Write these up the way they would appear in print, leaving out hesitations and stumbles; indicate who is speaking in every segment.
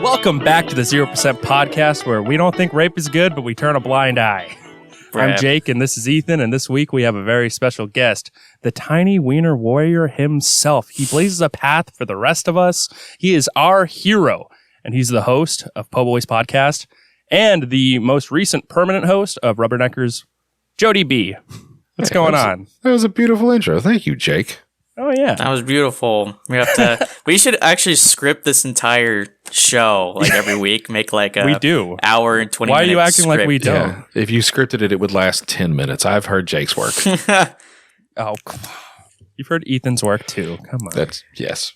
Speaker 1: Welcome back to the 0% podcast, where we don't think rape is good, but we turn a blind eye. I'm Jake, and this is Ethan, and this week we have a very special guest, the tiny wiener warrior himself. He blazes a path for the rest of us. He is our hero, and he's the host of Po Boys podcast and the most recent permanent host of RubberNeckers, Jodie B. What's going on?
Speaker 2: That was a beautiful intro. Thank you, Jake.
Speaker 1: Oh, yeah.
Speaker 3: That was beautiful. We should actually script this entire show like every week, make like a
Speaker 1: we do.
Speaker 3: Hour and 20
Speaker 1: Why
Speaker 3: minutes.
Speaker 1: Why are you acting
Speaker 3: script.
Speaker 1: like we don't?
Speaker 2: Yeah. If you scripted it, it would last 10 minutes. I've heard Jake's work.
Speaker 1: Oh, you've heard Ethan's work too. Come on.
Speaker 2: Yes.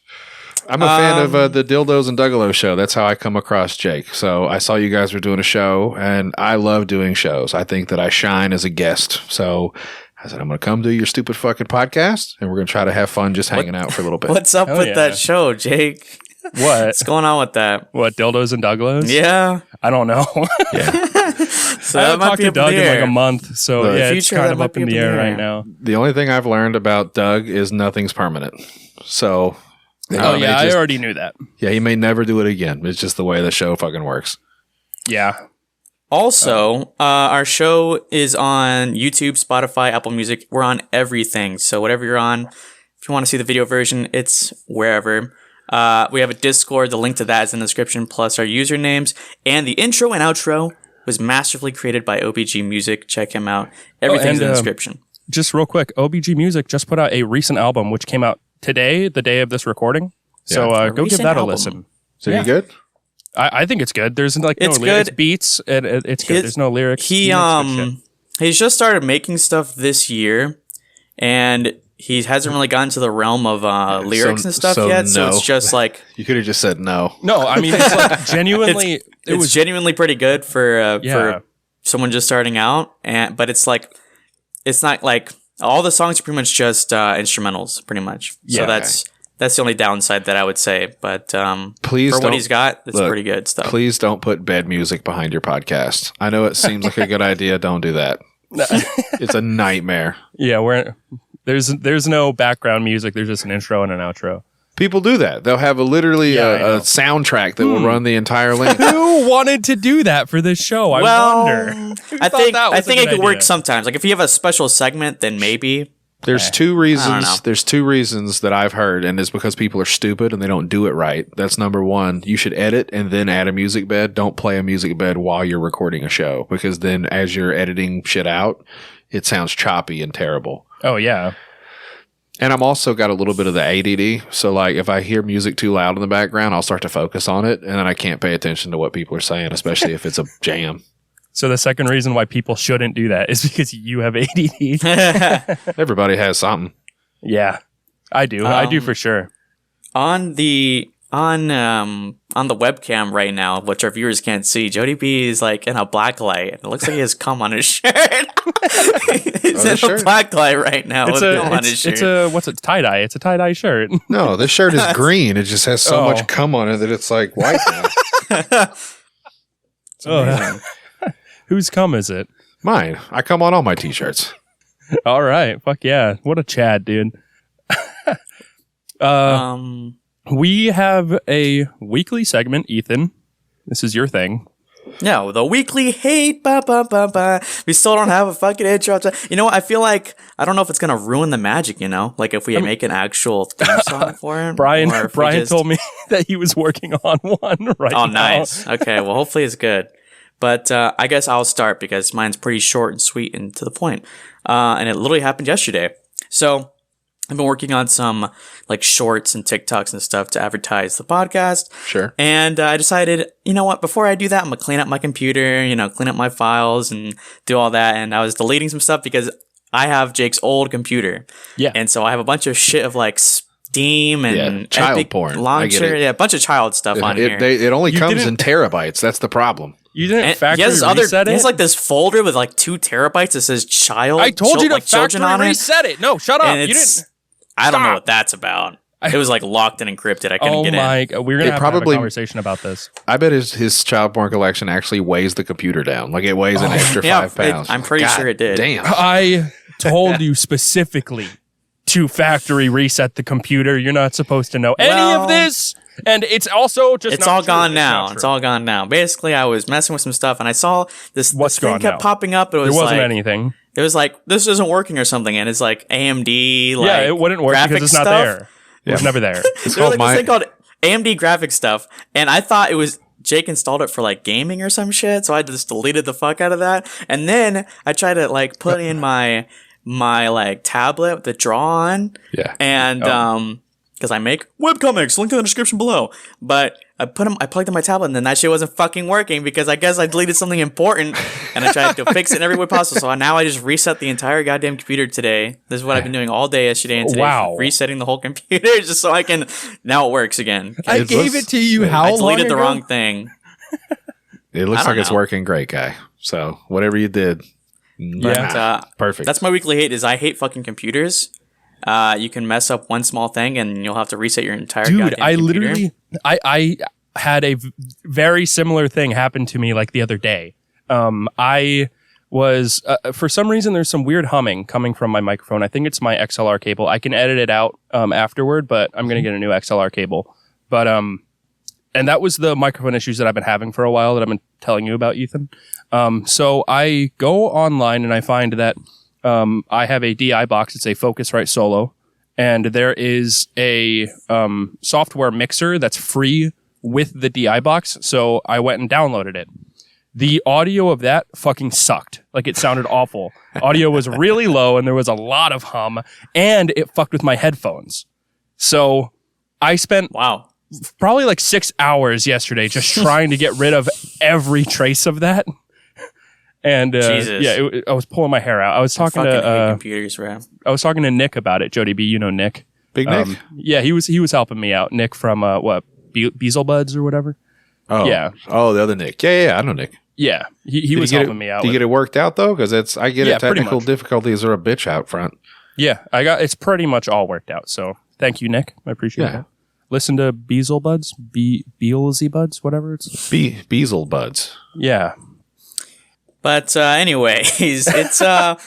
Speaker 2: I'm a fan of the Dildos and Duggalo show. That's how I come across Jake. So I saw you guys were doing a show, and I love doing shows. I think that I shine as a guest. So I said, I'm going to come do your stupid fucking podcast, and we're going to try to have fun just hanging out for a little bit.
Speaker 3: What's up with that show, Jake? What's going on with that?
Speaker 1: What, Dildos and Douglas?
Speaker 3: Yeah.
Speaker 1: I don't know.
Speaker 2: Yeah.
Speaker 3: So
Speaker 1: I haven't talked to Doug in like a month, so
Speaker 3: yeah,
Speaker 1: it's kind of up in the air right now.
Speaker 2: The only thing I've learned about Doug is nothing's permanent. So...
Speaker 1: I already knew that.
Speaker 2: Yeah, he may never do it again. It's just the way the show fucking works.
Speaker 1: Yeah.
Speaker 3: Also, our show is on YouTube, Spotify, Apple Music. We're on everything. So whatever you're on, if you want to see the video version, it's wherever. We have a Discord. The link to that is in the description, plus our usernames. And the intro and outro was masterfully created by OBG Music. Check him out. Everything's in the description.
Speaker 1: Just real quick, OBG Music just put out a recent album, which came out today, the day of this recording.
Speaker 2: Yeah.
Speaker 1: So go give that a listen.
Speaker 2: So you good?
Speaker 1: I think it's good. There's like no lyrics, beats, and it's good. There's no lyrics.
Speaker 3: He's just started making stuff this year, and he hasn't really gotten to the realm of lyrics and stuff yet. So it's just like
Speaker 2: you could have just said no.
Speaker 1: No, I mean it's like genuinely.
Speaker 3: It was genuinely pretty good for someone just starting out, but it's like it's not like all the songs are pretty much just instrumentals, pretty much. So that's the only downside that I would say. But
Speaker 2: please
Speaker 3: for what he's got, it's pretty good stuff.
Speaker 2: Please don't put bad music behind your podcast. I know it seems like a good idea. Don't do that. It's a nightmare.
Speaker 1: Yeah, there's no background music. There's just an intro and an outro.
Speaker 2: People do that. They'll have a soundtrack that will run the entire length.
Speaker 1: Who wanted to do that for this show? I wonder.
Speaker 3: I think it could work sometimes. Like if you have a special segment, then maybe.
Speaker 2: There's two reasons. There's two reasons that I've heard, and it's because people are stupid and they don't do it right. That's number one. You should edit and then add a music bed. Don't play a music bed while you're recording a show, because then as you're editing shit out, it sounds choppy and terrible.
Speaker 1: Oh yeah.
Speaker 2: And I'm also got a little bit of the ADD. So like if I hear music too loud in the background, I'll start to focus on it, and then I can't pay attention to what people are saying, especially if it's a jam.
Speaker 1: So the second reason why people shouldn't do that is because you have ADD.
Speaker 2: Everybody has something.
Speaker 1: Yeah, I do. I do for sure.
Speaker 3: On the webcam right now, which our viewers can't see, Jodie B is like in a black light. It looks like he has cum on his shirt. He's in a black light right now with cum on his shirt.
Speaker 1: It's a tie-dye. It's a tie-dye shirt.
Speaker 2: No, this shirt is green. It just has so much cum on it that it's like white now.
Speaker 1: Whose cum is it?
Speaker 2: Mine. I come on all my t-shirts.
Speaker 1: All right. Fuck yeah. What a Chad, dude. We have a weekly segment, Ethan. This is your thing.
Speaker 3: No, the weekly hate. We still don't have a fucking intro. You know what? I feel like, I don't know if it's going to ruin the magic, you know? Like if we make an actual theme song for him.
Speaker 1: Brian told me that he was working on one right now.
Speaker 3: Oh, nice. Okay, well, hopefully it's good. But I guess I'll start because mine's pretty short and sweet and to the point. And it literally happened yesterday. So I've been working on some like shorts and TikToks and stuff to advertise the podcast.
Speaker 2: Sure.
Speaker 3: And I decided, you know what, before I do that, I'm going to clean up my computer, clean up my files and do all that. And I was deleting some stuff because I have Jake's old computer. Yeah. And so I have a bunch of shit of like Steam and
Speaker 2: child
Speaker 3: Epic
Speaker 2: porn
Speaker 3: launcher. Yeah, a bunch of child stuff on here.
Speaker 2: It only comes in terabytes. That's the problem.
Speaker 1: You didn't factory reset it?
Speaker 3: He has like this folder with like 2 terabytes that says child.
Speaker 1: I told you to factory reset it. No, shut up. You didn't.
Speaker 3: I don't know what that's about. It was like locked and encrypted. I couldn't get in.
Speaker 1: We're going to have a conversation about this.
Speaker 2: I bet his child porn collection actually weighs the computer down. Like it weighs an extra 5 pounds.
Speaker 3: I'm pretty sure it did.
Speaker 2: Damn.
Speaker 1: I told you specifically to factory reset the computer. You're not supposed to know any of this. And it's also just
Speaker 3: it's all gone now. It's all gone now. Basically, I was messing with some stuff, and I saw this thing kept popping up. There
Speaker 1: wasn't anything.
Speaker 3: It was like, this isn't working or something, and it's like AMD, like,
Speaker 1: yeah, it wouldn't work because it's not there. It was never there.
Speaker 3: There's like this thing called AMD graphic stuff, and I thought it was Jake installed it for like gaming or some shit, so I just deleted the fuck out of that. And then I tried to like put in my like tablet with the draw on.
Speaker 2: Yeah.
Speaker 3: And because I make webcomics, link in the description below. But I plugged in my tablet, and then that shit wasn't fucking working because I guess I deleted something important, and I tried to fix it in every way possible. So now I just reset the entire goddamn computer today. This is what I've been doing all day yesterday and today.
Speaker 1: Wow.
Speaker 3: Resetting the whole computer just so I can, now it works again.
Speaker 1: I gave it to you how long ago?
Speaker 3: I deleted the wrong thing.
Speaker 2: It looks like it's working great, guy. So whatever you did, perfect.
Speaker 3: That's my weekly hate. Is I hate fucking computers. You can mess up one small thing and you'll have to reset your entire goddamn computer.
Speaker 1: Literally, I had a very similar thing happen to me like the other day. I was, for some reason, there's some weird humming coming from my microphone. I think it's my XLR cable. I can edit it out afterward, but I'm going to get a new XLR cable. But, and that was the microphone issues that I've been having for a while that I've been telling you about, Ethan. So I go online and I find that I have a DI box. It's a Focusrite Solo. And there is a software mixer that's free with the DI box. So I went and downloaded it. The audio of that fucking sucked. Like, it sounded awful. Audio was really low and there was a lot of hum. And it fucked with my headphones. So I spent probably like 6 hours yesterday just trying to get rid of every trace of that. And I was pulling my hair out. I was talking to
Speaker 3: computers, bro.
Speaker 1: I was talking to Nick about it. Jodie B, you know Nick.
Speaker 2: Big Nick?
Speaker 1: Yeah, he was helping me out. Nick from Beazle Buds or whatever.
Speaker 2: Oh. Yeah. Oh, the other Nick. Yeah, I know Nick.
Speaker 1: Yeah. He was helping me out.
Speaker 2: Did you get it worked out though? Because I get it, technical difficulties are a bitch out front.
Speaker 1: Yeah, it's pretty much all worked out. So thank you, Nick. I appreciate it. Listen to Beazle Buds, Beelzy Buds, whatever it's.
Speaker 2: Beazle Buds.
Speaker 1: Yeah.
Speaker 3: But anyways, it's I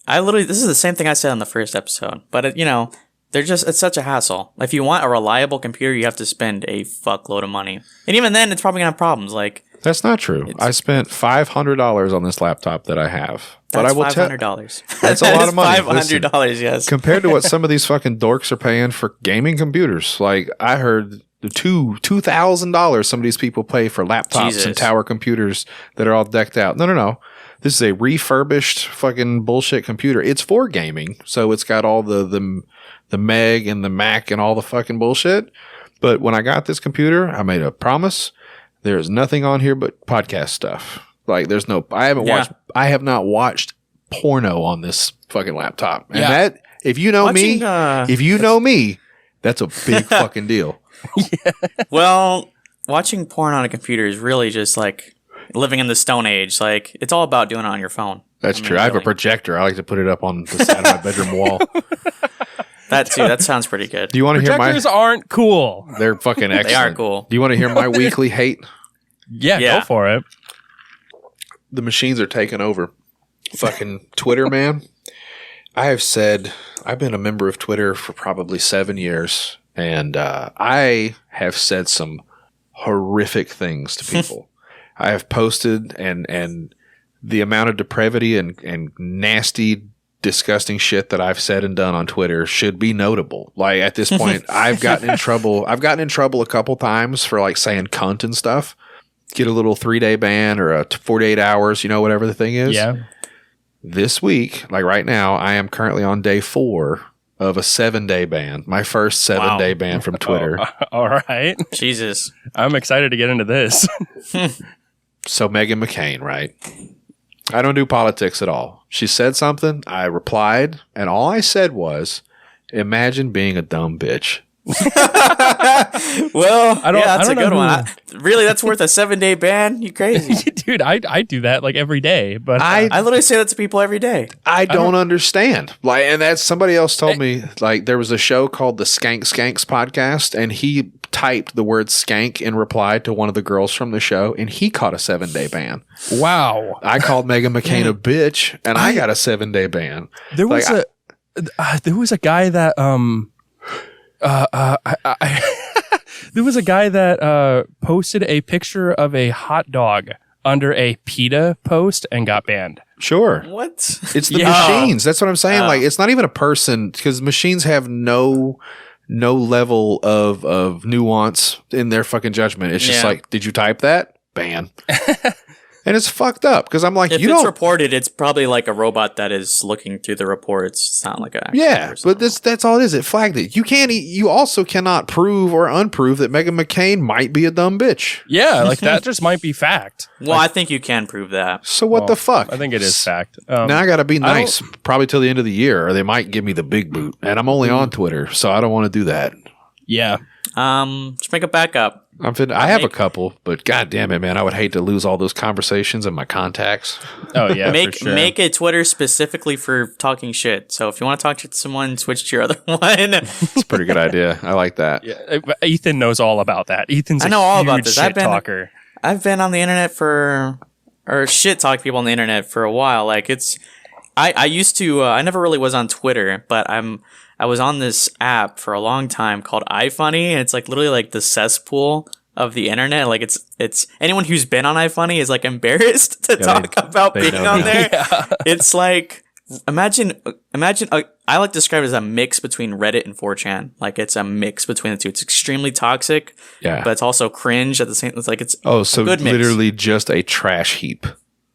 Speaker 3: literally, this is the same thing I said on the first episode, but it's such a hassle. If you want a reliable computer, you have to spend a fuckload of money, and even then, it's probably gonna have problems. Like,
Speaker 2: that's not true. I spent $500 on this laptop that I have. But I will
Speaker 3: $500.
Speaker 2: That's a lot of money.
Speaker 3: $500, yes.
Speaker 2: Compared to what some of these fucking dorks are paying for gaming computers. Like, I heard $2,000 some of these people pay for laptops and tower computers that are all decked out. No. This is a refurbished fucking bullshit computer. It's for gaming, so it's got all the Meg and the Mac and all the fucking bullshit. But when I got this computer, I made a promise. There's nothing on here but podcast stuff. Like, there's no. I have not watched porno on this fucking laptop. And that, if you know me, that's a big fucking deal.
Speaker 3: Yeah. Well, watching porn on a computer is really just like living in the Stone Age. Like, it's all about doing it on your phone.
Speaker 2: That's true. I have a projector. I like to put it up on the side of my bedroom wall.
Speaker 3: That too. That sounds pretty good.
Speaker 2: Do you want to hear
Speaker 1: projectors aren't cool.
Speaker 2: They're fucking excellent.
Speaker 3: They are cool.
Speaker 2: Do you want to hear my weekly hate?
Speaker 1: Yeah, go for it.
Speaker 2: The machines are taking over. Fucking Twitter, man. I have said, I've been a member of Twitter for probably 7 years, and I have said some horrific things to people. I have posted, and the amount of depravity and nasty, disgusting shit that I've said and done on Twitter should be notable. Like, at this point, I've gotten in trouble. I've gotten in trouble a couple times for like saying cunt and stuff. Get a little 3-day ban or a 48 hours, whatever the thing is.
Speaker 1: Yeah.
Speaker 2: This week, like right now, I am currently on day 4 of a 7-day ban. My first 7-day ban from Twitter.
Speaker 1: All right.
Speaker 3: Jesus.
Speaker 1: I'm excited to get into this.
Speaker 2: So Meghan McCain, right? I don't do politics at all. She said something, I replied, and all I said was, imagine being a dumb bitch.
Speaker 3: Well, that's a good one. Really, that's worth a 7-day ban? You crazy.
Speaker 1: Dude, I do that like every day. But
Speaker 3: I literally say that to people every day.
Speaker 2: I don't understand. Like, and that's somebody else told me, like, there was a show called the Skanks podcast, and he typed the word skank in reply to one of the girls from the show, and he caught a 7-day ban.
Speaker 1: Wow.
Speaker 2: I called Meghan McCain a bitch, and I got a 7-day ban.
Speaker 1: There was There was a guy that there was a guy that posted a picture of a hot dog under a PETA post and got banned.
Speaker 2: Sure.
Speaker 3: What?
Speaker 2: It's the machines. That's what I'm saying. Like, it's not even a person, because machines have no level of nuance in their fucking judgment. It's just like, did you type that? Ban. And it's fucked up, because I'm like,
Speaker 3: if it's reported, it's probably like a robot that is looking through the reports. It's not like a
Speaker 2: but that's all it is. It flagged it. You also cannot prove or unprove that Meghan McCain might be a dumb bitch.
Speaker 1: Yeah, like that just might be fact.
Speaker 3: Well, I think you can prove that.
Speaker 2: So what the fuck?
Speaker 1: I think it is fact.
Speaker 2: Now I got to be nice, probably till the end of the year, or they might give me the big boot. And I'm only on Twitter, so I don't want to do that.
Speaker 1: Yeah.
Speaker 3: Just make a backup.
Speaker 2: I have a couple, but god damn it, man, I would hate to lose all those conversations and my contacts.
Speaker 1: Oh yeah,
Speaker 3: make
Speaker 1: for sure.
Speaker 3: Make a Twitter specifically for talking shit. So if you want to talk to someone, switch to your other one.
Speaker 2: It's a pretty good idea. I like that.
Speaker 1: Yeah, Ethan knows all about that. Ethan's
Speaker 3: I know all about this.
Speaker 1: Shit talker.
Speaker 3: I've been on the internet or shit talk people on the internet for a while. Like I used to. I never really was on Twitter, but I was on this app for a long time called iFunny. And it's like literally like the cesspool of the internet. Like it's anyone who's been on iFunny is like embarrassed to talk about being on there. Yeah. It's like imagine. I like to describe it as a mix between Reddit and 4chan. Like it's a mix between the two. It's extremely toxic. Yeah, but it's also cringe at the same. It's like it's
Speaker 2: so good literally mix. Just a trash heap.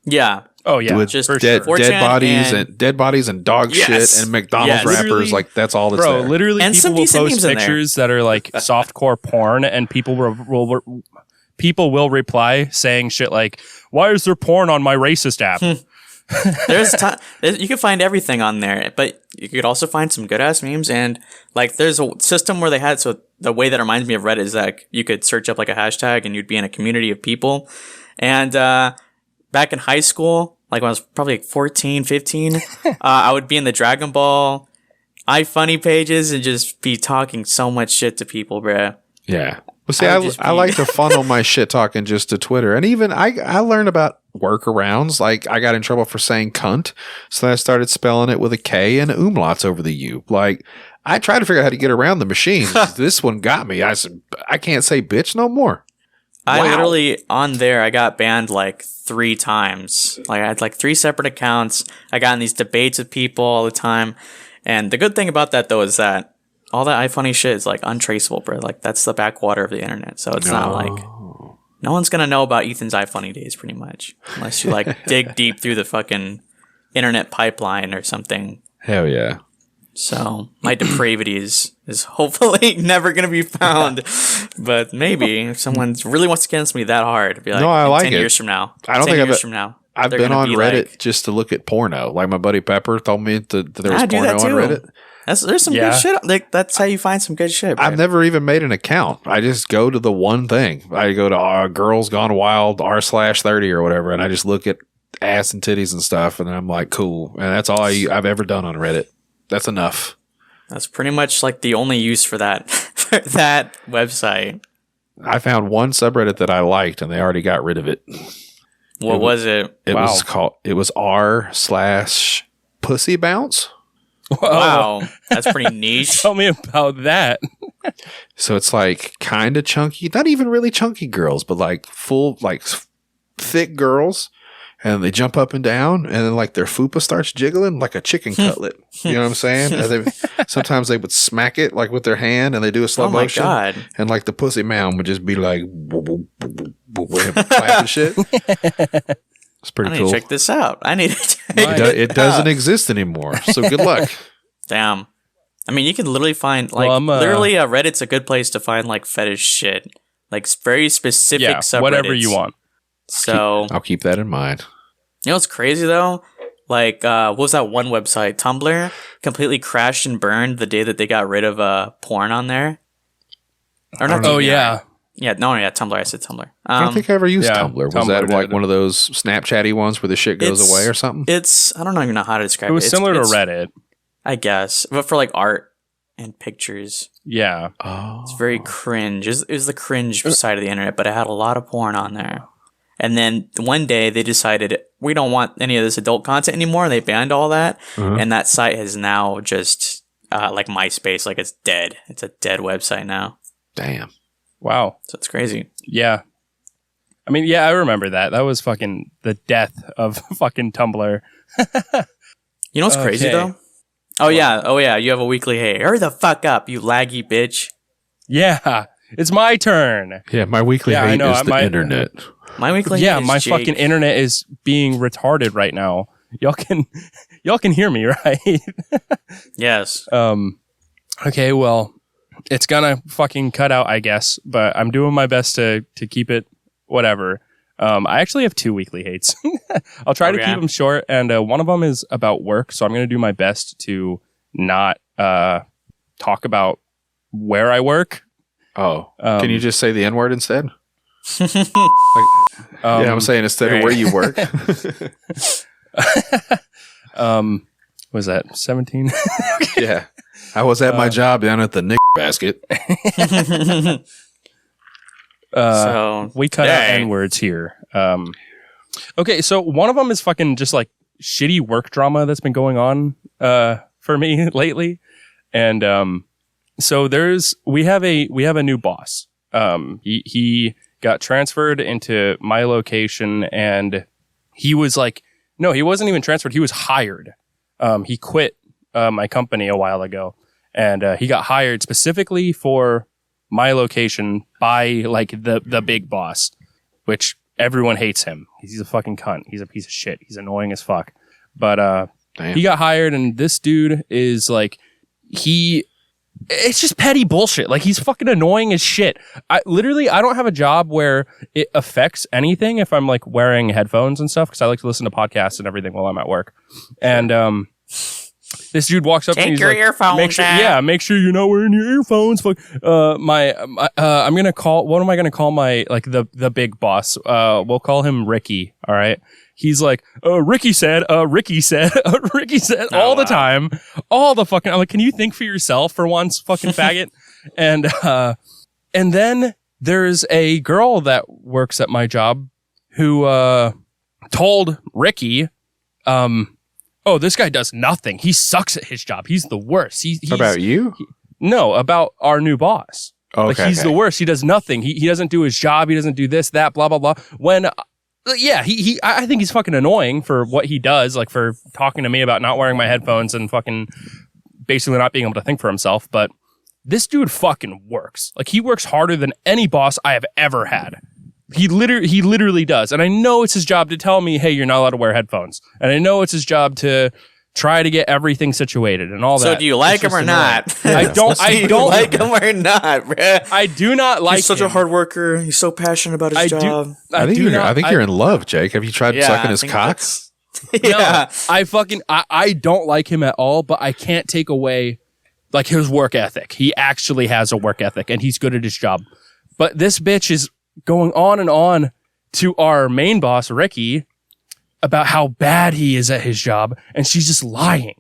Speaker 3: Yeah.
Speaker 1: Oh yeah,
Speaker 2: with just dead bodies and dog shit and McDonald's wrappers. Like that's all that's there.
Speaker 1: Literally, and people will post pictures that are like softcore porn, and people will reply saying shit like, "Why is there porn on my racist app?"
Speaker 3: You can find everything on there, but you could also find some good ass memes. And like, there's a system where they had the way that reminds me of Reddit is that you could search up like a hashtag, and you'd be in a community of people. And back in high school, like when I was probably like 14, 15, I would be in the Dragon Ball iFunny pages and just be talking so much shit to people, bruh.
Speaker 2: Yeah. Well, see, I like to funnel my shit talking just to Twitter. And even I learned about workarounds. Like I got in trouble for saying cunt. So I started spelling it with a K and umlauts over the U. Like I tried to figure out how to get around the machine. This one got me. I said, I can't say bitch no more.
Speaker 3: I literally, on there, I got banned like 3 times. Like, I had like 3 separate accounts. I got in these debates with people all the time. And the good thing about that, though, is that all that iFunny shit is like untraceable, bro. Like, that's the backwater of the internet. So it's not like, no one's going to know about Ethan's iFunny days, pretty much. Unless you like dig deep through the fucking internet pipeline or something.
Speaker 2: Hell yeah.
Speaker 3: So my depravity is hopefully never going to be found, but maybe if someone really wants to get against me that hard, be like,
Speaker 2: no, I like
Speaker 3: 10
Speaker 2: it.
Speaker 3: years from now.
Speaker 2: I don't think I've been on Reddit
Speaker 3: like,
Speaker 2: just to look at porno. Like my buddy Pepper told me that there was porno on Reddit.
Speaker 3: There's some good shit. Like that's how you find some good shit. Bro.
Speaker 2: I've never even made an account. I just go to the one thing. I go to Girls Gone Wild r/30 or whatever, and I just look at ass and titties and stuff, and I'm like, cool. And that's all I've ever done on Reddit. That's enough.
Speaker 3: That's pretty much like the only use for that website.
Speaker 2: I found one subreddit that I liked, and they already got rid of it.
Speaker 3: What was it?
Speaker 2: It was r/pussy bounce.
Speaker 3: Wow, that's pretty niche.
Speaker 1: Tell me about that.
Speaker 2: So it's like kind of chunky, not even really chunky girls, but like full, like thick girls. And they jump up and down, and then like their fupa starts jiggling like a chicken cutlet. You know what I'm saying? And sometimes they would smack it like with their hand, and they do a slow motion.
Speaker 3: Oh my god!
Speaker 2: And like the pussy mound would just be like clapping shit. It's pretty cool.
Speaker 3: I need to check this out.
Speaker 2: It doesn't exist anymore. So good luck.
Speaker 3: Damn. I mean, you can literally find like literally Reddit's a good place to find like fetish shit, like very specific subreddits.
Speaker 1: Whatever you want.
Speaker 3: So
Speaker 2: I'll keep that in mind.
Speaker 3: You know what's crazy though? Like, what was that one website? Tumblr completely crashed and burned the day that they got rid of porn on there. Or not?
Speaker 1: Oh yeah.
Speaker 3: Yeah, Tumblr. I said Tumblr.
Speaker 2: I don't think I ever used Tumblr. Was that like one of those Snapchatty ones where the shit goes away or something?
Speaker 3: I don't even know how to describe it.
Speaker 1: It was similar to Reddit,
Speaker 3: I guess, but for like art and pictures.
Speaker 1: Yeah.
Speaker 3: It's very cringe. It was the cringe side of the internet, but it had a lot of porn on there. And then one day they decided, we don't want any of this adult content anymore. They banned all that. And that site has now just, like MySpace, like it's dead. It's a dead website now.
Speaker 2: Damn.
Speaker 1: Wow.
Speaker 3: So it's crazy.
Speaker 1: Yeah. I mean, yeah, I remember that. That was fucking the death of fucking Tumblr.
Speaker 3: You know what's crazy though? Oh yeah. You have a weekly hey. Hurry the fuck up, you laggy bitch.
Speaker 1: Yeah. It's my turn.
Speaker 2: Yeah, my weekly hate is the internet.
Speaker 3: My weekly
Speaker 1: yeah,
Speaker 3: hate is
Speaker 1: my
Speaker 3: Jake.
Speaker 1: fucking internet is being retarded right now. Y'all can hear me, right?
Speaker 3: Yes.
Speaker 1: Okay, well, it's gonna fucking cut out, I guess, but I'm doing my best to keep it whatever. I actually have 2 weekly hates. I'll try to keep them short, and one of them is about work, so I'm gonna do my best to not talk about where I work.
Speaker 2: Oh, can you just say the N-word instead? I'm saying instead of where you work.
Speaker 1: Was that 17?
Speaker 2: Yeah. I was at my job down at the basket.
Speaker 3: So
Speaker 1: we cut out N-words here. Okay, so one of them is fucking just like shitty work drama that's been going on for me lately. And so we have a new boss. He got transferred into my location, and he was like, no, he wasn't even transferred. He was hired. He quit my company a while ago, and he got hired specifically for my location by like the big boss, which everyone hates him. He's a fucking cunt. He's a piece of shit. He's annoying as fuck. But he got hired, and this dude is like, it's just petty bullshit. Like, he's fucking annoying as shit. I don't have a job where it affects anything if I'm like wearing headphones and stuff, because I like to listen to podcasts and everything while I'm at work. And this dude walks up and he's like,
Speaker 3: earphones
Speaker 1: make sure you're not wearing your earphones. Fuck. I'm gonna call. What am I gonna call my like the big boss? We'll call him Ricky. All right. He's like, Ricky said, Ricky said all the time, all the fucking. I'm like, can you think for yourself for once, fucking faggot? And then there's a girl that works at my job who told Ricky, oh, this guy does nothing. He sucks at his job. He's the worst. He's
Speaker 2: about you?
Speaker 1: No, about our new boss.
Speaker 2: Okay,
Speaker 1: like, he's the worst. He does nothing. He doesn't do his job. He doesn't do this, that, blah, blah, blah. When, yeah, I think he's fucking annoying for what he does, like for talking to me about not wearing my headphones and fucking basically not being able to think for himself. But this dude fucking works. Like, he works harder than any boss I have ever had. He literally does. And I know it's his job to tell me, hey, you're not allowed to wear headphones. And I know it's his job to try to get everything situated and all that.
Speaker 3: So do you like him or not?
Speaker 1: I don't
Speaker 3: like him or not, bruh.
Speaker 1: I do not like him.
Speaker 3: He's such a hard worker. He's so passionate about his job.
Speaker 2: I think you're in love, Jake. Have you tried sucking his cock?
Speaker 3: Yeah.
Speaker 1: No, I don't like him at all, but I can't take away like his work ethic. He actually has a work ethic and he's good at his job. But this bitch is going on and on to our main boss, Ricky, about how bad he is at his job, and she's just lying.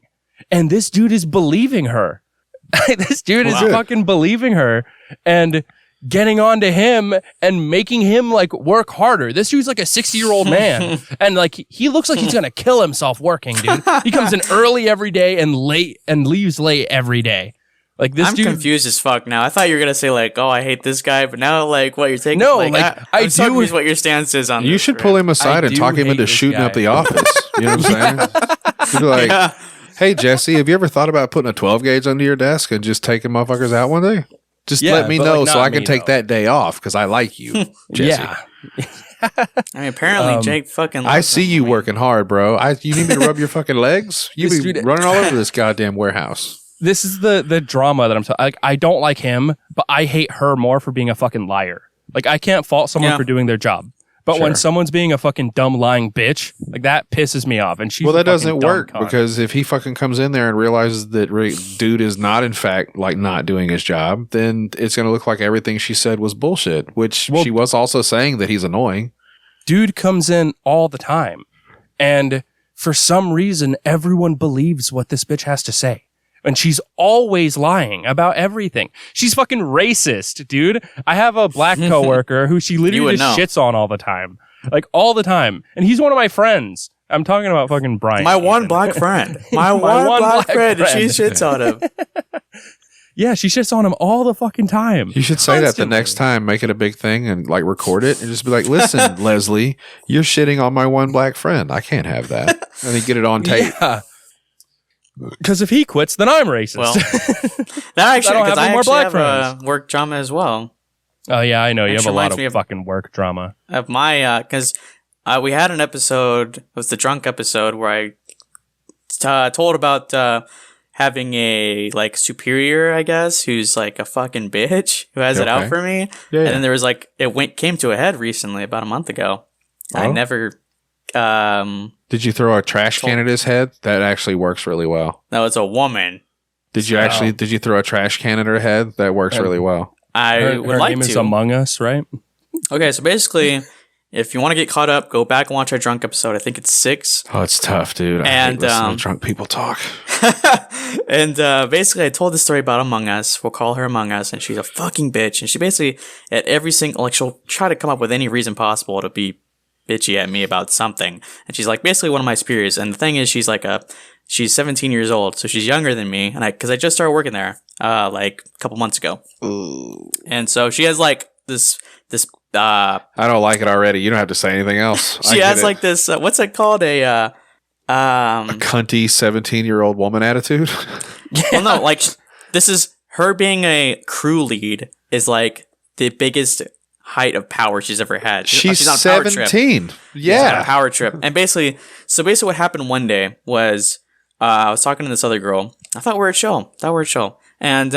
Speaker 1: And this dude is believing her. This dude is fucking believing her and getting on to him and making him like work harder. This dude's like a 60-year-old man. And like, he looks like he's going to kill himself working, dude. He comes in early every day and late and leaves late every day. Like, this dude,
Speaker 3: confused as fuck now. I thought you were gonna say like, "Oh, I hate this guy," but now like, what you're taking?
Speaker 1: No,
Speaker 3: I'm so confused what your stance is on.
Speaker 2: You should pull him aside and talk him into shooting up the office. You know what I'm saying? You'd be like, "Hey, Jesse, have you ever thought about putting a 12 gauge under your desk and just taking motherfuckers out one day? Just let me know so I can take that day off because I like you, Jesse."
Speaker 1: Yeah.
Speaker 3: I mean, apparently Jake fucking.
Speaker 2: I see you working hard, bro. You need me to rub your fucking legs? You be running all over this goddamn warehouse.
Speaker 1: This is the drama that I'm talking. Like, I don't like him, but I hate her more for being a fucking liar. Like, I can't fault someone for doing their job, but when someone's being a fucking dumb lying bitch, like, that pisses me off. And she's
Speaker 2: that doesn't work because if he fucking comes in there and realizes that dude is not in fact like not doing his job, then it's gonna look like everything she said was bullshit. Which she was also saying that he's annoying.
Speaker 1: Dude comes in all the time, and for some reason, everyone believes what this bitch has to say. And she's always lying about everything. She's fucking racist, dude. I have a black coworker who she literally just shits on all the time. like all the time. And he's one of my friends. I'm talking about fucking Brian.
Speaker 3: My one black friend. My one black friend. And she shits on him.
Speaker 1: Yeah, she shits on him all the fucking time.
Speaker 2: You should say that the next time, make it a big thing and like record it and just be like, listen, Leslie, you're shitting on my one black friend. I can't have that. And then get it on tape.
Speaker 1: Yeah. Because if he quits, then I'm racist.
Speaker 3: Well, that actually, because I actually have a work drama as well.
Speaker 1: Oh, yeah, I know. You have a lot of fucking work drama.
Speaker 3: Of my, because we had an episode, it was the drunk episode, where I told about having a like superior, I guess, who's like a fucking bitch who has it out for me. Yeah, and then there was like came to a head recently about a month ago. Oh? I never.
Speaker 2: Did you throw a trash can at his head? That actually works really well.
Speaker 3: No, it's a woman.
Speaker 2: Did you throw a trash can at her head? That works really well.
Speaker 1: Her name is Among Us, right? Okay,
Speaker 3: so basically, if you want to get caught up, go back and watch our drunk episode. I think it's 6.
Speaker 2: Oh, it's tough, dude. I hate listening to drunk people talk.
Speaker 3: And basically, I told the story about Among Us. We'll call her Among Us, and she's a fucking bitch. And she basically, at every single, like, she'll try to come up with any reason possible to be bitchy at me about something. And she's like basically one of my superiors. And the thing is, she's 17 years old, so she's younger than me. And because I just started working there, like a couple months ago.
Speaker 2: Ooh.
Speaker 3: And so she has like this.
Speaker 2: I don't like it already. You don't have to say anything else.
Speaker 3: She has like this. What's it called? A
Speaker 2: cunty 17-year-old woman attitude.
Speaker 3: Well, no, like this is her being a crew lead is like the biggest height of power she's ever had.
Speaker 2: She's on a 17. Yeah,
Speaker 3: she's on a power trip. And basically what happened one day was I was talking to this other girl. I thought we were at show. And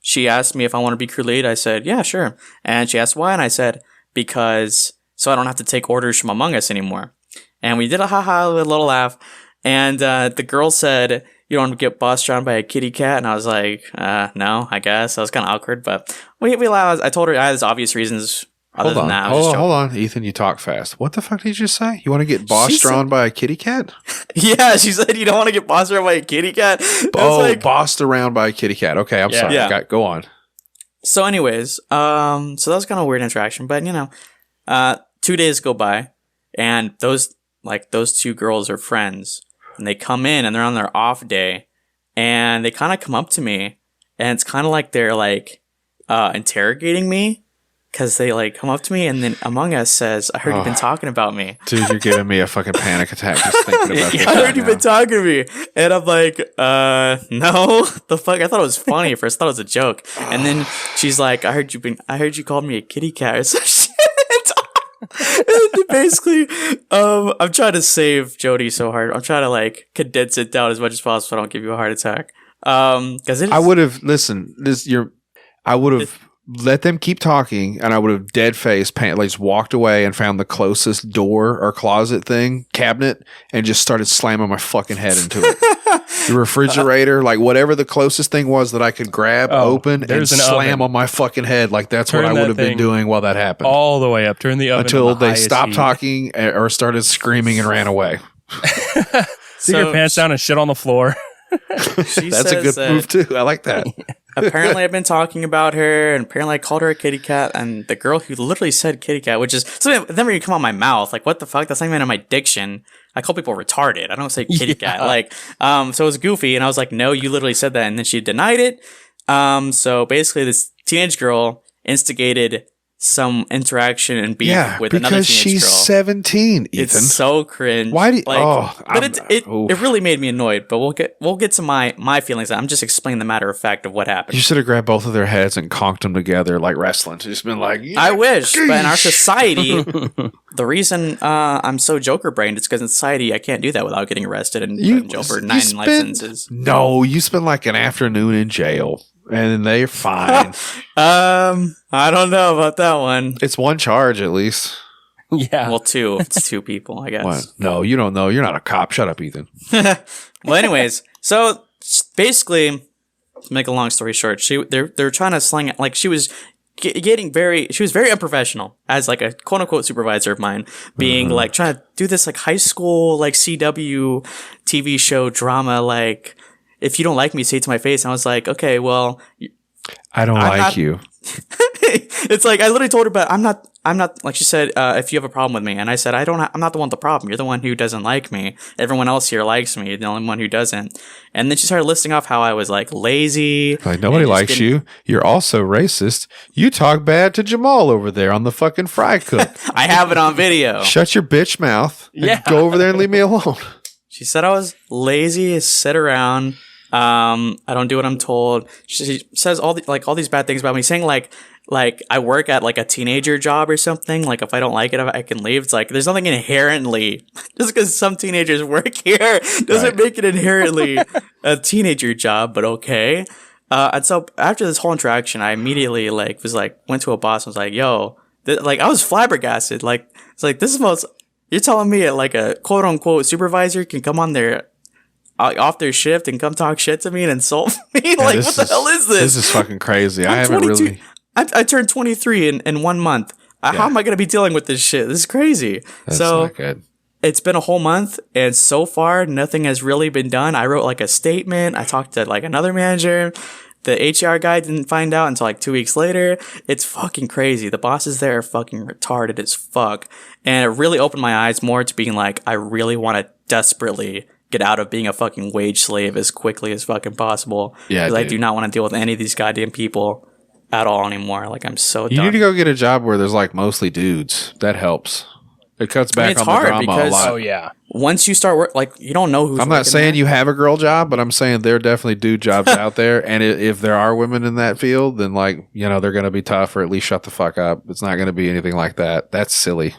Speaker 3: she asked me if I want to be crew lead. I said, yeah, sure. And she asked why, and I said, because so I don't have to take orders from Among Us anymore. And we did a little laugh. And the girl said, you don't want to get bossed around by a kitty cat? And I was like, no, I guess. That was kind of awkward, but we laughed. I told her I had obvious reasons. Hold
Speaker 2: on, Ethan, you talk fast. What the fuck did you just say? You want to get bossed around by a kitty cat?
Speaker 3: Yeah, she said you don't want to get bossed around by a kitty cat.
Speaker 2: Bossed around by a kitty cat. Okay, I'm sorry. Yeah. Go on.
Speaker 3: So anyways, so that was kind of a weird interaction, but 2 days go by and those two girls are friends and they come in and they're on their off day and they kind of come up to me and it's kind of like they're like interrogating me. Because they like come up to me and then Among Us says, I heard you've been talking about me.
Speaker 2: Dude, you're giving me a fucking panic attack just thinking about this.
Speaker 3: I heard you've been talking to me. And I'm like, no. The fuck? I thought it was funny at first. I thought it was a joke. And then she's like, I heard you called me a kitty cat or some shit. And basically, I'm trying to save Jodie so hard. I'm trying to like condense it down as much as possible so I don't give you a heart attack. Because
Speaker 2: I would have let them keep talking, and I would have dead-faced, just walked away and found the closest door or closet cabinet, and just started slamming my fucking head into it. The refrigerator, like whatever the closest thing was that I could grab, open, and slam on my fucking head. Like that's what I would have been doing while that happened.
Speaker 1: All the way up. Turn the oven
Speaker 2: until they stopped talking or started screaming and ran away.
Speaker 1: Take your pants down and shit on the floor.
Speaker 2: That's a good move too. I like that.
Speaker 3: Apparently I've been talking about her and apparently I called her a kitty cat and the girl who literally said kitty cat, which is something that never even come out of my mouth. Like what the fuck? That's not even in my diction. I call people retarded. I don't say kitty cat. Like, so it was goofy and I was like, no, you literally said that. And then she denied it. So basically this teenage girl instigated some interaction and beef with another teenage girl.
Speaker 2: Because she's 17, Ethan.
Speaker 3: It's so cringe.
Speaker 2: Why do you,
Speaker 3: it really made me annoyed, but we'll get to my feelings. I'm just explaining the matter of fact of what happened.
Speaker 2: You should have grabbed both of their heads and conked them together like wrestling. Just been like,
Speaker 3: I wish, but in our society, the reason I'm so Joker brained is because in society I can't do that without getting arrested and put in jail for 9 life sentences.
Speaker 2: No, you spend like an afternoon in jail. And they're fine.
Speaker 3: I don't know about that one.
Speaker 2: It's one charge at least.
Speaker 1: Yeah.
Speaker 3: Well, 2. It's 2 people, I guess.
Speaker 2: What? No, you don't know. You're not a cop. Shut up, Ethan.
Speaker 3: Well, anyways, so basically, to make a long story short, they're trying to sling it. Like she was she was very unprofessional as like a quote unquote supervisor of mine, being like trying to do this like high school like CW TV show drama like. If you don't like me, say it to my face. And I was like, okay, well,
Speaker 2: I don't like you.
Speaker 3: It's like I literally told her, but I'm not like she said. If you have a problem with me, and I said I'm not the one with the problem. You're the one who doesn't like me. Everyone else here likes me. You're the only one who doesn't. And then she started listing off how I was like lazy.
Speaker 2: Like nobody likes you. You're also racist. You talk bad to Jamal over there on the fucking fry cook.
Speaker 3: I have it on video.
Speaker 2: Shut your bitch mouth. And go over there and leave me alone.
Speaker 3: She said I was lazy, sit around. I don't do what I'm told. She says all these bad things about me, saying like I work at like a teenager job or something. Like if I don't like it, I can leave. It's like there's nothing inherently just because some teenagers work here doesn't make it inherently a teenager job. But okay. And so after this whole interaction, I immediately went to a boss and was like, "Yo," I was flabbergasted. Like it's like this is most. You're telling me like a quote unquote supervisor can come on their off their shift and come talk shit to me and insult me? Yeah, like what the hell is this?
Speaker 2: This is fucking crazy. I haven't
Speaker 3: 22.
Speaker 2: really.
Speaker 3: I turned 23 in 1 month. How am I going to be dealing with this shit? This is crazy.
Speaker 2: That's not good.
Speaker 3: It's been a whole month, and so far nothing has really been done. I wrote like a statement. I talked to like another manager. The HR guy didn't find out until like 2 weeks later. It's fucking crazy. The bosses there are fucking retarded as fuck. And it really opened my eyes more to being like, I really want to desperately get out of being a fucking wage slave as quickly as fucking possible. Yeah, because I do not want to deal with any of these goddamn people at all anymore. Like I'm so done.
Speaker 2: You need to go get a job where there's like mostly dudes. That helps. It cuts back on the drama
Speaker 3: because,
Speaker 2: a lot.
Speaker 1: Oh yeah.
Speaker 3: Once you start work, like you don't know who's.
Speaker 2: I'm not saying you have a girl job, but I'm saying there are definitely dude jobs out there. And if there are women in that field, then like they're going to be tough or at least shut the fuck up. It's not going to be anything like that. That's silly.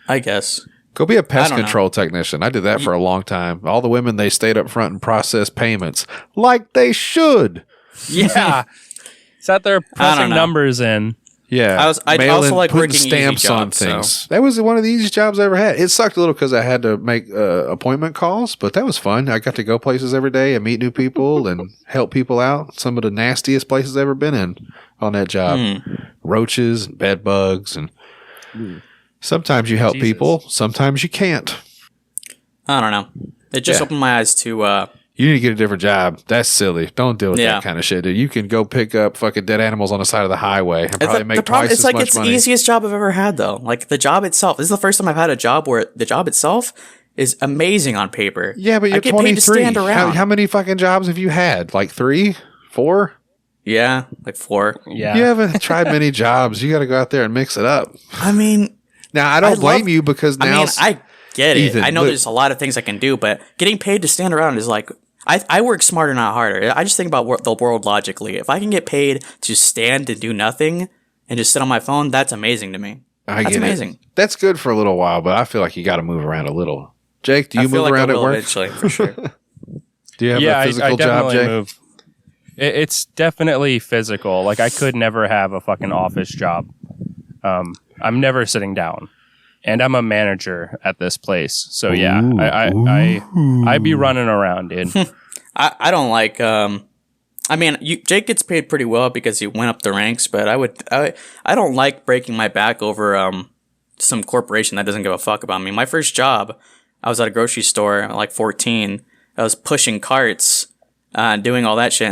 Speaker 3: I guess.
Speaker 2: Go be a pest control technician. I did that for a long time. All the women, they stayed up front and processed payments like they should.
Speaker 1: Yeah. Sat there pressing numbers in.
Speaker 2: Yeah.
Speaker 3: I also like
Speaker 2: putting
Speaker 3: working
Speaker 2: stamps
Speaker 3: easy jobs,
Speaker 2: on things.
Speaker 3: So.
Speaker 2: That was one of the easiest jobs I ever had. It sucked a little because I had to make appointment calls, but that was fun. I got to go places every day and meet new people and help people out. Some of the nastiest places I've ever been in on that job. Roaches, and bed bugs, and sometimes you help people, sometimes you can't.
Speaker 3: I don't know. It just opened my eyes to...
Speaker 2: You need to get a different job. That's silly. Don't deal with that kind of shit, dude. You can go pick up fucking dead animals on the side of the highway and probably make twice as much money.
Speaker 3: It's the easiest job I've ever had, though. Like, the job itself. This is the first time I've had a job where the job itself is amazing on paper.
Speaker 2: Yeah, but you're 23. Paid to stand around. How many fucking jobs have you had? Like 3? 4?
Speaker 3: Yeah, like 4.
Speaker 1: Yeah.
Speaker 2: You haven't tried many jobs. You got to go out there and mix it up.
Speaker 3: I mean...
Speaker 2: Now, I don't blame you because now...
Speaker 3: I get it. Ethan, I know there's a lot of things I can do, but getting paid to stand around is like... I work smarter, not harder. I just think about the world logically. If I can get paid to stand and do nothing and just sit on my phone, that's amazing to me. That's amazing.
Speaker 2: That's good for a little while, but I feel like you got to move around a little. Jake, do you move around at work?
Speaker 3: Eventually, for sure.
Speaker 2: Do you have a physical job, Jake? Move.
Speaker 1: It's definitely physical. Like I could never have a fucking office job. I'm never sitting down. And I'm a manager at this place, so yeah, I be running around, dude.
Speaker 3: I don't like. I mean, Jake gets paid pretty well because he went up the ranks, but I don't like breaking my back over some corporation that doesn't give a fuck about me. My first job, I was at a grocery store at like 14. I was pushing carts, doing all that shit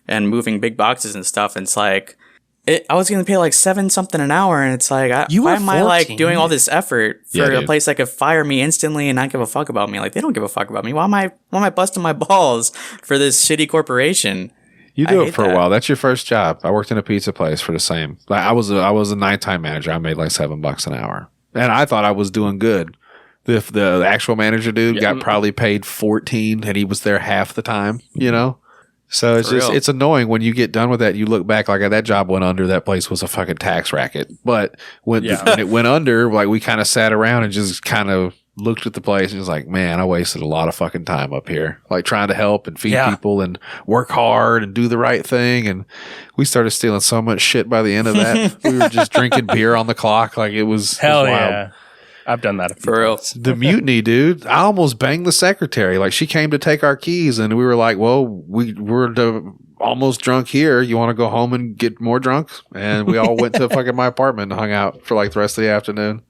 Speaker 3: and moving big boxes and stuff. And it's like. I was going to pay like $7 an hour, and it's like, why am I like doing all this effort for a place that could fire me instantly and not give a fuck about me? Like they don't give a fuck about me. Why am I busting my balls for this shitty corporation?
Speaker 2: You do it for a while. That's your first job. I worked in a pizza place for the same. Like I was a nighttime manager. I made like $7 an hour, and I thought I was doing good. The actual manager dude got probably paid 14, and he was there half the time. So it's annoying when you get done with that. You look back like that job went under. That place was a fucking tax racket. But when it went under, like we kind of sat around and just kind of looked at the place and was like, man, I wasted a lot of fucking time up here, like trying to help and feed people and work hard and do the right thing. And we started stealing so much shit by the end of that. We were just drinking beer on the clock. Like it was
Speaker 1: hell
Speaker 2: wild.
Speaker 1: Yeah. I've done that for real.
Speaker 2: The mutiny, dude. I almost banged the secretary. Like she came to take our keys, and we were like, "Well, we're almost drunk here. You want to go home and get more drunk?" And we all went to fucking my apartment and hung out for like the rest of the afternoon.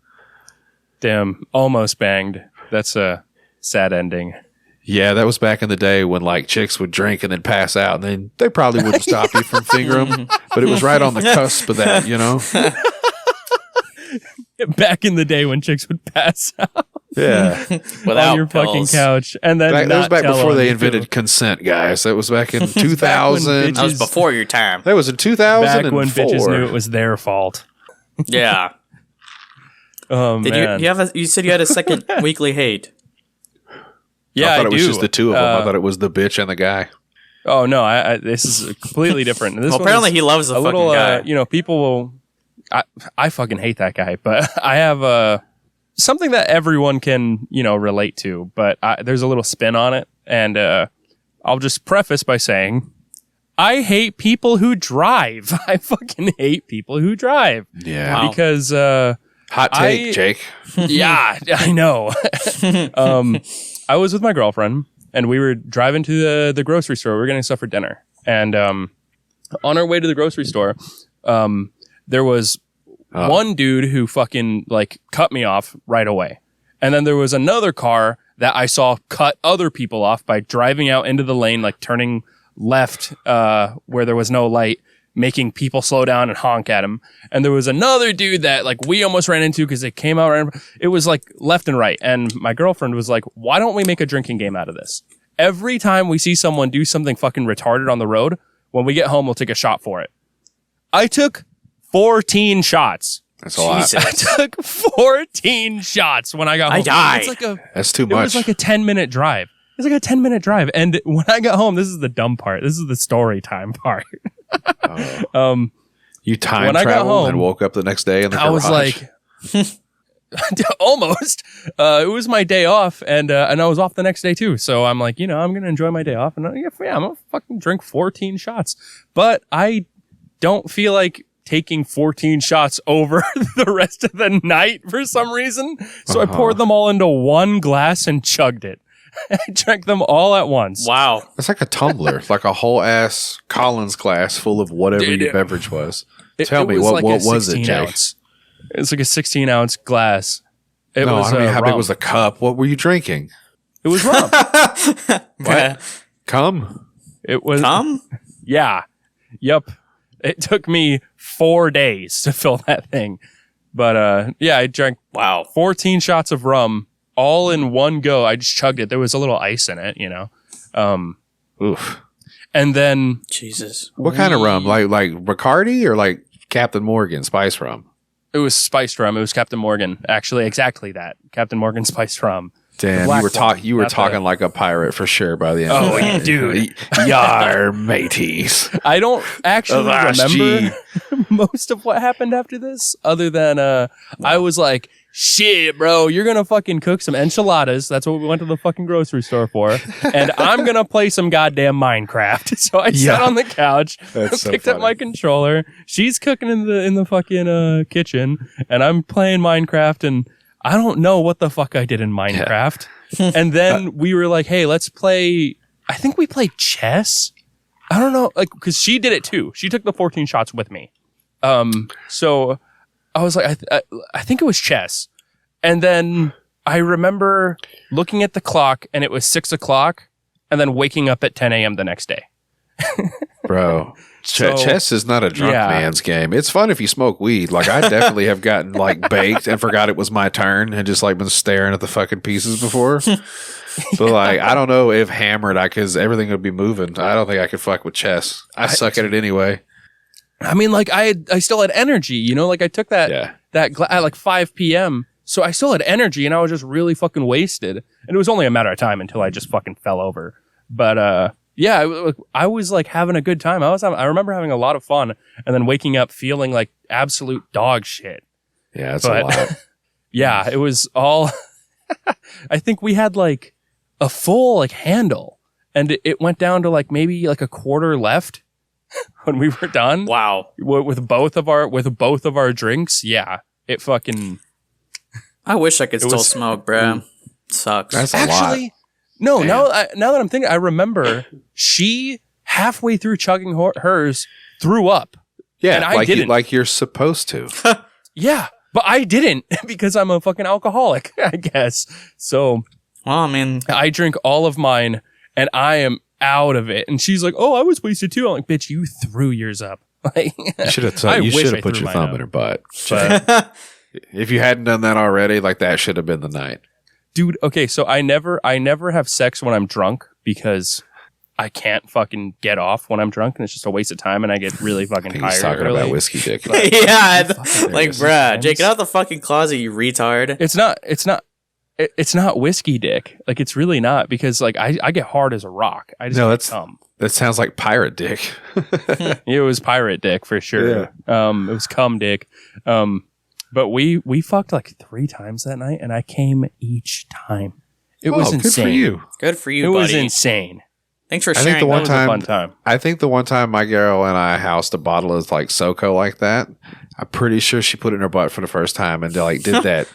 Speaker 1: Damn, almost banged. That's a sad ending.
Speaker 2: Yeah, that was back in the day when like chicks would drink and then pass out, and then they probably wouldn't stop you from fingering them, but it was right on the cusp of that, you know?
Speaker 1: Back in the day when chicks would pass out.
Speaker 2: Yeah.
Speaker 3: Without
Speaker 1: on your
Speaker 3: pills.
Speaker 1: fucking couch. And then
Speaker 2: That was back
Speaker 1: tell
Speaker 2: before
Speaker 1: on
Speaker 2: they
Speaker 1: you,
Speaker 2: invented
Speaker 1: too.
Speaker 2: consent, guys. That was back in 2000.
Speaker 3: That was before your time.
Speaker 2: That was in 2004.
Speaker 1: Back when bitches knew it was their fault.
Speaker 3: Yeah.
Speaker 1: Oh, man.
Speaker 3: You said you had a second weekly hate.
Speaker 1: Yeah,
Speaker 2: I thought
Speaker 1: I
Speaker 2: it was
Speaker 1: do.
Speaker 2: just the two of them. I thought it was the bitch and the guy.
Speaker 1: Oh, no. This is completely different. This
Speaker 3: Well, apparently he loves the
Speaker 1: a
Speaker 3: fucking
Speaker 1: little,
Speaker 3: guy.
Speaker 1: people will... I fucking hate that guy, but I have something that everyone can, relate to, but there's a little spin on it, and I'll just preface by saying, I hate people who drive. I fucking hate people who drive.
Speaker 2: Yeah.
Speaker 3: Wow.
Speaker 1: Because...
Speaker 2: Hot take, Jake.
Speaker 1: Yeah, I know. I was with my girlfriend, and we were driving to the grocery store. We were getting stuff for dinner. And on our way to the grocery store, there was one dude who fucking, cut me off right away. And then there was another car that I saw cut other people off by driving out into the lane, turning left where there was no light, making people slow down and honk at him. And there was another dude that we almost ran into because it came out right. It was left and right. And my girlfriend was like, why don't we make a drinking game out of this? Every time we see someone do something fucking retarded on the road, when we get home, we'll take a shot for it. I took 14 shots.
Speaker 2: That's a lot.
Speaker 1: I took 14 shots when I got home.
Speaker 3: I died.
Speaker 2: That's too
Speaker 1: It
Speaker 2: much.
Speaker 1: was a 10-minute drive. It was a 10-minute drive. And when I got home, this is the dumb part. This is the story time part.
Speaker 2: You time
Speaker 1: when I got
Speaker 2: traveled
Speaker 1: home,
Speaker 2: and woke up the next day in the garage.
Speaker 1: I was like, almost. It was my day off, and I was off the next day too. So I'm like, I'm gonna enjoy my day off, and I'm gonna fucking drink 14 shots. But I don't feel like taking 14 shots over the rest of the night for some reason. So I poured them all into one glass and chugged it. I drank them all at once.
Speaker 3: Wow.
Speaker 2: it's like a tumbler, like a whole ass Collins glass full of whatever
Speaker 1: Dude,
Speaker 2: your beverage was.
Speaker 1: It
Speaker 2: Tell me,
Speaker 1: was
Speaker 2: what was it,
Speaker 1: 16
Speaker 2: Jake?
Speaker 1: ounce. It's like a 16-ounce glass. It
Speaker 2: No,
Speaker 1: was
Speaker 2: I mean, how big
Speaker 1: rum.
Speaker 2: was the cup? What were you drinking?
Speaker 1: It was rum.
Speaker 2: What? Cum?
Speaker 1: It was.
Speaker 3: Come?
Speaker 1: Yeah. Yep. It took me 4 days to fill that thing. But I drank 14 shots of rum all in one go. I just chugged it. There was a little ice in it,
Speaker 2: Oof.
Speaker 1: And then
Speaker 3: Jesus.
Speaker 2: What kind of rum? Like Bacardi or like Captain Morgan spice rum?
Speaker 1: it was spiced rum. It was Captain Morgan. Actually, exactly that. Captain Morgan spiced rum.
Speaker 2: Damn,
Speaker 1: black
Speaker 2: you were
Speaker 1: one,
Speaker 2: talking
Speaker 1: not
Speaker 2: like a pirate for sure by the end.
Speaker 1: Oh,
Speaker 2: of
Speaker 1: yeah,
Speaker 2: it.
Speaker 1: dude.
Speaker 2: Yar mateys.
Speaker 1: I don't actually
Speaker 2: RSG.
Speaker 1: remember most of what happened after this, other than I was like, shit, bro, you're going to fucking cook some enchiladas. That's what we went to the fucking grocery store for. And I'm going to play some goddamn Minecraft. So I sat on the couch,
Speaker 2: That's so
Speaker 1: picked up
Speaker 2: funny.
Speaker 1: my controller. She's cooking in the fucking kitchen, and I'm playing Minecraft, and I don't know what the fuck I did in Minecraft. And then we were like, hey, let's play. I think we played chess. I don't know, like, because she did it too. She took the 14 shots with me. So I was like, I think it was chess. And then I remember looking at the clock, and it was 6 o'clock, and then waking up at 10 a.m. the next day.
Speaker 2: Bro.
Speaker 1: So,
Speaker 2: chess is not a drunk
Speaker 1: yeah.
Speaker 2: man's game. It's fun if you smoke weed. Like I definitely have gotten like baked and forgot it was my turn and just like been staring at the fucking pieces before. But like I don't know if hammered because everything would be moving. I don't think I could fuck with chess. I suck at it anyway.
Speaker 1: I mean, like I still had energy, you know, like I took that at like 5 p.m. So I still had energy, and I was just really fucking wasted. And it was only a matter of time until I just fucking fell over. But yeah, I was like having a good time. I remember having a lot of fun, and then waking up feeling like absolute dog shit.
Speaker 2: Yeah, that's a lot.
Speaker 1: Yeah, it was all. I think we had like a full like handle, and it went down to like maybe like a quarter left when we were done.
Speaker 3: Wow.
Speaker 1: With both of our drinks. Yeah, it fucking.
Speaker 3: I wish I could still
Speaker 1: was-
Speaker 3: smoke, bro. Sucks.
Speaker 2: That's a
Speaker 1: Actually,
Speaker 2: lot.
Speaker 1: no.
Speaker 2: Damn.
Speaker 1: Now that I'm thinking, I remember she halfway through chugging hers threw up.
Speaker 2: Yeah,
Speaker 1: and I
Speaker 2: like
Speaker 1: didn't.
Speaker 2: like you're supposed to.
Speaker 1: Yeah, but I didn't because I'm a fucking alcoholic, I guess. So
Speaker 3: Well, I mean,
Speaker 1: I drink all of mine and I am out of it. And she's like, "Oh, I was wasted too." I'm like, "Bitch, you threw yours up." Like,
Speaker 2: you should have put your thumb in her butt.
Speaker 1: But,
Speaker 2: if you hadn't done that already, like that should have been the night.
Speaker 1: dude, okay, so I never have sex when I'm drunk because I can't fucking get off when I'm drunk, and it's just a waste of time, and I get really fucking tired.
Speaker 2: He's talking about whiskey dick.
Speaker 3: Yeah, like, bruh, Jake, get out the fucking closet, you retard.
Speaker 1: It's not whiskey dick. Like, it's really not, because like I get hard as a rock. I just can't come.
Speaker 2: That sounds like pirate dick.
Speaker 1: It was pirate dick for sure. Yeah. It was cum dick. But we fucked like 3 times that night, and I came each time. It was insane.
Speaker 3: Good for you,
Speaker 1: It
Speaker 3: buddy.
Speaker 1: was insane.
Speaker 3: Thanks for sharing.
Speaker 1: That was a fun time.
Speaker 2: I think the one time my girl and I housed a bottle of like SoCo like that, I'm pretty sure she put it in her butt for the first time and like did that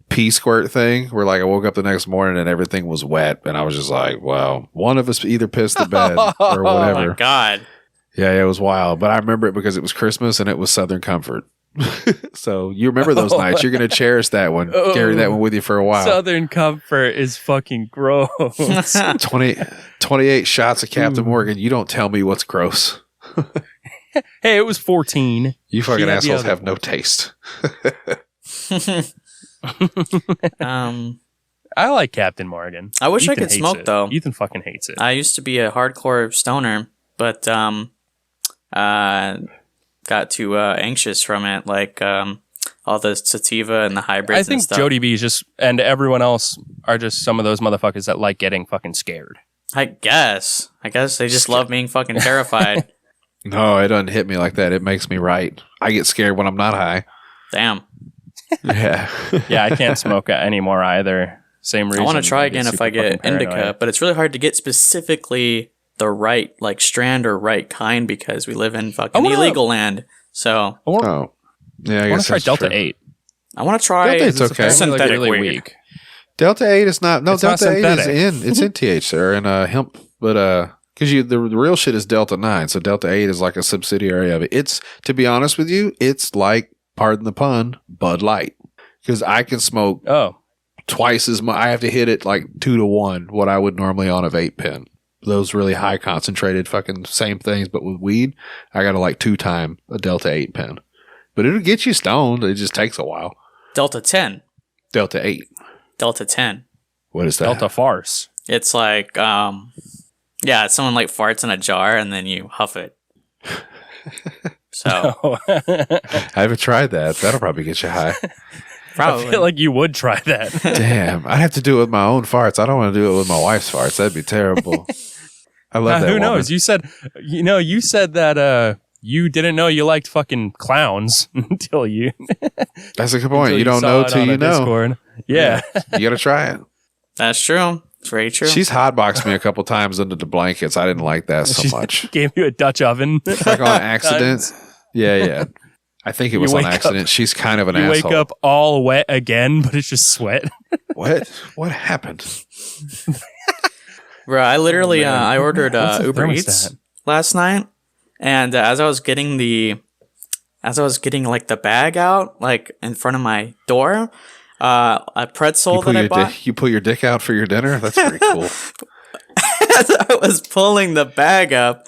Speaker 2: pee squirt thing where like I woke up the next morning and everything was wet, and I was just like, well, one of us either pissed the bed or whatever.
Speaker 3: Oh my God.
Speaker 2: Yeah, it was wild. But I remember it because it was Christmas and it was Southern Comfort. So you remember those nights. You're going to cherish that one. Carry that one with you for a while.
Speaker 1: Southern Comfort is fucking gross.
Speaker 2: 28 shots of Captain Morgan. You don't tell me what's gross.
Speaker 1: Hey, it was 14.
Speaker 2: You fucking assholes have no taste.
Speaker 1: I like Captain Morgan.
Speaker 3: I wish I
Speaker 1: Ethan
Speaker 3: could smoke
Speaker 1: it.
Speaker 3: though.
Speaker 1: Ethan fucking hates it.
Speaker 3: I used to be a hardcore stoner, but got too anxious from it, like all the sativa and the hybrids.
Speaker 1: I think
Speaker 3: and stuff.
Speaker 1: Jodie B is just, and everyone else are just some of those motherfuckers that like getting fucking scared.
Speaker 3: I guess they just love being fucking terrified.
Speaker 2: No, it doesn't hit me like that. It makes me right. I get scared when I'm not high.
Speaker 3: Damn.
Speaker 2: Yeah.
Speaker 1: Yeah, I can't smoke anymore either. Same reason.
Speaker 3: I want to try again if I get
Speaker 1: paranoid.
Speaker 3: indica, but it's really hard to get specifically the right like strand or right kind because we live in fucking illegal land. So
Speaker 2: Yeah, I
Speaker 1: want
Speaker 2: guess
Speaker 1: to try
Speaker 2: that's
Speaker 1: Delta
Speaker 2: true.
Speaker 1: 8.
Speaker 3: I want to try.
Speaker 2: Delta 8's okay.
Speaker 3: Synthetic
Speaker 1: really
Speaker 3: weed.
Speaker 1: weak.
Speaker 2: Delta 8 is not. No,
Speaker 1: It's not
Speaker 2: Delta 8 is
Speaker 1: synthetic.
Speaker 2: it's in THC or in hemp, but because the real shit is Delta 9, so Delta 8 is like a subsidiary of it. It's, to be honest with you, it's like, pardon the pun, Bud Light, because I can smoke twice as much. I have to hit it like 2 to 1 what I would normally on a vape pen. Those really high concentrated fucking same things, but with weed, I got to like 2 times a Delta 8 pen. But it'll get you stoned. It just takes a while.
Speaker 3: Delta 10.
Speaker 2: Delta 8.
Speaker 3: Delta 10.
Speaker 2: What is that?
Speaker 1: Delta farce.
Speaker 3: It's like, it's someone like farts in a jar and then you huff it. So
Speaker 2: I haven't tried that. That'll probably get you high.
Speaker 3: probably.
Speaker 1: I feel like you would try that.
Speaker 2: Damn, I'd have to do it with my own farts. I don't want to do it with my wife's farts. That'd be terrible. I love that.
Speaker 1: Who
Speaker 2: woman.
Speaker 1: knows? You said that you didn't know you liked fucking clowns until you.
Speaker 2: That's a good point. You don't know till you know.
Speaker 1: Discord. Yeah.
Speaker 2: You got to try it.
Speaker 3: That's true. It's very true.
Speaker 2: She's hotboxed me a couple times under the blankets. I didn't like that so much.
Speaker 1: Gave you a Dutch oven.
Speaker 2: Like on accident. Yeah. I think it was on accident. She's kind of an asshole.
Speaker 1: You wake up all wet again, but it's just sweat.
Speaker 2: What? What happened?
Speaker 3: Bro, I literally I ordered Uber Eats last night, and as I was getting like the bag out, like in front of my door, a pretzel that I bought.
Speaker 2: You put your dick out for your dinner? That's pretty cool.
Speaker 3: As I was pulling the bag up,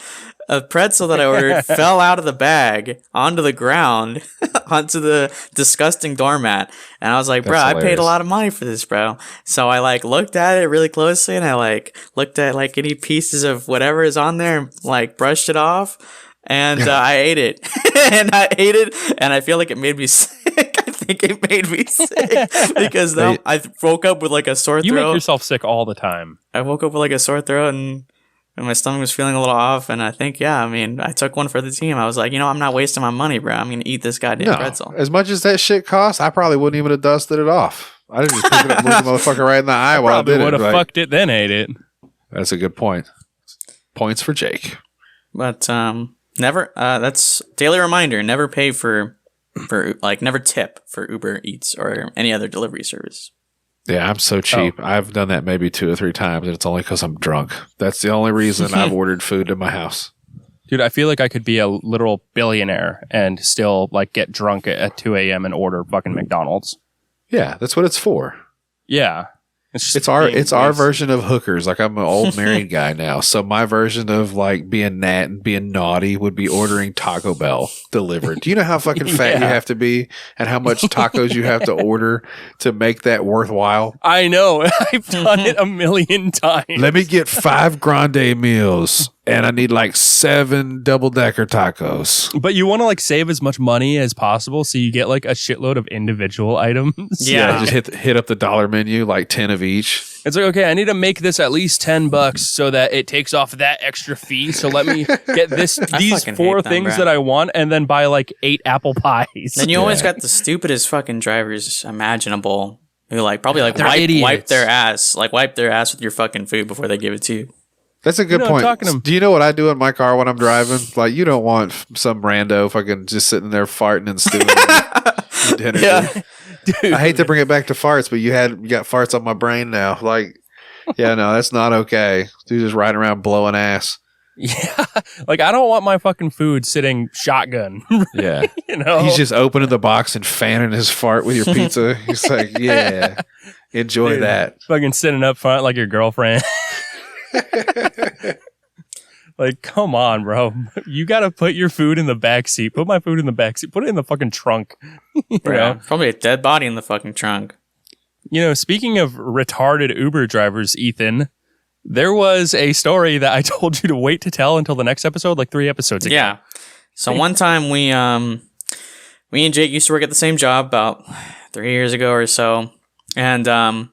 Speaker 3: a pretzel that I ordered fell out of the bag onto the ground, onto the disgusting doormat. And I was like, bro, I paid a lot of money for this, bro. So I like looked at it really closely and I like looked at like any pieces of whatever is on there and like brushed it off. And I ate it. And I ate it and I feel like it made me sick. I think it made me sick because now I woke up with like a sore throat.
Speaker 1: You make yourself sick all the time.
Speaker 3: I woke up with like a sore throat and my stomach was feeling a little off, and I think, I took one for the team. I was like, I'm not wasting my money, bro. I'm going to eat this goddamn pretzel.
Speaker 2: As much as that shit costs, I probably wouldn't even have dusted it off. I didn't just pick it up, look the motherfucker right in the eye while I did it.
Speaker 1: Would have fucked it, then ate it.
Speaker 2: That's a good point. Points for Jake.
Speaker 3: But never. That's daily reminder. Never pay for never tip for Uber Eats or any other delivery service.
Speaker 2: Yeah, I'm so cheap. I've done that maybe 2 or 3 times, and it's only because I'm drunk. That's the only reason I've ordered food to my house.
Speaker 1: Dude, I feel like I could be a literal billionaire and still like get drunk at 2 a.m. and order fucking McDonald's.
Speaker 2: Yeah, that's what it's for.
Speaker 1: Yeah.
Speaker 2: It's our version of hookers. Like, I'm an old married guy now, so my version of like being naughty would be ordering Taco Bell delivered. Do you know how fucking fat you have to be and how much tacos you have to order to make that worthwhile?
Speaker 1: I know. I've done it a million times.
Speaker 2: Let me get 5 grande meals and I need like 7 double-decker tacos.
Speaker 1: But you want to like save as much money as possible, so you get like a shitload of individual items.
Speaker 2: Yeah, just hit up the dollar menu, like 10 of each.
Speaker 1: It's like, okay, I need to make this at least $10 so that it takes off that extra fee. So let me get these 4 things that I want, and then buy like 8 apple pies.
Speaker 3: Then you always got the stupidest fucking drivers imaginable who like probably like wipe their ass with your fucking food before they give it to you.
Speaker 2: That's a good point. Do you know what I do in my car when I'm driving? Like, you don't want some rando fucking just sitting there farting and stewing dinner. Yeah. Dude. I hate to bring it back to farts, but you got farts on my brain now. Like, yeah, no, that's not okay. Dude just riding around blowing ass.
Speaker 1: Yeah. Like, I don't want my fucking food sitting shotgun.
Speaker 2: Yeah. He's just opening the box and fanning his fart with your pizza. He's like, yeah, enjoy that.
Speaker 1: Fucking sitting up front like your girlfriend. Like, come on, bro. You got to put your food in the back seat. Put my food in the back seat. Put it in the fucking trunk.
Speaker 3: Probably a dead body in the fucking trunk.
Speaker 1: Speaking of retarded Uber drivers, Ethan, there was a story that I told you to wait to tell until the next episode, like 3 episodes ago.
Speaker 3: Yeah. So one time me and Jake used to work at the same job about 3 years ago or so. And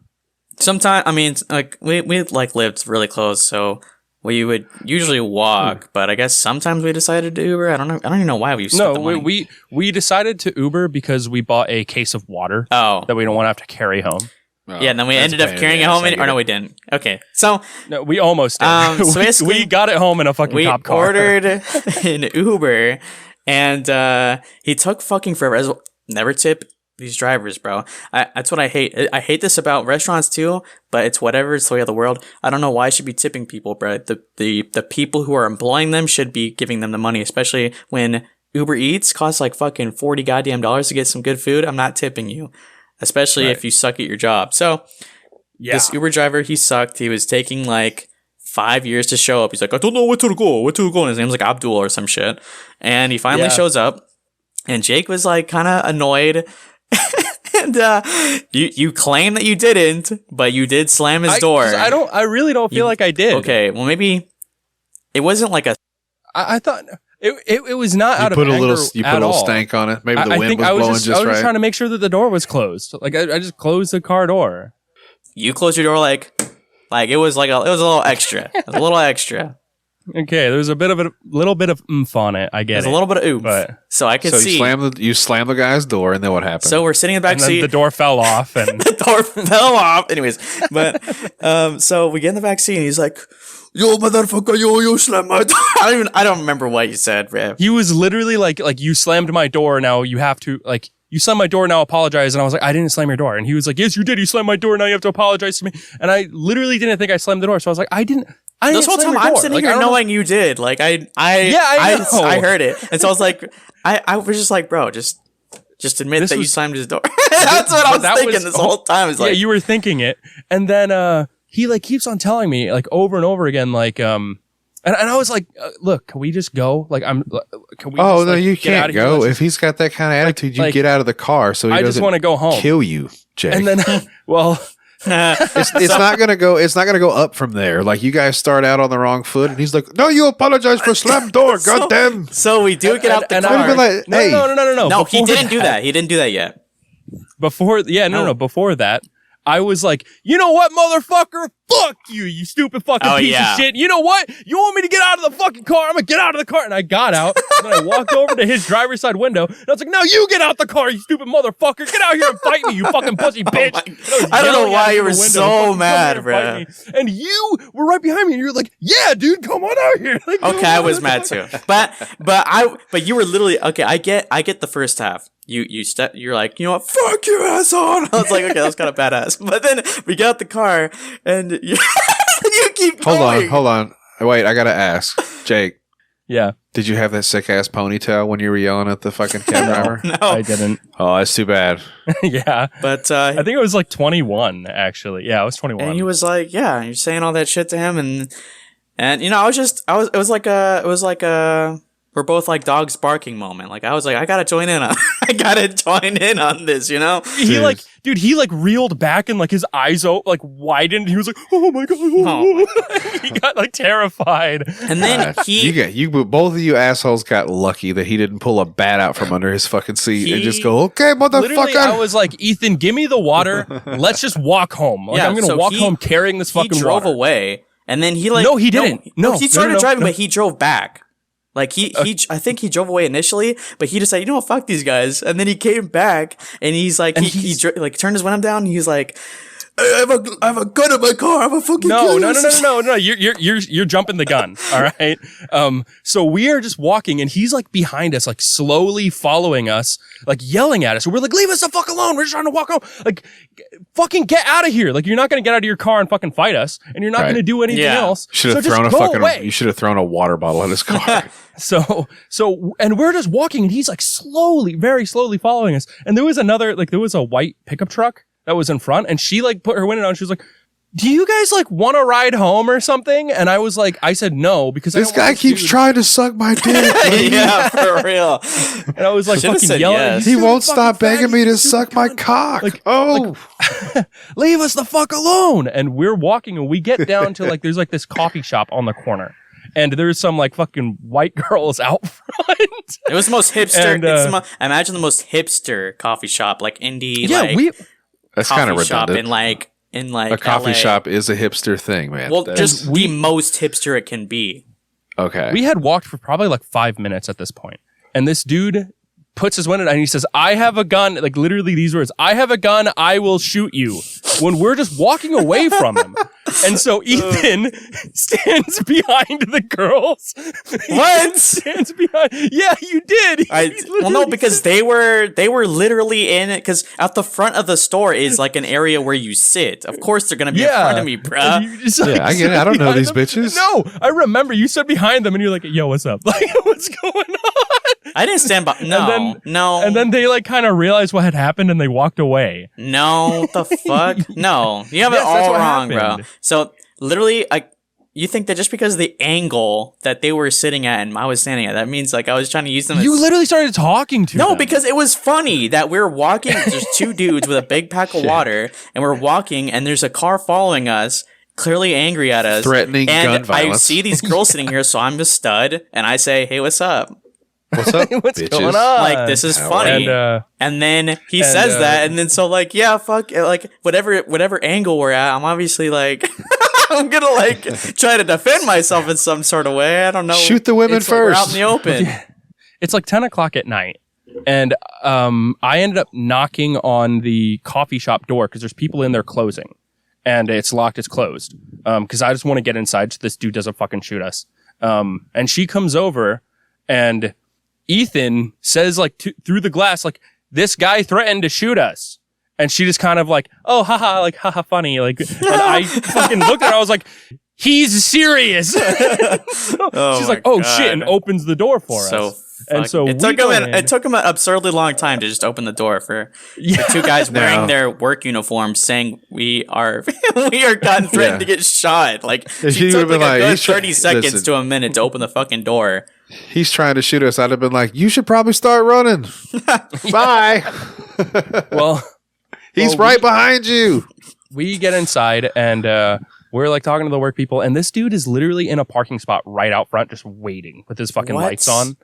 Speaker 3: sometimes, I mean, like we like lived really close, so we would usually walk, but I guess sometimes we decided to Uber. I don't even know why we spent the money.
Speaker 1: We decided to Uber because we bought a case of water that we don't want to have to carry home.
Speaker 3: Oh, yeah, and then we ended up carrying it home. No, we didn't. Okay, so
Speaker 1: no, we almost did. So basically, we got it home in a fucking cop car.
Speaker 3: We ordered an Uber, and he took fucking forever. Never tip these drivers, bro. That's what I hate. I hate this about restaurants too, but it's whatever. It's the way of the world. I don't know why I should be tipping people, bro. The people who are employing them should be giving them the money, especially when Uber Eats costs like fucking $40 goddamn to get some good food. I'm not tipping you, especially if you suck at your job. So this Uber driver, he sucked. He was taking like 5 years to show up. He's like, I don't know where to go. And his name's like Abdul or some shit. And he finally shows up, and Jake was like kind of annoyed. And you claim that you didn't, but you did slam his door.
Speaker 1: I really don't feel like I did.
Speaker 3: Okay, well maybe it wasn't like a.
Speaker 1: I thought it was not out of anger.
Speaker 2: You put a little stank on it. Maybe the wind was blowing just right.
Speaker 1: I was just trying to make sure that the door was closed. Like I just closed the car door.
Speaker 3: You closed your door like it was like it was a little extra. It was a little extra.
Speaker 1: Okay, there's a little bit of oomph on it. I get
Speaker 3: There's a little bit of oomph. But so I could see.
Speaker 2: You slam the guy's door, and then what happened?
Speaker 3: So we're sitting in the back seat.
Speaker 1: The door fell off, and
Speaker 3: the door fell off. Anyways, but so we get in the back seat, and he's like, "Yo, motherfucker, you slammed my door." I don't remember what you said, Rev.
Speaker 1: He was literally like you slammed my door. Now you have to you slammed my door. Now apologize. And I was like, I didn't slam your door. And he was like, yes, you did. You slammed my door. Now you have to apologize to me. And I literally didn't think I slammed the door. So I was like, I didn't.
Speaker 3: This whole time I'm sitting here knowing you did. Like I heard it, and so I was like, I was just like, bro, just admit that you slammed his door. That's what I was thinking this whole time. It's like,
Speaker 1: you were thinking it, and then he like keeps on telling me like over and over again, like and I was like, look, can we just go? Like can we?
Speaker 2: Oh no, you can't go. If he's got that kind of attitude, you get out of the car. So
Speaker 1: I just want to go home.
Speaker 2: Kill you, Jake.
Speaker 1: And then
Speaker 2: it's not gonna go. It's not gonna go up from there. Like you guys start out on the wrong foot, and he's like, "No, you apologize for slam door, goddamn."
Speaker 3: So we do get out the car.
Speaker 2: Like, hey.
Speaker 3: No. No, he didn't do that. He didn't do that yet.
Speaker 1: Before that, I was like, you know what, motherfucker? Fuck you, you stupid fucking piece of shit. You know what? You want me to get out of the fucking car? I'm gonna get out of the car. And I got out. And then I walked over to his driver's side window. And I was like, no, you get out the car, you stupid motherfucker. Get out here and fight me, you fucking pussy bitch.
Speaker 3: I don't know why you were so mad, bro.
Speaker 1: And you were right behind me, and you're like, yeah, dude, come on out here. Like,
Speaker 3: okay, I was mad too. But you were literally okay. I get the first half. You're like, you know what? Fuck your asshole. I was like, okay, that's kind of badass. But then we got the car, and you keep going.
Speaker 2: Hold on. Wait, I gotta ask, Jake.
Speaker 1: Yeah.
Speaker 2: Did you have that sick ass ponytail when you were yelling at the fucking cab driver?
Speaker 3: No.
Speaker 1: I didn't.
Speaker 2: Oh, that's too bad.
Speaker 1: Yeah.
Speaker 3: But
Speaker 1: I think it was like 21, actually. Yeah, I was 21.
Speaker 3: and he was like, yeah, you're saying all that shit to him, and you know, it was like a we're both like dogs barking moment. Like I was like, I gotta join in on this, you know?
Speaker 1: He reeled back and like his eyes widened. He was like, oh my God.
Speaker 3: Oh
Speaker 1: He got like terrified.
Speaker 3: And then
Speaker 2: both of you assholes got lucky that he didn't pull a bat out from under his fucking seat and just go, okay,
Speaker 1: Literally,
Speaker 2: motherfucker.
Speaker 1: I was like, Ethan, give me the water. Let's just walk home. Like, I'm going to walk home carrying this fucking water.
Speaker 3: He drove away. And then he
Speaker 1: No, he didn't. No,
Speaker 3: he started driving, but he drove back. Like I think he drove away initially, but he decided, you know what, fuck these guys. And then he came back and he's like, he turned his window down and he's like, I have a gun in my car. I'm a fucking
Speaker 1: No. You're jumping the gun. All right. So we are just walking and he's like behind us, like slowly following us, like yelling at us. And we're like, leave us the fuck alone. We're just trying to walk home. Like, fucking get out of here. Like, you're not going to get out of your car and fucking fight us. And you're not going to do anything else.
Speaker 2: You should have thrown a water bottle at his car.
Speaker 1: So, and we're just walking and he's like very slowly following us. And there was a white pickup truck that was in front and she like put her window down. She was like, do you guys like want to ride home or something? And I said no because
Speaker 2: this guy keeps trying to suck my dick.
Speaker 3: Yeah, for real.
Speaker 1: And I was like fucking yelling.
Speaker 3: Yes.
Speaker 2: He won't stop begging me to suck my cock.
Speaker 1: Like, leave us the fuck alone. And we're walking and we get down to like, there's like this coffee shop on the corner. And there's some like fucking white girls out front.
Speaker 3: It was the most hipster. Imagine the most hipster coffee shop, like indie. Yeah,
Speaker 2: that's kind of redundant.
Speaker 3: In like
Speaker 2: a coffee
Speaker 3: LA.
Speaker 2: Shop is a hipster thing, man.
Speaker 3: Well, just the most hipster it can be.
Speaker 2: Okay.
Speaker 1: We had walked for probably like 5 minutes at this point, and this dude puts his window down and he says, I have a gun. Like literally these words, I have a gun. I will shoot you. When we're just walking away from him. And so Ethan stands behind the girls.
Speaker 3: What?
Speaker 1: Stands behind. Yeah, you did.
Speaker 3: Well, no, because they were literally in it. Because at the front of the store is like an area where you sit. Of course, they're gonna be in front of me, bruh.
Speaker 2: Like, I get it. I don't know these bitches.
Speaker 1: No, I remember you stood behind them and you're like, "Yo, what's up? Like, what's going on?"
Speaker 3: I didn't stand by. No.
Speaker 1: And then they like kind of realized what had happened and they walked away.
Speaker 3: No, what the fuck? No, you have it all wrong, happened. Bro. So literally, you think that just because of the angle that they were sitting at and I was standing at, that means like I was trying to use them as...
Speaker 1: You literally started talking to them.
Speaker 3: No, because it was funny that we're walking, there's two dudes with a big pack of water, and we're walking, and there's a car following us, clearly angry at us.
Speaker 2: Threatening gun violence.
Speaker 3: I see these girls sitting here, so I'm a stud, and I say, hey, what's up?
Speaker 2: What's up,
Speaker 1: what's
Speaker 2: bitches?
Speaker 1: going on?
Speaker 3: Like, this is funny. And then he says that, and then so like, yeah, fuck, like, whatever angle we're at, I'm obviously like... I'm gonna like try to defend myself in some sort of way. I don't know.
Speaker 2: Shoot the women first.
Speaker 3: Like we're out in the open.
Speaker 1: It's like 10 o'clock at night. And I ended up knocking on the coffee shop door because there's people in there closing. And it's locked, it's closed. Because I just want to get inside so this dude doesn't fucking shoot us. And she comes over and Ethan says like through the glass, like, this guy threatened to shoot us. And she just kind of like, oh, haha, like, haha, funny. Like, and I fucking looked at her. I was like, he's serious. She's like, oh, God. Shit, and opens the door for us. And so
Speaker 3: it took him an absurdly long time to just open the door for the two guys wearing their work uniforms, saying we are gotten threatened to get shot. Like, she took like a good 30 seconds to a minute to open the fucking door.
Speaker 2: He's trying to shoot us. I'd have been like, you should probably start running. Bye.
Speaker 1: Well.
Speaker 2: He's right behind you.
Speaker 1: We get inside and we're like talking to the work people, and this dude is literally in a parking spot right out front, just waiting with his fucking lights on.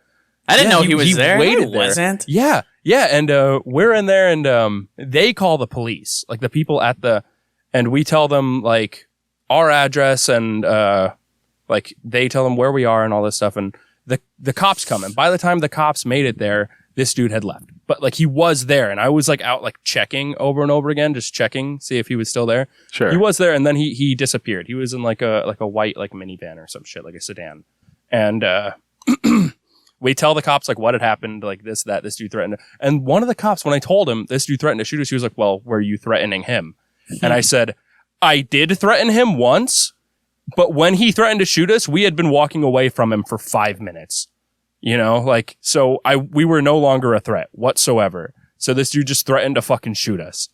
Speaker 3: I didn't know he was there.
Speaker 1: Waited
Speaker 3: there. Wasn't.
Speaker 1: Yeah, and we're in there, and they call the police, like the people at and we tell them like our address, and like they tell them where we are and all this stuff, and the cops come, and by the time the cops made it there, this dude had left. But like he was there, and I was like out like checking over and over again, just checking, see if he was still there.
Speaker 2: Sure.
Speaker 1: He was there, and then he disappeared. He was in like a white like minivan or some shit, like a sedan. And we tell the cops like what had happened, like this dude threatened. And one of the cops, when I told him this dude threatened to shoot us, he was like, well, were you threatening him? And I said, I did threaten him once, But when he threatened to shoot us, we had been walking away from him for 5 minutes. You know, like, so we were no longer a threat whatsoever. So this dude just threatened to fucking shoot us.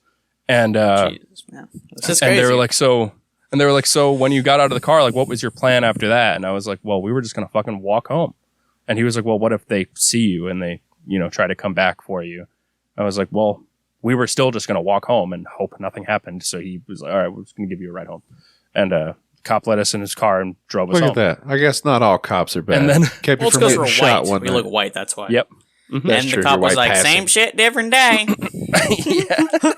Speaker 1: And,
Speaker 3: Jesus, man. This is crazy.
Speaker 1: And they were like, so when you got out of the car, like, what was your plan after that? And I was like, well, we were just going to fucking walk home. And he was like, well, what if they see you and they, you know, try to come back for you? I was like, well, we were still just going to walk home and hope nothing happened. So he was like, all right, we're just going to give you a ride home. And, cop let us in his car and drove us home.
Speaker 2: Look at that. I guess not all cops are bad.
Speaker 1: And then,
Speaker 2: kept you
Speaker 3: well, it's
Speaker 2: from
Speaker 3: because
Speaker 2: getting
Speaker 3: we're
Speaker 2: shot
Speaker 3: white.
Speaker 2: one
Speaker 3: We
Speaker 2: night.
Speaker 3: look white, that's why.
Speaker 1: Yep.
Speaker 2: That's
Speaker 3: And
Speaker 2: true.
Speaker 3: the cop
Speaker 2: You're
Speaker 3: was
Speaker 2: white
Speaker 3: like,
Speaker 2: passing.
Speaker 3: same shit, different day.
Speaker 1: yeah.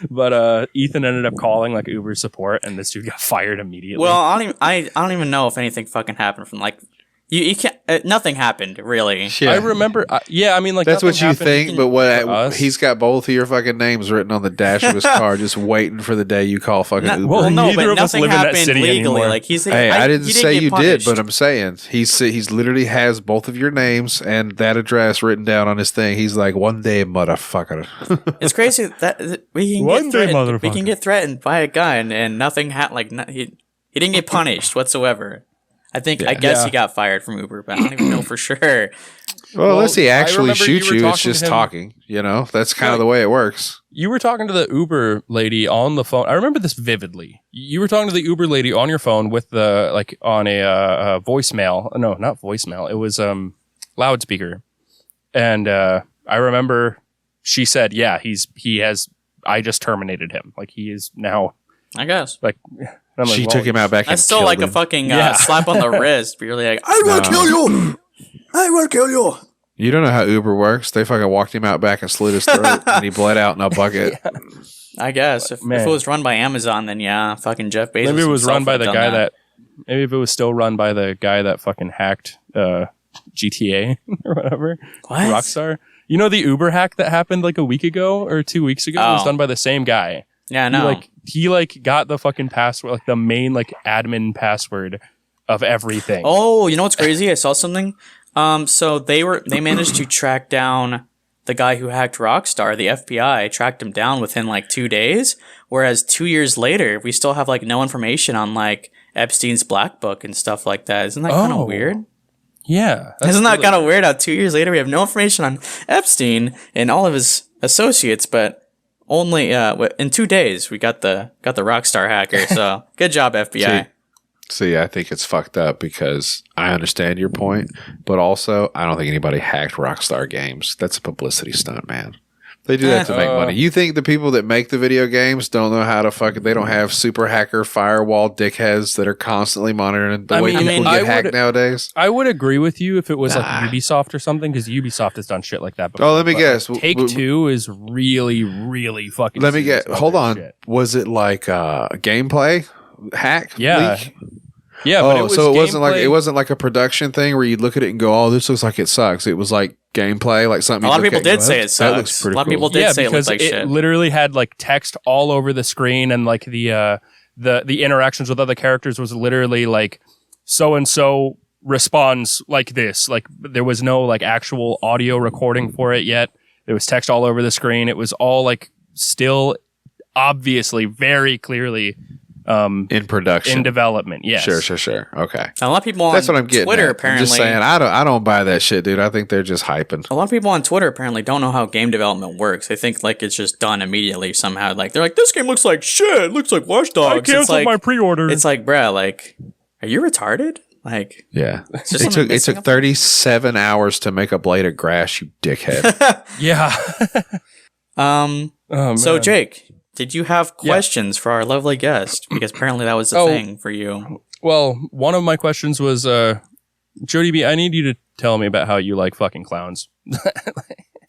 Speaker 1: But Ethan ended up calling like Uber support, and this dude got fired immediately.
Speaker 3: Well, I don't even know if anything fucking happened from like you can't. Nothing happened really.
Speaker 2: Yeah.
Speaker 1: I remember. I mean, like
Speaker 2: That's what
Speaker 1: nothing
Speaker 2: you
Speaker 1: happened
Speaker 2: think, but
Speaker 1: for us.
Speaker 2: he's got both of your fucking names written on the dash of his car, just waiting for the day you call fucking Uber.
Speaker 1: well,
Speaker 3: no,
Speaker 1: neither
Speaker 3: but
Speaker 1: of us
Speaker 3: nothing
Speaker 1: live in that
Speaker 3: happened
Speaker 1: city
Speaker 3: legally.
Speaker 1: anymore.
Speaker 3: Like he's.
Speaker 2: Hey, I didn't
Speaker 3: he
Speaker 2: say
Speaker 3: get
Speaker 2: you
Speaker 3: punished.
Speaker 2: did, but I'm saying he's literally has both of your names and that address written down on his thing. He's like, one day, motherfucker.
Speaker 3: It's crazy that we can
Speaker 1: One
Speaker 3: get
Speaker 1: day,
Speaker 3: threatened. We
Speaker 1: motherfucker.
Speaker 3: can get threatened by a guy and nothing he didn't get punished whatsoever. I guess
Speaker 1: Yeah.
Speaker 3: he got fired from Uber, but I don't even know for sure.
Speaker 2: Well, unless he
Speaker 1: I
Speaker 2: actually
Speaker 1: remember
Speaker 2: shoots
Speaker 1: you were
Speaker 2: you, it's
Speaker 1: talking to
Speaker 2: just
Speaker 1: him-
Speaker 2: talking. You know, that's kind of
Speaker 1: Right.
Speaker 2: the way it works.
Speaker 1: You were talking to the Uber lady on the phone. I remember this vividly. You were talking to the Uber lady on your phone with the like on a voicemail. No, not voicemail. It was loudspeaker. And I remember she said, "Yeah, he has. I just terminated him. Like he is now.
Speaker 3: I guess.
Speaker 1: Like I'm like,
Speaker 2: She
Speaker 1: well,
Speaker 2: took him out back.
Speaker 3: That's
Speaker 2: and
Speaker 3: still
Speaker 2: killed
Speaker 3: like a
Speaker 2: him.
Speaker 3: fucking
Speaker 1: Yeah.
Speaker 3: slap on the wrist. But you're like,
Speaker 4: I will kill you. I will kill you.
Speaker 2: You don't know how Uber works. They fucking walked him out back and slit his throat, and he bled out in a bucket.
Speaker 3: I guess if
Speaker 1: Man.
Speaker 3: it was run by Amazon, then yeah, fucking Jeff Bezos.
Speaker 1: Maybe it was
Speaker 3: himself
Speaker 1: run by
Speaker 3: would
Speaker 1: the
Speaker 3: have
Speaker 1: guy
Speaker 3: done
Speaker 1: that. Maybe if it was still run by the guy that fucking hacked GTA or whatever.
Speaker 3: What?
Speaker 1: Rockstar. You know the Uber hack that happened like a week ago or 2 weeks ago? It was
Speaker 3: Oh.
Speaker 1: done by the same guy.
Speaker 3: Yeah, I know.
Speaker 1: He got the fucking password, like the main like admin password of everything.
Speaker 3: Oh, you know what's crazy? I saw something. So they managed to track down the guy who hacked Rockstar. The FBI tracked him down within like 2 days. Whereas 2 years later, we still have like no information on like Epstein's black book and stuff like that. Isn't that kind
Speaker 1: Oh,
Speaker 3: of weird?
Speaker 1: Yeah. that's
Speaker 3: Isn't that
Speaker 1: really
Speaker 3: kind of weird how 2 years later we have no information on Epstein and all of his associates, but only in 2 days we got the Rockstar hacker. So good job, FBI.
Speaker 2: See, I think it's fucked up because I understand your point, but also I don't think anybody hacked Rockstar Games. That's a publicity stunt, man. They do that to make money. You think the people that make the video games don't know how to fucking? They don't have super hacker firewall dickheads that are constantly monitoring the way people
Speaker 1: I
Speaker 2: get hacked
Speaker 1: would-
Speaker 2: nowadays.
Speaker 1: I would agree with you if it was
Speaker 2: Nah.
Speaker 1: like Ubisoft or something, because Ubisoft has done shit like that before.
Speaker 2: Oh, let me
Speaker 1: But,
Speaker 2: guess.
Speaker 1: like, Take-Two is really, really fucking
Speaker 2: Let me
Speaker 1: serious
Speaker 2: get.
Speaker 1: about
Speaker 2: Hold
Speaker 1: their
Speaker 2: on.
Speaker 1: shit.
Speaker 2: Was it like a gameplay hack?
Speaker 1: Yeah.
Speaker 2: Leak?
Speaker 1: Yeah, but
Speaker 2: So it wasn't like
Speaker 1: gameplay-
Speaker 2: it wasn't like a production thing where you look at it and go, "Oh, this looks like it sucks." It was like gameplay, like something.
Speaker 3: A lot of
Speaker 2: you look
Speaker 3: people
Speaker 2: at and
Speaker 3: did
Speaker 2: go,
Speaker 3: say
Speaker 2: "That-
Speaker 3: it sucks.
Speaker 2: That looks pretty
Speaker 3: A lot of
Speaker 2: cool."
Speaker 3: people did say it
Speaker 1: because
Speaker 3: looked like shit.
Speaker 1: literally had like text all over the screen, and like the interactions with other characters was literally like so and so responds like this. Like there was no like actual audio recording for it yet. There was text all over the screen. It was all like still obviously very clearly
Speaker 2: in production,
Speaker 1: in development. Yes.
Speaker 2: Sure. Okay,
Speaker 3: A lot of people on
Speaker 2: that's what I'm getting.
Speaker 3: Twitter
Speaker 2: at.
Speaker 3: apparently.
Speaker 2: I'm just saying, I don't buy that shit, dude. I think they're just hyping.
Speaker 3: A lot of people on Twitter apparently don't know how game development works. They think like it's just done immediately somehow. Like they're like, this game looks like shit. It looks like Watch Dogs.
Speaker 1: I
Speaker 3: It's
Speaker 1: canceled
Speaker 3: like,
Speaker 1: my pre-order.
Speaker 3: It's like, bruh, like, are you retarded? Like,
Speaker 2: Yeah,
Speaker 3: just
Speaker 2: it
Speaker 3: something
Speaker 2: took
Speaker 3: missing up
Speaker 2: 37 hours to make a blade of grass. You dickhead.
Speaker 1: yeah. Oh,
Speaker 3: So
Speaker 1: man.
Speaker 3: Jake, did you have questions for our lovely guest? Because apparently that was the thing for you.
Speaker 1: Well, one of my questions was, Jodie B, I need you to tell me about how you like fucking clowns.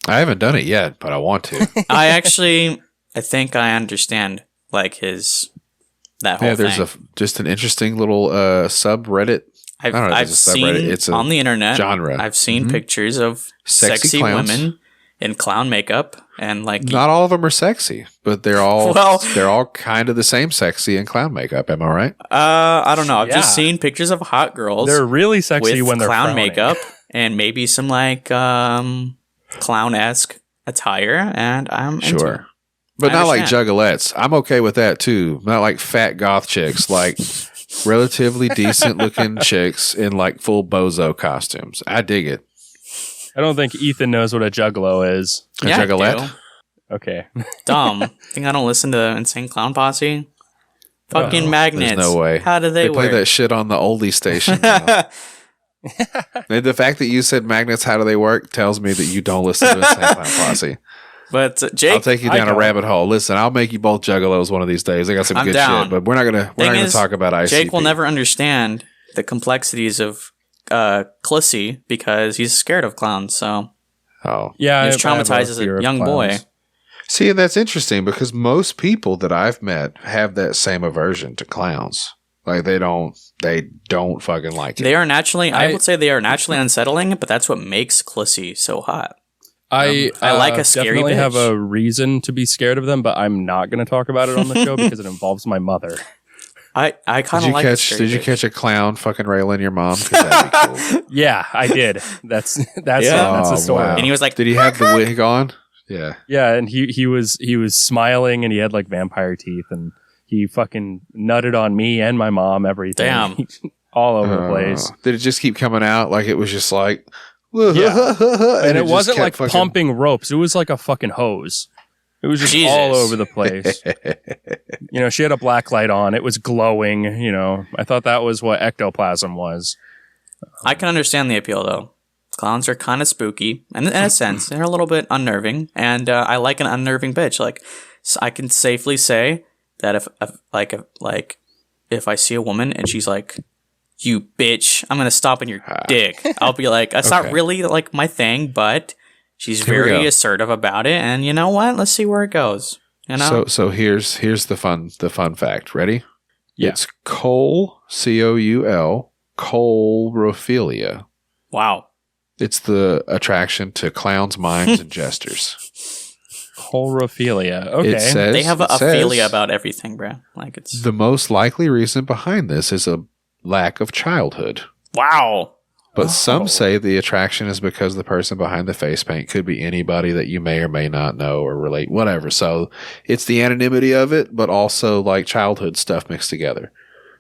Speaker 2: I haven't done it yet, but I want to.
Speaker 3: I think I understand like that whole
Speaker 2: Yeah, there's
Speaker 3: thing.
Speaker 2: just an interesting little subreddit.
Speaker 3: I've
Speaker 2: I don't know if
Speaker 3: I've
Speaker 2: it's a subreddit.
Speaker 3: seen
Speaker 2: It's a
Speaker 3: on the internet
Speaker 2: genre.
Speaker 3: I've seen pictures of
Speaker 2: Sexy
Speaker 3: sexy
Speaker 2: clowns.
Speaker 3: women in clown makeup and like
Speaker 2: Not all of them are sexy, but they're all
Speaker 3: Well-
Speaker 2: they're all kind of the same sexy in clown makeup. Am I right?
Speaker 3: I don't know. I've just
Speaker 1: Yeah.
Speaker 3: seen pictures of hot girls
Speaker 1: They're really sexy
Speaker 3: with
Speaker 1: when they're
Speaker 3: clown
Speaker 1: frowning.
Speaker 3: makeup and maybe some like clown-esque attire, and I'm into it.
Speaker 2: Sure. But
Speaker 3: I
Speaker 2: not like
Speaker 3: understand.
Speaker 2: juggalettes. I'm okay with that too. Not like fat goth chicks. Like relatively decent looking chicks in like full bozo costumes. I dig it.
Speaker 1: I don't think Ethan knows what a juggalo is.
Speaker 2: A
Speaker 3: Yeah, I
Speaker 2: juggalette?
Speaker 3: do.
Speaker 1: Okay.
Speaker 3: Dumb. Think I don't listen to Insane Clown Posse? Fucking magnets.
Speaker 2: There's no way.
Speaker 3: How do they
Speaker 2: play
Speaker 3: work?
Speaker 2: that shit on the oldie station now. And the fact that you said magnets, how do they work, tells me that you don't listen to Insane Clown Posse.
Speaker 3: But
Speaker 2: I'll
Speaker 3: Jake,
Speaker 2: take you down a rabbit hole. Listen, I'll make you both juggalos one of these days. I got some
Speaker 3: I'm
Speaker 2: good
Speaker 3: down.
Speaker 2: shit, but we're not gonna talk about ICP.
Speaker 3: Jake will never understand the complexities of Clissy because he's scared of clowns. So
Speaker 1: Yeah,
Speaker 3: he was traumatized as a young boy.
Speaker 2: See, and that's interesting because most people that I've met have that same aversion to clowns. Like they don't fucking like it.
Speaker 3: They are naturally, I would say they are naturally unsettling, but that's what makes Clissy so hot.
Speaker 1: I
Speaker 3: like a scary
Speaker 1: definitely
Speaker 3: bitch.
Speaker 1: have a reason to be scared of them, but I'm not going to talk about it on the show because it involves my mother.
Speaker 3: I kind of like a scary
Speaker 2: Did you
Speaker 3: bitch.
Speaker 2: catch a clown fucking railing your mom? 'Cause that'd be cool.
Speaker 1: Yeah, I did. That's
Speaker 3: Yeah.
Speaker 1: the story.
Speaker 2: Wow.
Speaker 3: And he was like,
Speaker 2: Did he have the wig on? Yeah.
Speaker 1: Yeah, and he was smiling and he had like vampire teeth and he fucking nutted on me and my mom, everything.
Speaker 3: Damn.
Speaker 1: All over the place.
Speaker 2: Did it just keep coming out? Like it was just like,
Speaker 1: Yeah. And it
Speaker 2: just
Speaker 1: wasn't
Speaker 2: kept
Speaker 1: like
Speaker 2: fucking-
Speaker 1: pumping ropes. It was like a fucking hose. It was just
Speaker 3: Jesus.
Speaker 1: all over the place. You know, she had a black light on. It was glowing. You know, I thought that was what ectoplasm was.
Speaker 3: I can understand the appeal though. Clowns are kind of spooky, and in a sense, they're a little bit unnerving. And I like an unnerving bitch. Like, so I can safely say that if I see a woman and she's like, "You bitch," I'm gonna stop in your dick. I'll be like, "That's not really like my thing," but she's
Speaker 2: Here we
Speaker 3: very
Speaker 2: go.
Speaker 3: assertive about it. And you know what? Let's see where it goes. You know.
Speaker 2: So here's the fun fact. Ready?
Speaker 1: Yeah.
Speaker 2: It's coal, COUL, coulrophilia.
Speaker 3: Wow.
Speaker 2: It's the attraction to clowns, mimes, and jesters.
Speaker 1: Coulrophilia. Okay.
Speaker 2: It says,
Speaker 3: They have
Speaker 2: it
Speaker 3: a
Speaker 2: says
Speaker 3: philia about everything, bro. Like it's
Speaker 2: the most likely reason behind this is a lack of childhood.
Speaker 3: wow.
Speaker 2: But some say the attraction is because the person behind the face paint could be anybody that you may or may not know or relate, whatever. So it's the anonymity of it, but also like childhood stuff mixed together.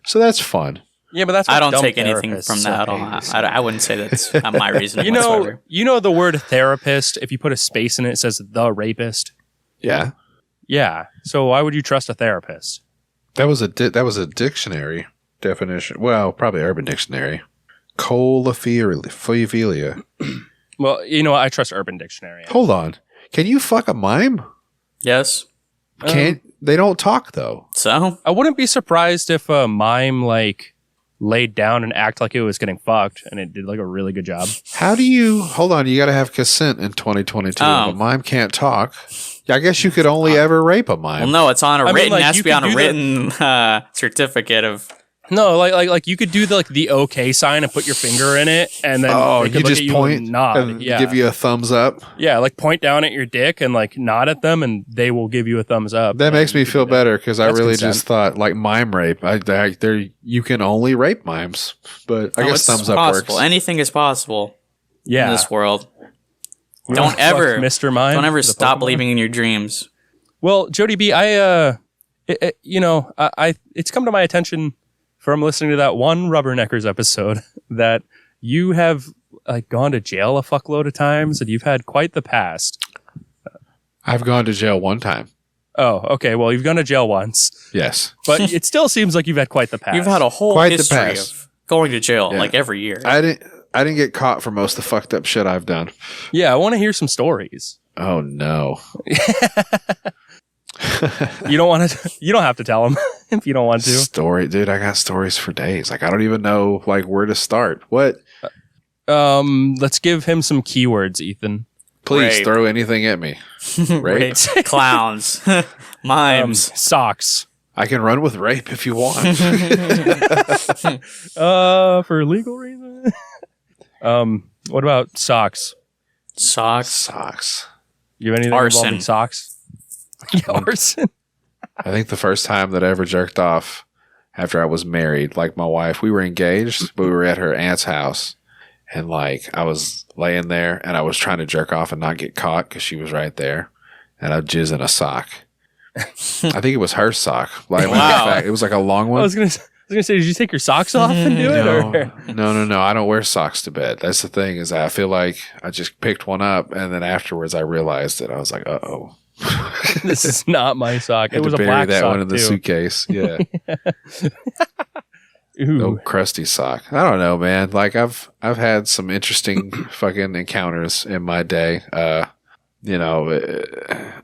Speaker 2: So that's fun.
Speaker 1: Yeah, but that's
Speaker 3: I
Speaker 1: what
Speaker 3: don't
Speaker 1: dumb
Speaker 3: take anything
Speaker 1: therapists
Speaker 3: from that.
Speaker 1: say.
Speaker 3: I wouldn't say that's not my reason
Speaker 1: You
Speaker 3: whatsoever.
Speaker 1: know the word therapist. If you put a space in it, it says the rapist.
Speaker 2: Yeah.
Speaker 1: Yeah. So why would you trust a therapist?
Speaker 2: That was a dictionary definition. Well, probably Urban Dictionary. Coulrophilia.
Speaker 1: Well, you know what? I trust Urban Dictionary.
Speaker 2: Hold on. Can you fuck a mime?
Speaker 3: Yes.
Speaker 2: Can't they don't talk though.
Speaker 3: So
Speaker 1: I wouldn't be surprised if a mime like laid down and act like it was getting fucked, and it did like a really good job.
Speaker 2: How do you hold on? You got to have consent in 2022.
Speaker 3: Oh.
Speaker 2: A mime can't talk. I guess you could only ever rape a mime.
Speaker 3: well, no, it's on a
Speaker 1: I mean,
Speaker 3: written.
Speaker 1: like,
Speaker 3: it has
Speaker 1: you
Speaker 3: to be
Speaker 1: could
Speaker 3: on a
Speaker 1: do
Speaker 3: written certificate of.
Speaker 1: No, like you could do the okay sign and put your finger in it, and then
Speaker 2: Oh,
Speaker 1: they could
Speaker 2: you
Speaker 1: look
Speaker 2: just
Speaker 1: at you
Speaker 2: point
Speaker 1: and nod.
Speaker 2: and
Speaker 1: Yeah,
Speaker 2: give you a thumbs up.
Speaker 1: yeah, like point down at your dick and like nod at them, and they will give you a thumbs up.
Speaker 2: That makes me feel better because I
Speaker 1: That's
Speaker 2: really
Speaker 1: consent.
Speaker 2: just thought like mime rape. There you can only rape mimes, but I
Speaker 3: Oh,
Speaker 2: guess
Speaker 3: it's
Speaker 2: thumbs up
Speaker 3: possible.
Speaker 2: works.
Speaker 3: Anything is possible in
Speaker 1: Yeah,
Speaker 3: this world.
Speaker 1: You
Speaker 3: Don't
Speaker 1: wanna fuck
Speaker 3: ever,
Speaker 1: Mr. Mime.
Speaker 3: don't ever
Speaker 1: the
Speaker 3: stop
Speaker 1: Pokemon?
Speaker 3: believing in your dreams.
Speaker 1: Well, Jodie B, I it's come to my attention from listening to that one RubberNeckers episode that you have like gone to jail a fuckload of times and you've had quite the past.
Speaker 2: I've gone to jail one time.
Speaker 1: Oh, okay. Well, you've gone to jail once,
Speaker 2: Yes,
Speaker 1: but it still seems like you've had quite the past.
Speaker 3: You've had a whole
Speaker 2: Quite the
Speaker 3: history
Speaker 2: past.
Speaker 3: of going to jail
Speaker 2: Yeah.
Speaker 3: like every year.
Speaker 2: I didn't get caught for most of the fucked up shit I've done.
Speaker 1: Yeah, I want to hear some stories.
Speaker 2: Oh no.
Speaker 1: You don't want to. You don't have to tell them if you don't want to.
Speaker 2: Story, dude. I got stories for days. Like I don't even know like where to start. What?
Speaker 1: Let's give him some keywords, Ethan.
Speaker 2: Please
Speaker 3: Rape.
Speaker 2: throw anything at me. Rape.
Speaker 3: Clowns, mimes.
Speaker 1: Socks.
Speaker 2: I can run with rape if you want.
Speaker 1: For legal reasons. What about socks?
Speaker 3: Socks.
Speaker 2: Socks.
Speaker 1: You have anything
Speaker 3: Arson.
Speaker 1: involving socks? Yeah, arson.
Speaker 2: I think the first time that I ever jerked off after I was married, like my wife, we were engaged, but we were at her aunt's house. And like I was laying there and I was trying to jerk off and not get caught because she was right there. And I jizz in a sock. I think it was her sock. Like,
Speaker 3: Wow.
Speaker 2: it was like a long
Speaker 1: I
Speaker 2: one.
Speaker 1: was gonna was gonna say, did you take your socks off and do it?
Speaker 2: No. I don't wear socks to bed. That's the thing, is I feel like I just picked one up, and then afterwards I realized it. I was like, uh-oh.
Speaker 1: This is not my sock. It was a
Speaker 2: bury
Speaker 1: black
Speaker 2: that
Speaker 1: sock
Speaker 2: one in the
Speaker 1: too.
Speaker 2: suitcase. Yeah.
Speaker 1: Ooh.
Speaker 2: No crusty sock. I don't know, man. Like I've had some interesting fucking encounters in my day. I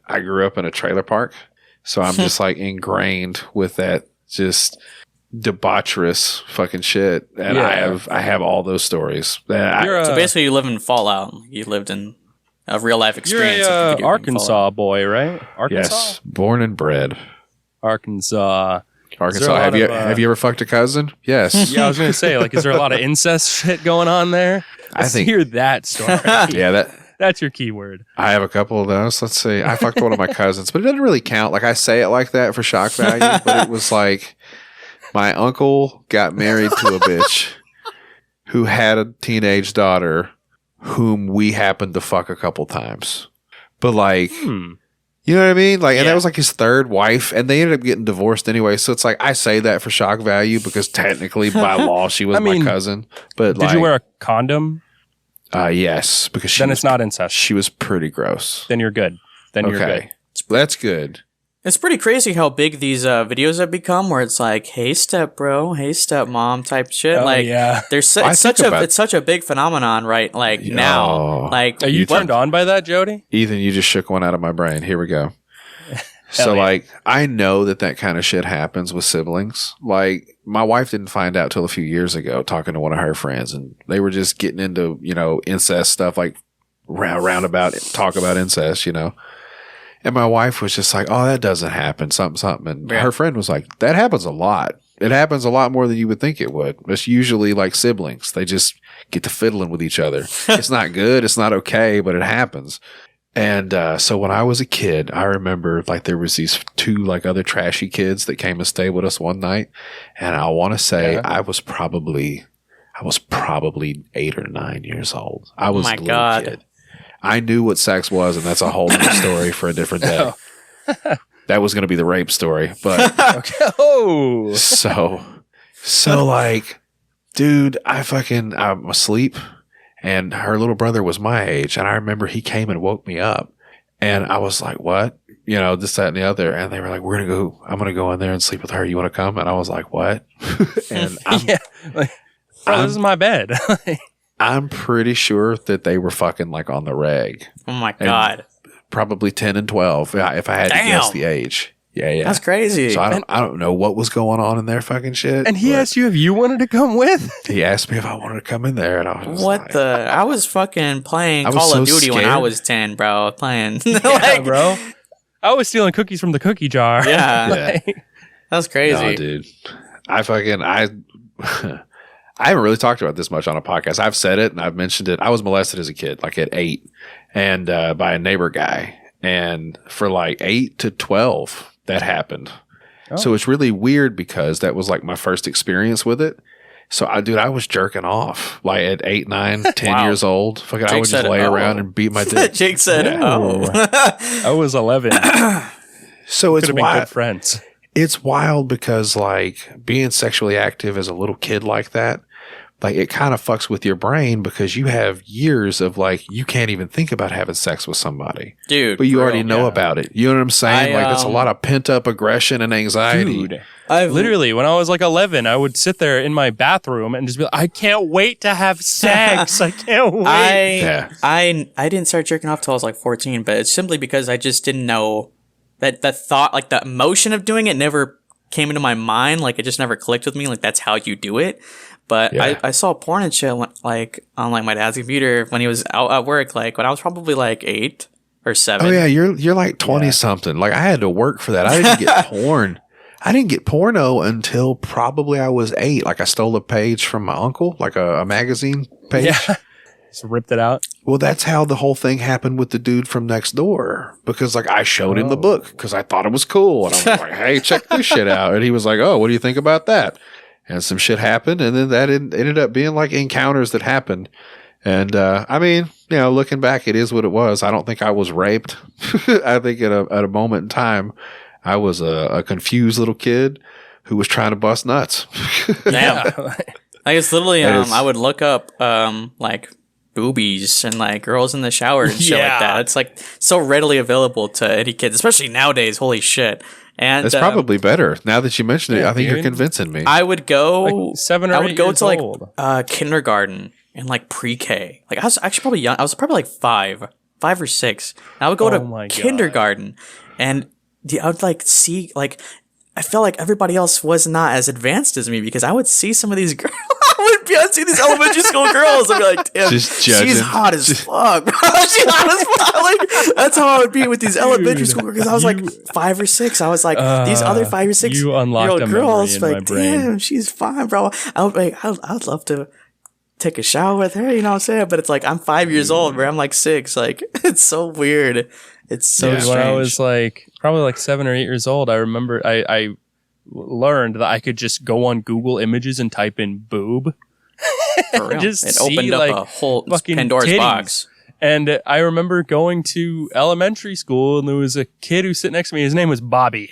Speaker 2: grew up in a trailer park, so I'm just like ingrained with that just debaucherous fucking shit, and I have all those stories.
Speaker 3: So basically, you live in Fallout. You lived in a real life experience.
Speaker 1: You're
Speaker 3: of
Speaker 1: a Arkansas boy, right? Arkansas.
Speaker 2: Yes, born and bred.
Speaker 1: Arkansas.
Speaker 2: Have you ever fucked a cousin? Yes.
Speaker 1: Yeah, I was gonna say, like, is there a lot of incest shit going on there?
Speaker 2: I think
Speaker 1: hear that story.
Speaker 2: Yeah,
Speaker 1: that's your keyword.
Speaker 2: I have a couple of those. Let's see. I fucked one of my cousins, but it doesn't really count. Like, I say it like that for shock value, but it was like my uncle got married to a bitch who had a teenage daughter whom we happened to fuck a couple times. But like, you know what I mean? Like, and that was like his third wife, and they ended up getting divorced anyway. So it's like, I say that for shock value because technically by law she was my cousin. But
Speaker 1: did you wear a condom?
Speaker 2: Yes, because
Speaker 1: it's not incest.
Speaker 2: She was pretty gross.
Speaker 1: Then you're good. You're good.
Speaker 2: That's good.
Speaker 3: It's pretty crazy how big these videos have become, where it's like, "Hey, step bro, hey, step mom" type shit.
Speaker 1: Oh,
Speaker 3: like,
Speaker 1: yeah.
Speaker 3: There's it's such a big phenomenon, right? Like now, like,
Speaker 1: are you turned on by that, Jody?
Speaker 2: Ethan, you just shook one out of my brain. Here we go. So, like, I know that kind of shit happens with siblings. Like, my wife didn't find out till a few years ago, talking to one of her friends, and they were just getting into, incest stuff, like roundabout talk about incest, And my wife was just like, "Oh, that doesn't happen, something." And her friend was like, "That happens a lot. It happens a lot more than you would think it would. It's usually like siblings. They just get to fiddling with each other. It's not good. It's not okay, but it happens." And so when I was a kid, I remember like there was these two like other trashy kids that came and stayed with us one night. And I want to say I was probably 8 or 9 years old. I was a little kid. I knew what sex was, and that's a whole other story for a different day. That was going to be the rape story, but so like, dude, I'm asleep, and her little brother was my age, and I remember he came and woke me up, and I was like, "What?" This, that, and the other, and they were like, I'm gonna go in there and sleep with her. You want to come? And I was like, "What?" And
Speaker 1: this is my bed.
Speaker 2: I'm pretty sure that they were fucking like on the reg.
Speaker 3: Oh my God.
Speaker 2: Probably 10 and 12 if I had to guess the age. Yeah.
Speaker 3: That's crazy.
Speaker 2: So I don't know what was going on in their fucking shit.
Speaker 1: And he asked you if you wanted to come with?
Speaker 2: He asked me if I wanted to come in there, and I was
Speaker 3: I was fucking playing Call of Duty when I was 10, bro. Playing.
Speaker 1: Bro. I was stealing cookies from the cookie jar.
Speaker 3: Yeah. That's crazy.
Speaker 2: No, dude. I haven't really talked about this much on a podcast. I've said it and I've mentioned it. I was molested as a kid, like at 8, and by a neighbor guy. And for like 8 to 12, that happened. Oh. So it's really weird because that was like my first experience with it. So I was jerking off like at 8, 9, 10 years old. Fucking, I would just lay around and beat my dick.
Speaker 3: Jake said,
Speaker 1: I was 11.
Speaker 2: So it's
Speaker 1: wild. Been good friends.
Speaker 2: It's wild because like being sexually active as a little kid like that, like it kind of fucks with your brain because you have years of like, you can't even think about having sex with somebody.
Speaker 3: Dude.
Speaker 2: But you already know about it. You know what I'm saying? Like that's a lot of pent up aggression and anxiety.
Speaker 1: Dude. Literally, when I was like 11, I would sit there in my bathroom and just be like, I can't wait to have sex. I can't wait.
Speaker 3: I didn't start jerking off till I was like 14, but it's simply because I just didn't know that thought, like the emotion of doing it never came into my mind. Like it just never clicked with me. Like that's how you do it. But I saw porn and shit like on like my dad's computer when he was out at work, like when I was probably like 8 or 7.
Speaker 2: Oh yeah, you're like 20 something. Like I had to work for that. I didn't get porn. I didn't get porno until probably I was 8. Like I stole a page from my uncle, like a magazine page.
Speaker 1: Yeah. Just ripped it out.
Speaker 2: Well, that's how the whole thing happened with the dude from next door. Because like I showed him the book because I thought it was cool. And I was like, hey, check this shit out. And he was like, oh, what do you think about that? And some shit happened. And then that ended up being like encounters that happened. And I mean, looking back, it is what it was. I don't think I was raped. I think at a moment in time, I was a confused little kid. who was trying to bust nuts.
Speaker 3: Damn. Like it's literally, I would look up like boobies and like girls in the shower and shit like that. It's like so readily available to any kids, especially nowadays. Holy shit. And
Speaker 2: it's probably better now that you mentioned it. I think you're convincing me.
Speaker 3: I would go
Speaker 1: like 7 or 8
Speaker 3: I would go
Speaker 1: years
Speaker 3: to like
Speaker 1: old.
Speaker 3: kindergarten and like pre-K. Like I was actually probably young. I was probably like 5 or 6. And I would go to kindergarten and I would like see like I felt like everybody else was not as advanced as me because I would see some of these girls. I'd see these elementary school girls. I'd be like, damn, she's hot as fuck, bro. She's hot as fuck. Like, that's how I would be with these elementary school girls. Because I was like 5 or 6. I was like, these other 5 or 6 year old girls, like, damn, she's fine, bro. I would like, I'd love to take a shower with her, you know what I'm saying? But it's like, I'm 5 years old, bro. I'm like 6. Like, it's so weird. It's so strange.
Speaker 1: When I was like, probably like 7 or 8 years old, I remember I learned that I could just go on Google Images and type in boob.
Speaker 3: Just it opened up like a whole Pandora's box.
Speaker 1: And I remember going to elementary school and there was a kid who sat next to me. His name was Bobby.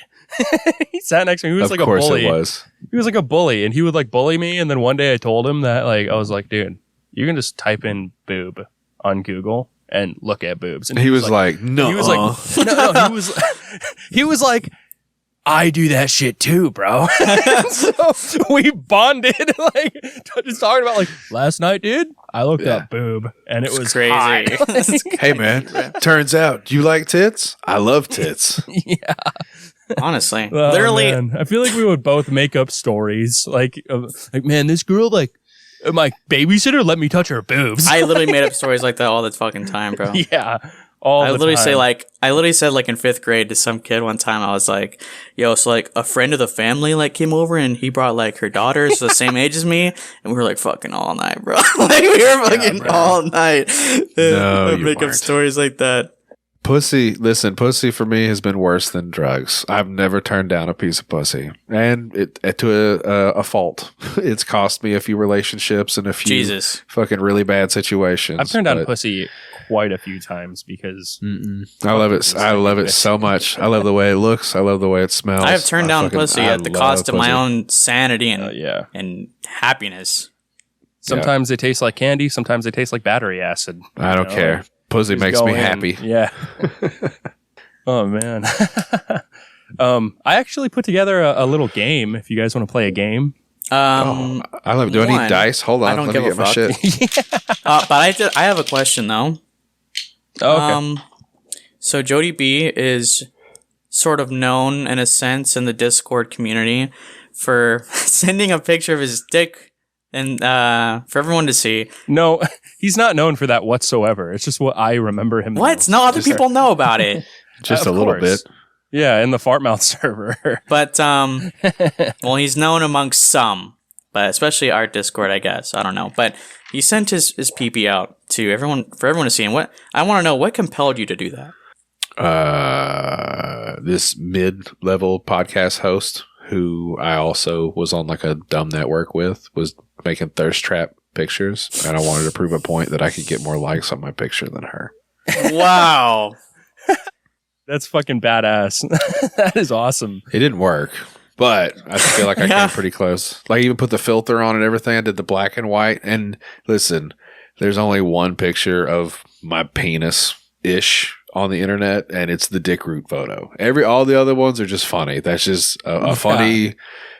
Speaker 1: He sat next to me. He was like a bully. He was like a bully and he would like bully me. And then one day I told him that like, I was like, dude, you can just type in boob on Google and look at boobs. And
Speaker 2: he was like, no.
Speaker 1: He was like, no, he was like, I do that shit too, bro. So we bonded, like just talking about like last night, dude. I looked up boob, and it was crazy.
Speaker 2: Hey, man! Turns out you like tits. I love tits.
Speaker 1: Yeah,
Speaker 3: honestly, literally.
Speaker 1: Man. I feel like we would both make up stories, like man, this girl, like my babysitter, let me touch her boobs.
Speaker 3: I literally made up stories like that all the fucking time, bro.
Speaker 1: Yeah.
Speaker 3: I literally said like in 5th grade to some kid one time, I was like, yo, so like a friend of the family like came over and he brought like her daughters the same age as me and we were like fucking all night, bro. Like we were fucking all night.
Speaker 2: No, you
Speaker 3: make up stories like that.
Speaker 2: Pussy for me has been worse than drugs. I've never turned down a piece of pussy, and it to a fault. It's cost me a few relationships and a few fucking really bad situations.
Speaker 1: I've turned down pussy quite a few times because
Speaker 2: I love it. I love it so much. I love the way it looks. I love the way it smells.
Speaker 3: I have turned down pussy at the cost of my own sanity and happiness.
Speaker 1: Sometimes they taste like candy. Sometimes they taste like battery acid.
Speaker 2: I don't care. Pussy makes me happy.
Speaker 1: Yeah. Oh, man. I actually put together a little game if you guys want to play a game.
Speaker 2: I love. Do I need dice? Hold on.
Speaker 3: I don't
Speaker 2: Let me get my shit.
Speaker 3: But I have a question, though.
Speaker 1: Okay.
Speaker 3: So Jodie B is sort of known in a sense in the Discord community for sending a picture of his dick and for everyone to see.
Speaker 1: No, he's not known for that whatsoever. It's just what I remember him.
Speaker 3: What? No, other people know about it.
Speaker 2: Just a little bit.
Speaker 1: Yeah, in the fart mouth server.
Speaker 3: But well, he's known amongst some, but especially our Discord, I guess. I don't know. But he sent his pee-pee out to everyone for everyone to see. And what I want to know, what compelled you to do that?
Speaker 2: This mid-level podcast host who I also was on like a dumb network with was making thirst trap pictures, and I wanted to prove a point that I could get more likes on my picture than her.
Speaker 3: Wow.
Speaker 1: That's fucking badass. That is awesome.
Speaker 2: It didn't work, but I feel like I came pretty close. Like, I even put the filter on and everything. I did the black and white. And listen, there's only one picture of my penis-ish on the internet, and it's the dick root photo. All the other ones are just funny. That's just a funny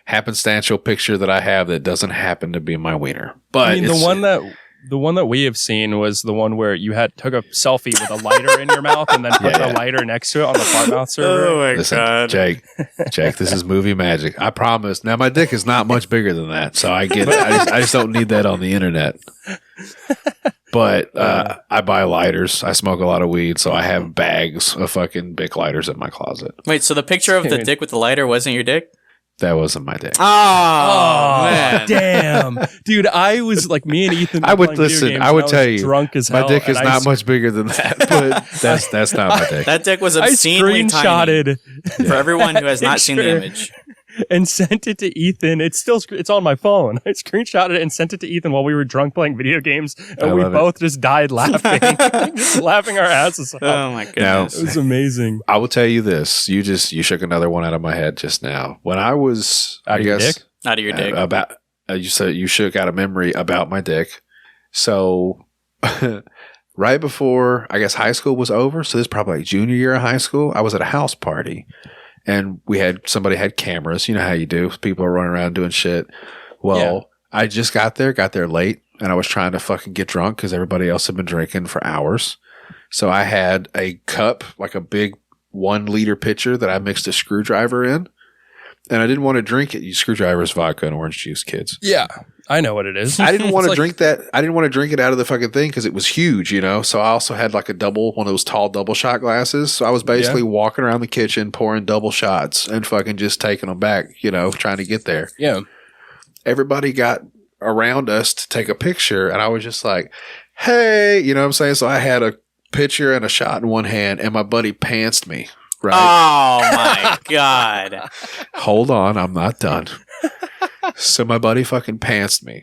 Speaker 2: happenstantial picture that I have that doesn't happen to be my wiener. But
Speaker 1: I mean, the one that we have seen was the one where you took a selfie with a lighter in your mouth and then put the lighter next to it on the fart mouth server.
Speaker 3: Oh my God.
Speaker 2: Jake, this is movie magic. I promise. Now my dick is not much bigger than that, so I get it. I just don't need that on the internet. But I buy lighters. I smoke a lot of weed, so I have bags of fucking Bic lighters in my closet.
Speaker 3: Wait, so the picture of the dick with the lighter wasn't your dick?
Speaker 2: That wasn't my dick.
Speaker 3: Oh man.
Speaker 1: Damn. Dude, I was like, me and Ethan.
Speaker 2: I would listen. I would tell you,
Speaker 1: drunk as hell,
Speaker 2: my dick is not much bigger than that, but that's not my dick.
Speaker 3: That dick was obscenely tiny.
Speaker 1: I screenshotted
Speaker 3: for everyone who has not seen the image.
Speaker 1: and sent it to Ethan. It's on my phone. I screenshotted it and sent it to Ethan while we were drunk playing video games, and we both just died laughing, just laughing our asses off.
Speaker 3: Oh my goodness.
Speaker 1: It was amazing.
Speaker 2: I will tell you this. You shook another one out of my head just now. When I was,
Speaker 1: Out of your dick?
Speaker 3: Out of your dick.
Speaker 2: You said you shook out a memory about my dick. So right before, I guess, high school was over, so this is probably like junior year of high school, I was at a house party, and somebody had cameras. You know how you do. People are running around doing shit. Well, I just got there late, and I was trying to fucking get drunk because everybody else had been drinking for hours. So I had a cup, like a big 1 liter pitcher that I mixed a screwdriver in. And I didn't want to drink it. You screwdrivers, vodka, and orange juice, kids.
Speaker 1: Yeah, I know what it is.
Speaker 2: I didn't want to drink that. I didn't want to drink it out of the fucking thing because it was huge, you know. So I also had like one of those tall double shot glasses. So I was basically walking around the kitchen, pouring double shots and fucking just taking them back, you know, trying to get there.
Speaker 1: Yeah.
Speaker 2: Everybody got around us to take a picture, and I was just like, hey, you know what I'm saying? So I had a pitcher and a shot in one hand, and my buddy pantsed me. Right.
Speaker 3: Oh my God.
Speaker 2: Hold on, I'm not done. So my buddy fucking pantsed me.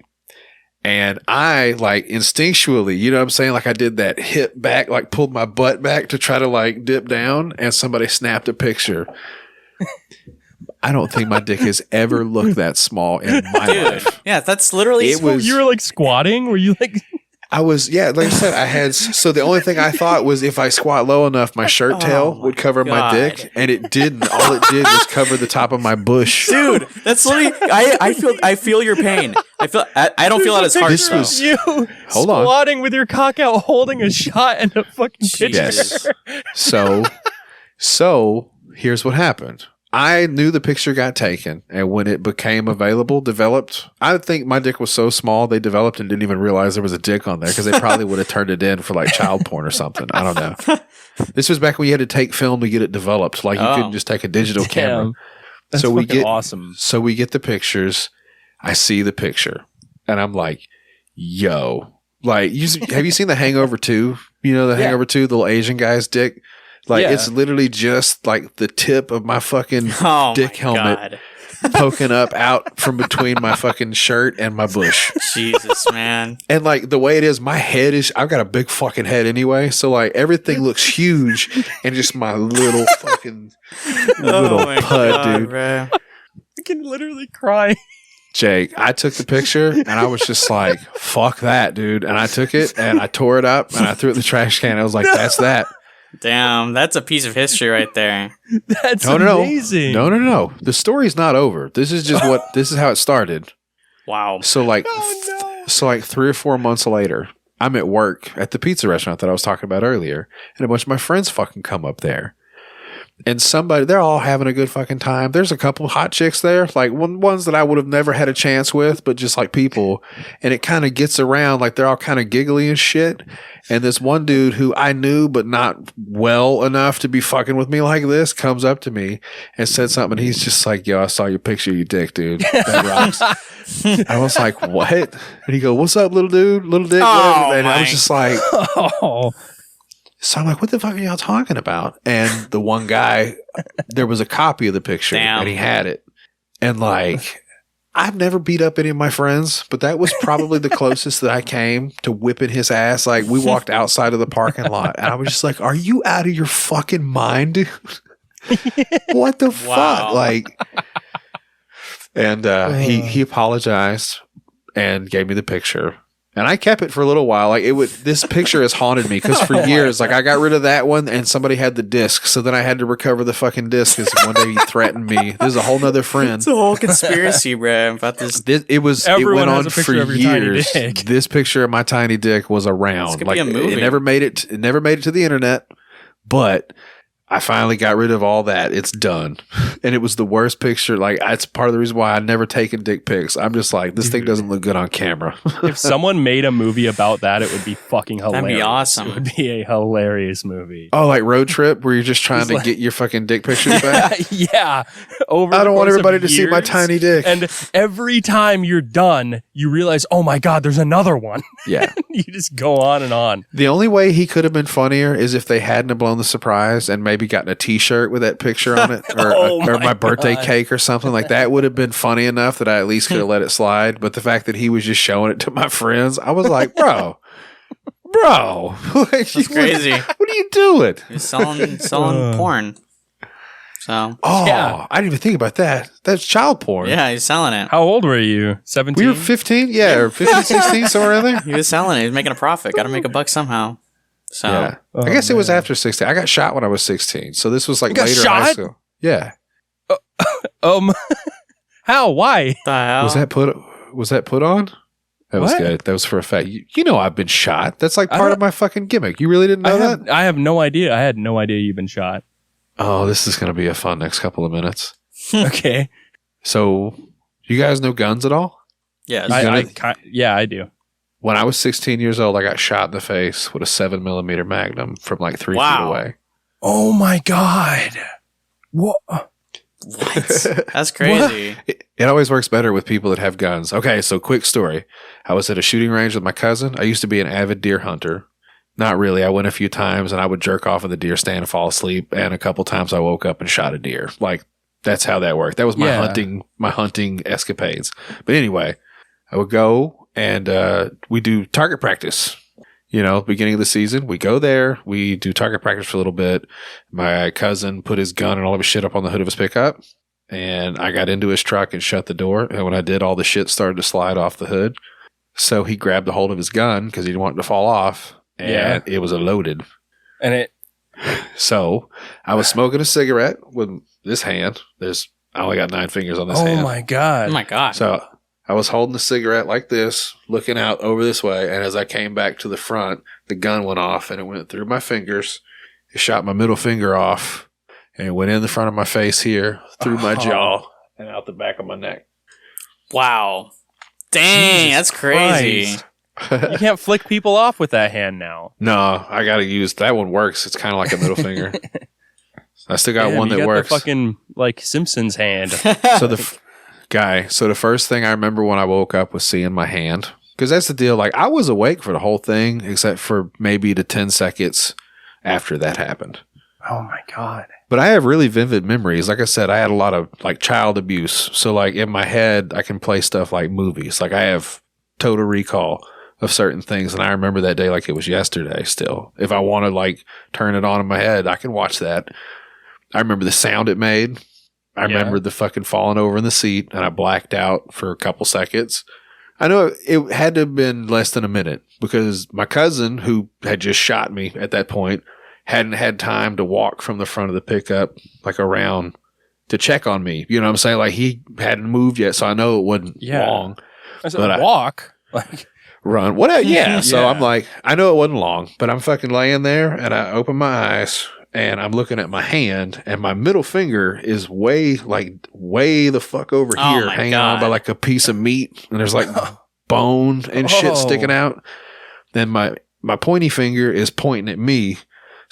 Speaker 2: And I like instinctually, you know what I'm saying? Like I did that hip back, like pulled my butt back to try to like dip down, and somebody snapped a picture. I don't think my dick has ever looked that small in my life.
Speaker 3: Yeah, that's literally.
Speaker 1: You were like squatting? Were you like...
Speaker 2: I was, like I said, so the only thing I thought was if I squat low enough, my shirt tail would cover my dick, and it didn't. All it did was cover the top of my bush.
Speaker 3: Dude, that's literally, I feel your pain. I don't feel that as hard.
Speaker 2: This was,
Speaker 1: you squatting with your cock out holding a shot and a fucking pitcher.
Speaker 2: Yes. So here's what happened. I knew the picture got taken, and when it became available, developed. I think my dick was so small they developed and didn't even realize there was a dick on there because they probably would have turned it in for like child porn or something. I don't know. This was back when you had to take film to get it developed. Like you couldn't just take a digital camera.
Speaker 1: That's
Speaker 2: so we get
Speaker 1: awesome.
Speaker 2: So we get the pictures. I see the picture, and I'm like, "Yo, like, have you seen The Hangover 2? You know, The Hangover 2, the little Asian guy's dick." Like, it's literally just like the tip of my fucking dick helmet poking up out from between my fucking shirt and my bush.
Speaker 3: Jesus, man.
Speaker 2: And like the way it is, my head is, I've got a big fucking head anyway. So like everything looks huge and just my little fucking little pud, dude.
Speaker 3: Bro.
Speaker 1: I can literally cry.
Speaker 2: Jake, I took the picture and I was just like, fuck that, dude. And I took it and I tore it up and I threw it in the trash can. I was like, that's that.
Speaker 3: Damn, that's a piece of history right there.
Speaker 1: That's amazing.
Speaker 2: No. The story's not over. This is just this is how it started.
Speaker 3: Wow.
Speaker 2: So like, so like 3 or 4 months later, I'm at work at the pizza restaurant that I was talking about earlier, and a bunch of my friends fucking come up there. And they're all having a good fucking time. There's a couple hot chicks there, like ones that I would have never had a chance with, but just like people. And it kind of gets around, like they're all kind of giggly and shit. And this one dude who I knew, but not well enough to be fucking with me like this, comes up to me and said something. And he's just like, yo, I saw your picture of your dick, dude. That rocks. I was like, what? And he goes, what's up, little dude? Little dick? And I was just like, oh. So I'm like, what the fuck are y'all talking about? And the one guy, there was a copy of the picture and he had it. And like, I've never beat up any of my friends, but that was probably the closest that I came to whipping his ass. Like we walked outside of the parking lot and I was just like, are you out of your fucking mind, dude? What the fuck? Like, and he apologized and gave me the picture. And I kept it for a little while. Like this picture has haunted me because for years, like I got rid of that one and somebody had the disc. So then I had to recover the fucking disc because one day he threatened me. There's a whole nother friend.
Speaker 3: It's a whole conspiracy, bro, about this.
Speaker 2: It went on for years. This picture of my tiny dick was around. Like it never made it. It never made it to the internet, but I finally got rid of all that. It's done. And it was the worst picture. Like, it's part of the reason why I've never taken dick pics. I'm just like, this thing doesn't look good on camera.
Speaker 1: If someone made a movie about that, it would be fucking hilarious.
Speaker 3: That'd be awesome.
Speaker 1: It would be a hilarious movie.
Speaker 2: Oh, like Road Trip, where you're just trying to get your fucking dick pictures back?
Speaker 1: Yeah.
Speaker 2: I don't want everybody to see my tiny dick.
Speaker 1: And every time you're done, you realize, oh my God, there's another one.
Speaker 2: Yeah.
Speaker 1: You just go on and on.
Speaker 2: The only way he could have been funnier is if they hadn't have blown the surprise and maybe maybe gotten a T-shirt with that picture on it, or my birthday cake or something like that would have been funny enough that I at least could have let it slide. But the fact that he was just showing it to my friends, I was like, bro,
Speaker 3: that's crazy.
Speaker 2: What are you doing?
Speaker 3: He's selling porn. So,
Speaker 2: I didn't even think about that. That's child porn.
Speaker 3: Yeah, he's selling it.
Speaker 1: How old were you? 17?
Speaker 2: We were 15, or 15, 16, somewhere in there.
Speaker 3: He was selling it. He was making a profit. Got to make a buck somehow. So,
Speaker 2: yeah. I guess it was after 16. I got shot when I was 16. So this was like later in high school. Yeah.
Speaker 1: How? Why?
Speaker 3: the hell?
Speaker 2: Was that put on? That was good. That was for a fact. You know I've been shot. That's like part of my fucking gimmick. You really didn't know that?
Speaker 1: I have no idea. I had no idea you've been shot.
Speaker 2: Oh, this is going to be a fun next couple of minutes.
Speaker 1: Okay.
Speaker 2: So, you guys know guns at all?
Speaker 3: Yes.
Speaker 1: I do.
Speaker 2: When I was 16 years old, I got shot in the face with a 7mm Magnum from like 3 feet away.
Speaker 1: Oh my God. What?
Speaker 3: That's crazy.
Speaker 2: It always works better with people that have guns. Okay, so quick story. I was at a shooting range with my cousin. I used to be an avid deer hunter. Not really. I went a few times and I would jerk off in the deer stand and fall asleep. And a couple times I woke up and shot a deer. Like, that's how that worked. That was my hunting escapades. But anyway, I would go and we do target practice. You know, beginning of the season, we go there. We do target practice for a little bit. My cousin put his gun and all of his shit up on the hood of his pickup. And I got into his truck and shut the door. And when I did, all the shit started to slide off the hood. So he grabbed a hold of his gun because he didn't want it to fall off. And it was loaded. So I was smoking a cigarette with this hand. I only got 9 fingers on this hand.
Speaker 1: Oh my God.
Speaker 2: So I was holding the cigarette like this, looking out over this way. And as I came back to the front, the gun went off and it went through my fingers. It shot my middle finger off and it went in the front of my face here, through my jaw and out the back of my neck.
Speaker 3: Wow. Dang, that's crazy.
Speaker 1: Christ. You can't flick people off with that hand now.
Speaker 2: No, I got to use that one. Works. It's kind of like a middle finger. I still got one that works.
Speaker 1: The fucking like Simpsons hand.
Speaker 2: So the first thing I remember when I woke up was seeing my hand, because that's the deal. Like, I was awake for the whole thing except for maybe the 10 seconds after that happened.
Speaker 1: Oh my God.
Speaker 2: But I have really vivid memories. Like I said, I had a lot of like child abuse. So like in my head, I can play stuff like movies. Like I have total recall of certain things. And I remember that day like it was yesterday still. If I want to like turn it on in my head, I can watch that. I remember the sound it made. I remember the fucking falling over in the seat and I blacked out for a couple seconds. I know it had to have been less than a minute because my cousin, who had just shot me at that point, hadn't had time to walk from the front of the pickup like around to check on me. You know what I'm saying? Like he hadn't moved yet. So I know it wasn't long.
Speaker 1: I said walk. Like
Speaker 2: run. What? Yeah. So I'm like, I know it wasn't long, but I'm fucking laying there and I open my eyes and I'm looking at my hand and my middle finger is way the fuck over here, hanging on by like a piece of meat. And there's like bone and shit sticking out. Then my pointy finger is pointing at me.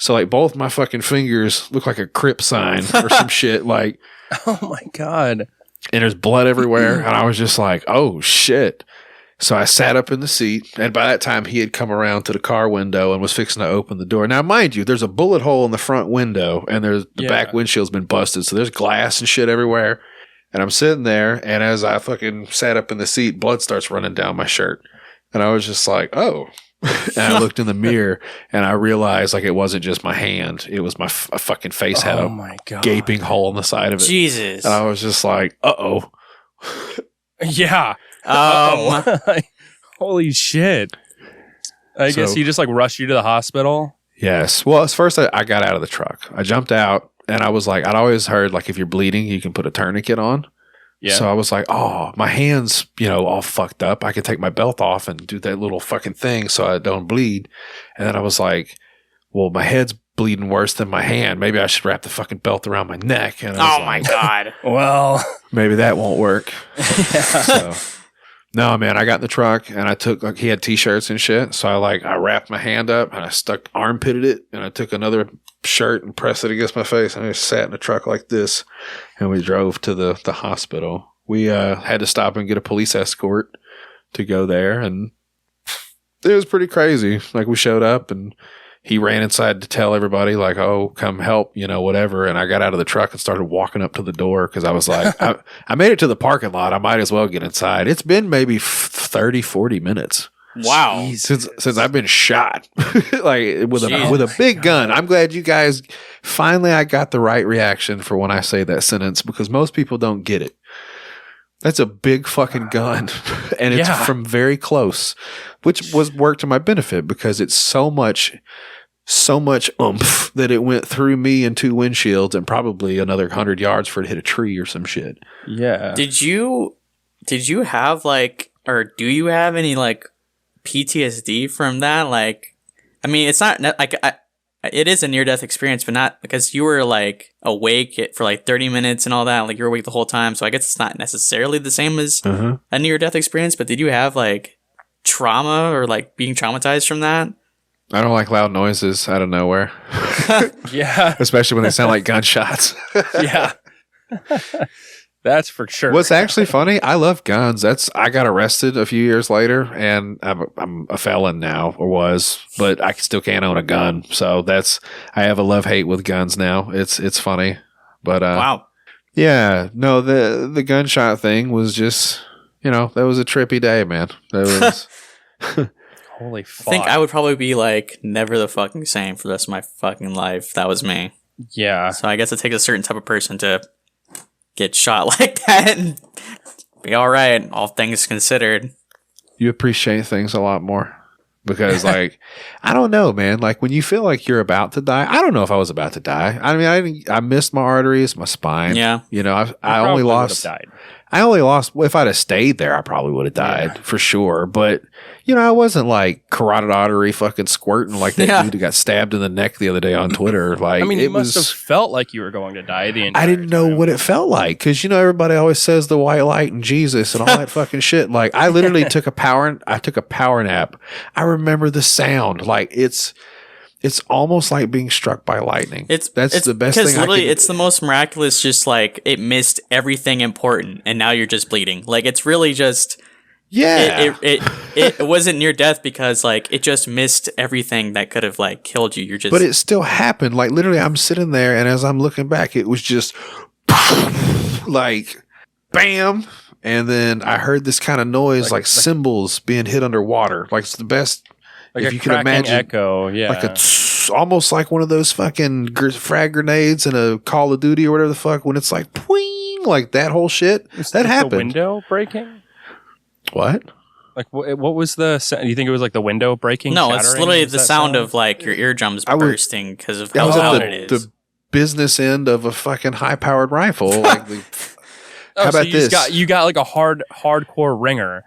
Speaker 2: So like both my fucking fingers look like a Crip sign or some shit. Like,
Speaker 1: oh my God.
Speaker 2: And there's blood everywhere. And I was just like, oh shit. So I sat up in the seat, and by that time he had come around to the car window and was fixing to open the door. Now, mind you, there's a bullet hole in the front window, and the back windshield's been busted, so there's glass and shit everywhere. And I'm sitting there, and as I fucking sat up in the seat, blood starts running down my shirt. And I was just like, oh. And I looked in the mirror, and I realized like it wasn't just my hand. It was my fucking face had a gaping hole in the side of it.
Speaker 3: Jesus.
Speaker 2: And I was just like, uh-oh.
Speaker 1: Yeah. Holy shit. I guess he just like rushed you to the hospital.
Speaker 2: Yes. Well, at first I got out of the truck. I jumped out and I was like, I'd always heard like if you're bleeding, you can put a tourniquet on. Yeah. So I was like, oh, my hand's, all fucked up. I can take my belt off and do that little fucking thing so I don't bleed. And then I was like, well, my head's bleeding worse than my hand. Maybe I should wrap the fucking belt around my neck. And I was
Speaker 3: my God.
Speaker 1: Well,
Speaker 2: maybe that won't work. So. No, man, I got in the truck and I took, like, he had t-shirts and shit. So I wrapped my hand up and I armpitted it and I took another shirt and pressed it against my face and I just sat in the truck like this and we drove to the hospital. We had to stop and get a police escort to go there and it was pretty crazy. Like we showed up and he ran inside to tell everybody, like, oh, come help, whatever. And I got out of the truck and started walking up to the door because I was like, I made it to the parking lot. I might as well get inside. It's been maybe 30, 40 minutes.
Speaker 3: Wow.
Speaker 2: Since I've been shot like with a big gun. I'm glad you guys finally I got the right reaction for when I say that sentence because most people don't get it. That's a big fucking gun and it's from very close, which was worked to my benefit because it's so much oomph that it went through me and 2 windshields and probably another 100 yards for it to hit a tree or some shit.
Speaker 1: Yeah.
Speaker 3: Did you have or do you have any PTSD from that? I mean, it's not it is a near-death experience, but not because you were awake for 30 minutes and all that. You're awake the whole time, so I guess it's not necessarily the same as a near-death experience. But did you have trauma or being traumatized from that?
Speaker 2: I don't like loud noises out of nowhere.
Speaker 1: Yeah,
Speaker 2: especially when they sound like gunshots.
Speaker 1: Yeah. That's for sure.
Speaker 2: What's actually funny, I love guns. I got arrested a few years later, and I'm a felon now, or was, but I still can't own a gun. So I have a love-hate with guns now. It's funny, but
Speaker 3: wow,
Speaker 2: yeah, no, the gunshot thing was just that was a trippy day, man. That was
Speaker 1: holy fuck.
Speaker 3: I think I would probably be never the fucking same for the rest of my fucking life. That was me.
Speaker 1: Yeah.
Speaker 3: So I guess it takes a certain type of person to get shot like that and be all right, all things considered.
Speaker 2: You appreciate things a lot more because I don't know, man, when you feel like you're about to die, I don't know if I was about to die. I mean, I missed my arteries, my spine.
Speaker 3: Yeah.
Speaker 2: I only lost if I'd have stayed there, I probably would have died for sure. But I wasn't carotid artery fucking squirting like that dude who got stabbed in the neck the other day on Twitter.
Speaker 1: I mean, it must have felt like you were going to die the entire
Speaker 2: I didn't know what it felt like because everybody always says the white light and Jesus and all that fucking shit. I literally took a power nap. I remember the sound. It's almost like being struck by lightning. That's the best thing. Because
Speaker 3: literally, it's the most miraculous. Just it missed everything important, and now you're just bleeding. It's really just.
Speaker 2: Yeah.
Speaker 3: It wasn't near death because it just missed everything that could have killed you. You're just.
Speaker 2: But it still happened. Literally, I'm sitting there, and as I'm looking back, it was just bam, and then I heard this kind of noise, cymbals being hit underwater. It's the best. If you can imagine,
Speaker 1: echo, yeah,
Speaker 2: almost like one of those fucking frag grenades in a Call of Duty or whatever the fuck, when it's pwing, that whole shit. That happened.
Speaker 1: The window breaking?
Speaker 2: What?
Speaker 1: What was the sound? Do you think it was the window breaking?
Speaker 3: No, it's literally the sound of your eardrums bursting because of how loud it is.
Speaker 2: The business end of a fucking high-powered rifle.
Speaker 1: How about this? You got a hardcore ringer.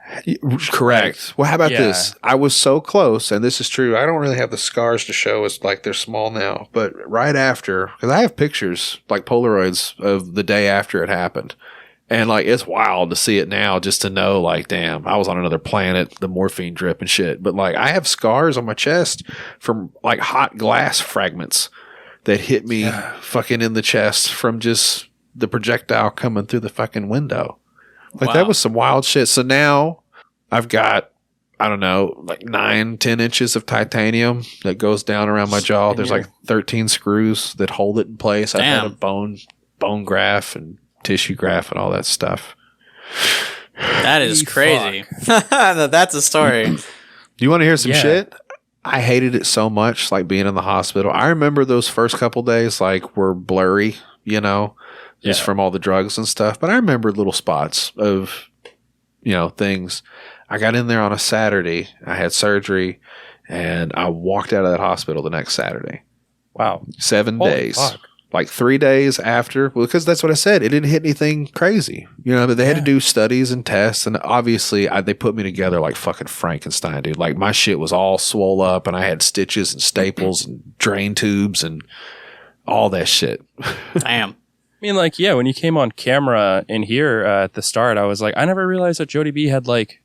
Speaker 2: Correct. Well, how about this? I was so close, and this is true. I don't really have the scars to show. It's they're small now. But right after, because I have pictures, Polaroids of the day after it happened. And it's wild to see it now just to know, damn, I was on another planet, the morphine drip and shit. But I have scars on my chest from hot glass fragments that hit me fucking in the chest from just the projectile coming through the fucking window. That was some wild shit. So now I've got, I don't know, 9-10 inches of titanium that goes down around my jaw. There's 13 screws that hold it in place. I've had a bone graft and tissue graft and all that stuff.
Speaker 3: That is crazy. That's a story.
Speaker 2: Do you want to hear some shit? I hated it so much, being in the hospital. I remember those first couple days were blurry, just from all the drugs and stuff. But I remember little spots of, things. I got in there on a Saturday. I had surgery, and I walked out of that hospital the next Saturday.
Speaker 1: Wow.
Speaker 2: 7 days.
Speaker 1: Fuck.
Speaker 2: 3 days after, because that's what I said. It didn't hit anything crazy, but they had to do studies and tests, and obviously they put me together like fucking Frankenstein, dude. My shit was all swole up, and I had stitches and staples and drain tubes and all that shit.
Speaker 3: Damn.
Speaker 1: I mean, when you came on camera in here at the start, I was I never realized that Jodie B had that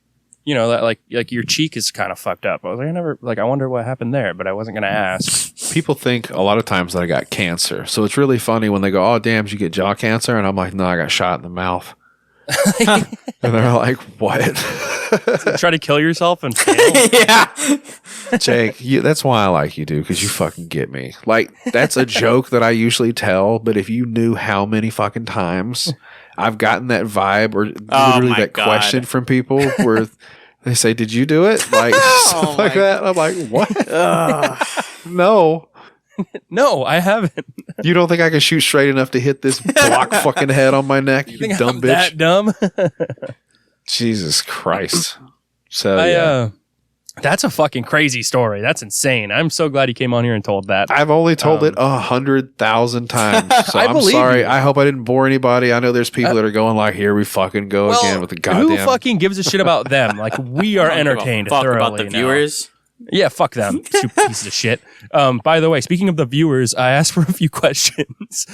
Speaker 1: your cheek is kind of fucked up. I was I wonder what happened there, but I wasn't gonna ask.
Speaker 2: People think a lot of times that I got cancer, so it's really funny when they go, "Oh, damn, did you get jaw cancer?" And I'm like, "No, I got shot in the mouth." And they're like, "What?"
Speaker 1: Try to kill yourself and fail.
Speaker 3: Yeah.
Speaker 2: Jake, that's why I like you, dude, because you fucking get me. Like, that's a joke that I usually tell, but if you knew how many fucking times I've gotten that vibe or literally that question from people where they say, "Did you do it?" Like, stuff like that. I'm like, what? No.
Speaker 1: No, I haven't.
Speaker 2: You don't think I can shoot straight enough to hit this block fucking head on my neck, you
Speaker 1: think
Speaker 2: dumb
Speaker 1: I'm
Speaker 2: bitch?
Speaker 1: that dumb?
Speaker 2: Jesus Christ. So,
Speaker 1: that's a fucking crazy story. That's insane. I'm so glad you came on here and told that.
Speaker 2: I've only told it 100,000 times. So I'm
Speaker 1: believe
Speaker 2: sorry.
Speaker 1: you.
Speaker 2: I hope I didn't bore anybody. I know there's people that are going like, here we fucking go again with the goddamn.
Speaker 1: Who fucking gives a shit about them? Like, we are entertained
Speaker 3: Fuck
Speaker 1: thoroughly
Speaker 3: about the viewers.
Speaker 1: Yeah, fuck them. Stupid pieces of shit. By the way, speaking of the viewers, I asked for a few questions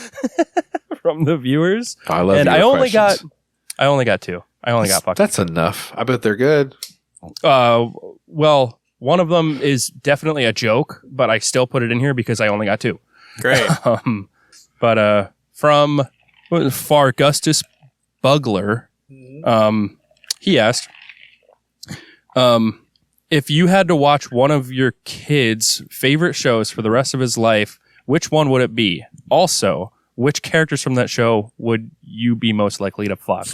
Speaker 1: from the viewers.
Speaker 2: I love
Speaker 1: and
Speaker 2: your
Speaker 1: I only
Speaker 2: questions.
Speaker 1: got two. I only got fucking.
Speaker 2: That's enough. I bet they're good.
Speaker 1: Well, one of them is definitely a joke, but I still put it in here because I only got two.
Speaker 3: Great.
Speaker 1: But from Fargustus Bugler, he asked, if you had to watch one of your kids' favorite shows for the rest of his life, which one would it be? Also, which characters from that show would you be most likely to fuck?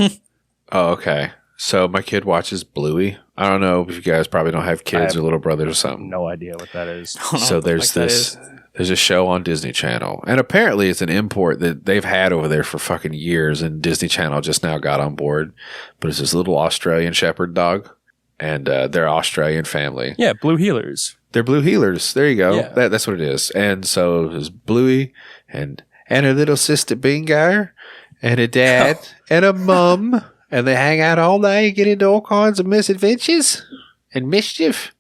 Speaker 2: Oh, okay. So my kid watches Bluey. I don't know if you guys probably don't have kids or little brothers or something.
Speaker 1: No idea what that is.
Speaker 2: So there's there's a show on Disney Channel, and apparently it's an import that they've had over there for fucking years, and Disney Channel just now got on board. But it's this little Australian shepherd dog, and they're Australian family.
Speaker 1: Yeah, Blue Healers.
Speaker 2: They're Blue Healers. There you go.
Speaker 1: Yeah.
Speaker 2: That's what it is. And so there's Bluey and her little sister Bingo and a dad and a mum. And they hang out all day and get into all kinds of misadventures and mischief.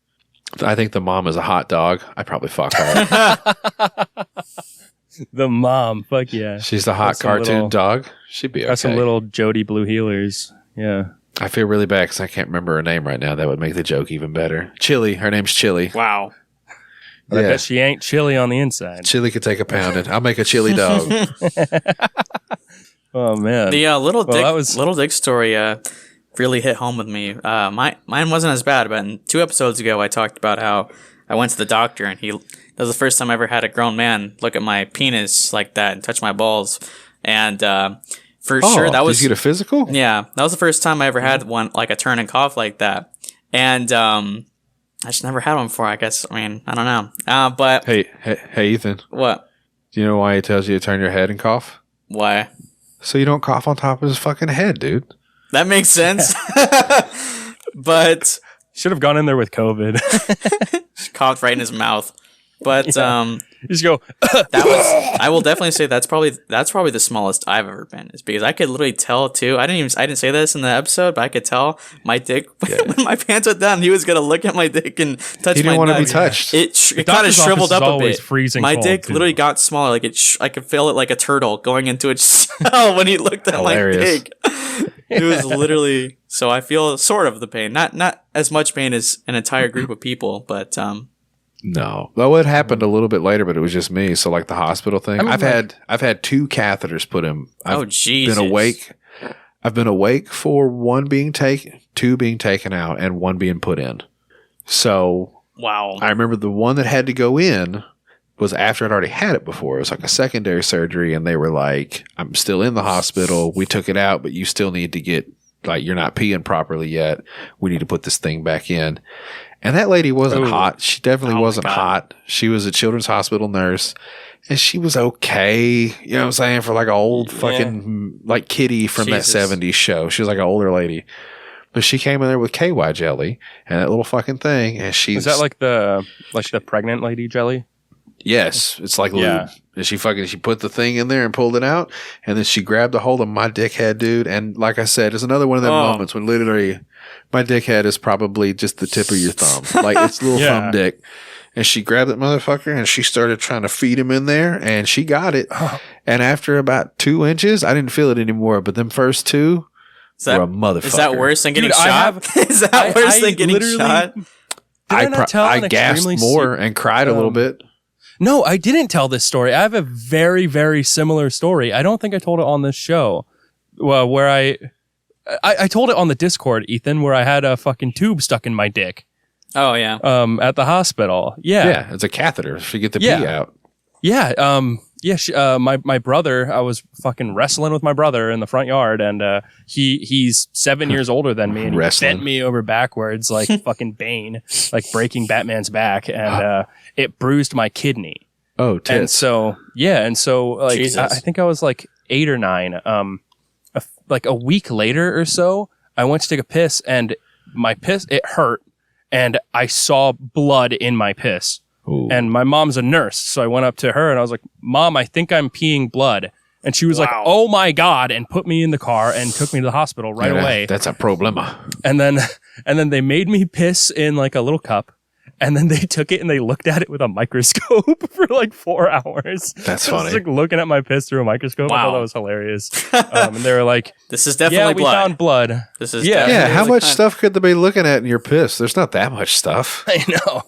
Speaker 2: I think the mom is a hot dog. I'd probably fuck her.
Speaker 1: The mom. Fuck yeah.
Speaker 2: She's the hot cartoon dog. She'd be okay.
Speaker 1: That's some little Jodie Blue Healers. Yeah.
Speaker 2: I feel really bad because I can't remember her name right now. That would make the joke even better. Chili. Her name's Chili.
Speaker 3: Wow.
Speaker 1: I bet she ain't chilly on the inside.
Speaker 2: Chili could take a pounding. I'll make a chili dog.
Speaker 1: Oh man,
Speaker 3: The Little Dick story really hit home with me. Mine wasn't as bad, but 2 episodes ago I talked about how I went to the doctor and that was the first time I ever had a grown man look at my penis like that and touch my balls. And for sure that was.
Speaker 2: Did you get a physical?
Speaker 3: Yeah, that was the first time I ever had one, like a turn and cough like that. And I just never had one before. I guess. I mean, I don't know. But
Speaker 2: Hey, Ethan.
Speaker 3: What?
Speaker 2: Do you know why he tells you to turn your head and cough?
Speaker 3: Why?
Speaker 2: So you don't cough on top of his fucking head, dude.
Speaker 3: That makes sense. But
Speaker 1: should have gone in there with COVID.
Speaker 3: just coughed right in his mouth. But
Speaker 1: just go.
Speaker 3: I will definitely say that's probably the smallest I've ever been. Is because I could literally tell too. I didn't say this in the episode, but I could tell my dick when my pants went down. He was gonna look at my dick and touch my.
Speaker 2: He didn't want to be
Speaker 3: nuts.
Speaker 2: touched.
Speaker 3: It kind of shriveled up a bit.
Speaker 1: Freezing
Speaker 3: my
Speaker 1: cold,
Speaker 3: dick
Speaker 1: too.
Speaker 3: literally got smaller. Like I could feel it like a turtle going into its shell when he looked at
Speaker 2: Hilarious.
Speaker 3: my dick. It was literally. So I feel sort of the pain, not as much pain as an entire group of people, but
Speaker 2: No. Well, it happened a little bit later, but it was just me. So like the hospital thing, I've had 2 catheters put in.
Speaker 3: Jesus.
Speaker 2: I've been awake for 2 being taken out, and 1 being put in. So
Speaker 3: wow.
Speaker 2: I remember the one that had to go in was after I'd already had it before. It was like a secondary surgery, and they were like, "I'm still in the hospital. We took it out, but you still need to get you're not peeing properly yet. We need to put this thing back in." And that lady wasn't hot. She definitely wasn't hot. She was a children's hospital nurse, and she was okay. You know what I'm saying? For like an old fucking like kitty from that 70s show. She was like an older lady. But she came in there with KY jelly and that little fucking thing, and
Speaker 1: Is that like the pregnant lady jelly?
Speaker 2: Yes, it's like lube. And she put the thing in there and pulled it out, and then she grabbed a hold of my dickhead, dude. And like I said, it's another one of them moments when literally my dickhead is probably just the tip of your thumb, like it's little thumb dick. And she grabbed that motherfucker and she started trying to feed him in there, and she got it. And after about 2 inches, I didn't feel it anymore. But them first 2 were a motherfucker.
Speaker 3: Is that worse than getting shot? Is that worse than getting shot?
Speaker 2: I gasped more and cried a little bit.
Speaker 1: No, I didn't tell this story. I have a very, very similar story. I don't think I told it on this show. Well, where I told it on the Discord, Ethan, where I had a fucking tube stuck in my dick.
Speaker 3: Oh yeah.
Speaker 1: At the hospital. Yeah.
Speaker 2: Yeah, it's a catheter to get the pee out.
Speaker 1: Yeah. My brother, I was fucking wrestling with my brother in the front yard, and he's 7 years older than me, and he bent me over backwards like fucking Bane, like breaking Batman's back, and it bruised my kidney.
Speaker 2: Oh, tits.
Speaker 1: And so like I think I was like 8 or 9. Like a week later or so, I went to take a piss, and my piss, it hurt, and I saw blood in my piss.
Speaker 2: Ooh.
Speaker 1: And my mom's a nurse, so I went up to her and I was like, Mom, I think I'm peeing blood. And she was like, oh my God, and put me in the car and took me to the hospital right away.
Speaker 2: That's a problema.
Speaker 1: And then they made me piss in like a little cup. And then they took it and they looked at it with a microscope for like 4 hours.
Speaker 2: That's
Speaker 1: I
Speaker 2: funny.
Speaker 1: was like looking at my piss through a microscope.
Speaker 3: Wow.
Speaker 1: I thought that was hilarious. And they were like,
Speaker 3: this is definitely
Speaker 1: we
Speaker 3: blood.
Speaker 1: found blood.
Speaker 3: This is
Speaker 2: Yeah, how much stuff could they be looking at in your piss? There's not that much stuff.
Speaker 1: I know.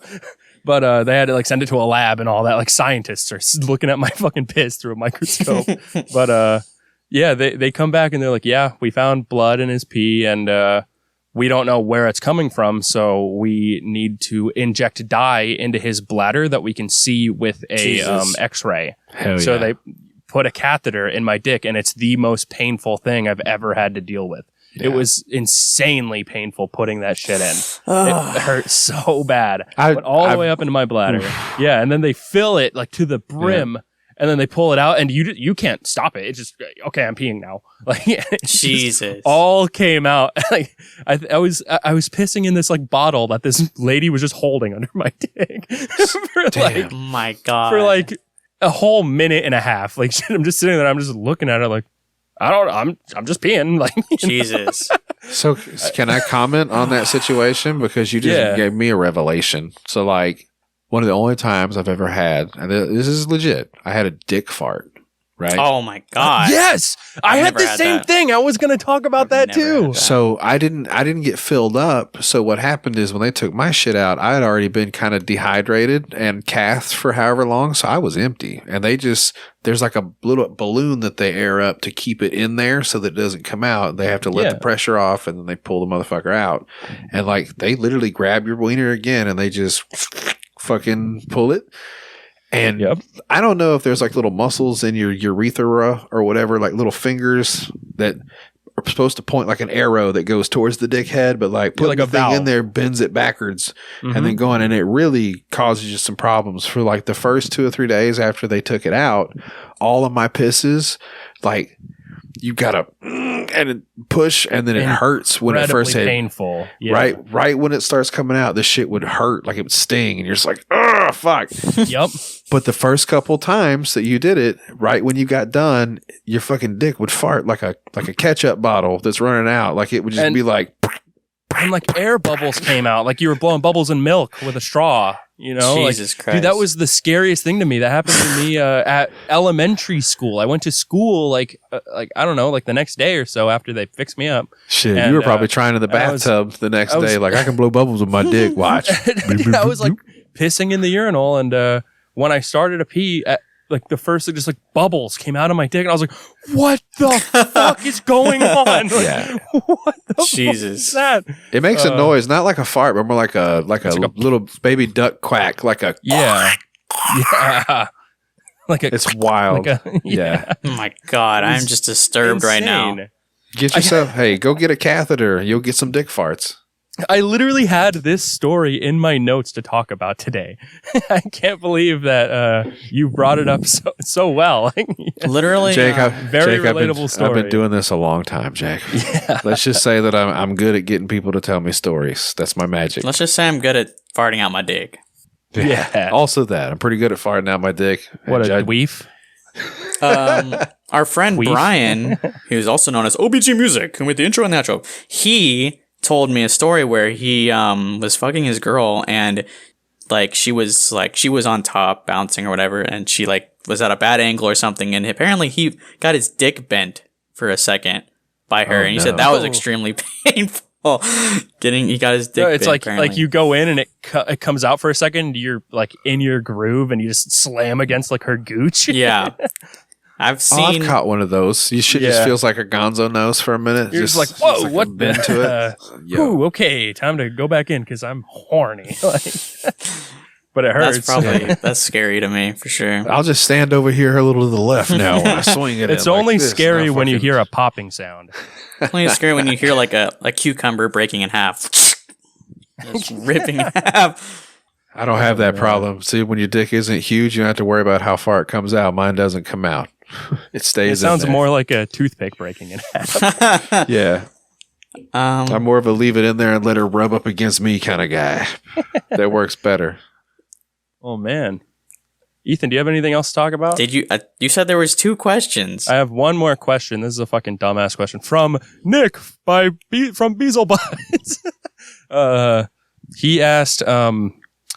Speaker 1: But they had to like send it to a lab and all that. Like scientists are looking at my fucking piss through a microscope. But they come back and they're like, yeah, we found blood in his pee, and we don't know where it's coming from, so we need to inject dye into his bladder that we can see with a X-ray.
Speaker 2: Hell
Speaker 1: So
Speaker 2: yeah.
Speaker 1: they put a catheter in my dick, and it's the most painful thing I've ever had to deal with.
Speaker 2: Yeah.
Speaker 1: It was insanely painful putting that shit in. It hurt so bad. Went all the way up into my bladder. Yeah, and then they fill it like to the brim. Yeah. And then they pull it out, and you can't stop it. It's just, okay, I'm peeing now. Like
Speaker 3: Jesus,
Speaker 1: all came out. Like I was pissing in this like bottle that this lady was just holding under my dick for like,
Speaker 3: oh my God,
Speaker 1: for like a whole minute and a half. Like I'm just sitting there, I'm just looking at her like, I'm just peeing. Like
Speaker 3: Jesus.
Speaker 2: So can I comment on that situation, because you just gave me a revelation? So like, one of the only times I've ever had, and this is legit, I had a dick fart, right?
Speaker 3: Oh my God.
Speaker 1: Yes! I had the same thing. I was going to talk about that too.
Speaker 2: So I didn't get filled up. So what happened is when they took my shit out, I had already been kind of dehydrated and cathed for however long. So I was empty. And there's like a little balloon that they air up to keep it in there so that it doesn't come out. They have to let the pressure off, and then they pull the motherfucker out. And like, they literally grab your wiener again, and they just fucking pull it. And I don't know if there's like little muscles in your urethra or whatever, like little fingers that are supposed to point like an arrow that goes towards the dick head, but like putting the thing in there bends it backwards and then going, and it really causes you some problems for like the first 2 or 3 days after they took it out. All of my pisses, like, you gotta and push, and then it hurts when it first hit.
Speaker 1: Painful. Yeah.
Speaker 2: Right when it starts coming out, the shit would hurt, like it would sting, and you're just like, oh fuck.
Speaker 1: Yep.
Speaker 2: But the first couple times that you did it, right when you got done, your fucking dick would fart like a ketchup bottle that's running out. Like it would just be like,
Speaker 1: and like air bubbles came out, like you were blowing bubbles in milk with a straw. You know,
Speaker 3: Jesus Christ.
Speaker 1: Dude, that was the scariest thing to me. That happened to me at elementary school. I went to school like I don't know, like the next day or so after they fixed me up.
Speaker 2: Shit, and you were probably trying in the bathtub the next day, like, I can blow bubbles with my dick. Watch.
Speaker 1: I was like pissing in the urinal, and when I started to pee, like the first, just like bubbles came out of my dick, and I was like, "What the fuck is going on?" Like, what the
Speaker 3: Jesus.
Speaker 1: fuck is that?
Speaker 2: It makes a noise, not like a fart, but more like a little baby duck quack, like a
Speaker 1: yeah. Like
Speaker 2: it's wild.
Speaker 1: Like
Speaker 2: yeah.
Speaker 3: Oh my God, I'm just disturbed right now.
Speaker 2: Get yourself, go get a catheter. You'll get some dick farts.
Speaker 1: I literally had this story in my notes to talk about today. I can't believe that you brought it up so well.
Speaker 3: Literally,
Speaker 2: Jake,
Speaker 1: very relatable story.
Speaker 2: I've been doing this a long time, Jake.
Speaker 1: Yeah.
Speaker 2: Let's just say that I'm good at getting people to tell me stories. That's my magic.
Speaker 3: Let's just say I'm good at farting out my dick.
Speaker 1: Yeah.
Speaker 2: Also that. I'm pretty good at farting out my dick.
Speaker 1: What a weef.
Speaker 3: Our friend Brian, who's also known as OBG Music, who made the intro and the outro, he told me a story where he was fucking his girl, and like she was on top bouncing or whatever, and she like was at a bad angle or something, and apparently he got his dick bent for a second by her, and he said that was extremely painful. He got his dick
Speaker 1: it's
Speaker 3: bent,
Speaker 1: like you go in and it comes out for a second, you're like in your groove, and you just slam against like her gooch.
Speaker 3: Yeah. I've seen.
Speaker 2: I've caught one of those. You shit just feels like a gonzo nose for a minute.
Speaker 1: You're just like, whoa,
Speaker 2: like
Speaker 1: what
Speaker 2: been to it?
Speaker 1: Ooh, okay, time to go back in because I'm horny. But it hurts.
Speaker 3: That's scary to me for sure.
Speaker 2: I'll just stand over here a little to the left now when I swing it.
Speaker 1: It's only scary when you hear a popping sound.
Speaker 3: It's only scary when you hear like a cucumber breaking in half, just ripping in half.
Speaker 2: I don't have that problem. See, when your dick isn't huge, you don't have to worry about how far it comes out. Mine doesn't come out. It stays.
Speaker 1: It sounds more like a toothpick breaking in half.
Speaker 2: Yeah. I'm more of a leave it in there and let her rub up against me kind of guy. That works better.
Speaker 1: Oh, man. Ethan, do you have anything else to talk about?
Speaker 3: Did you? You said there was 2 questions.
Speaker 1: I have one more question. This is a fucking dumbass question from Nick from Beazelbuds. He asked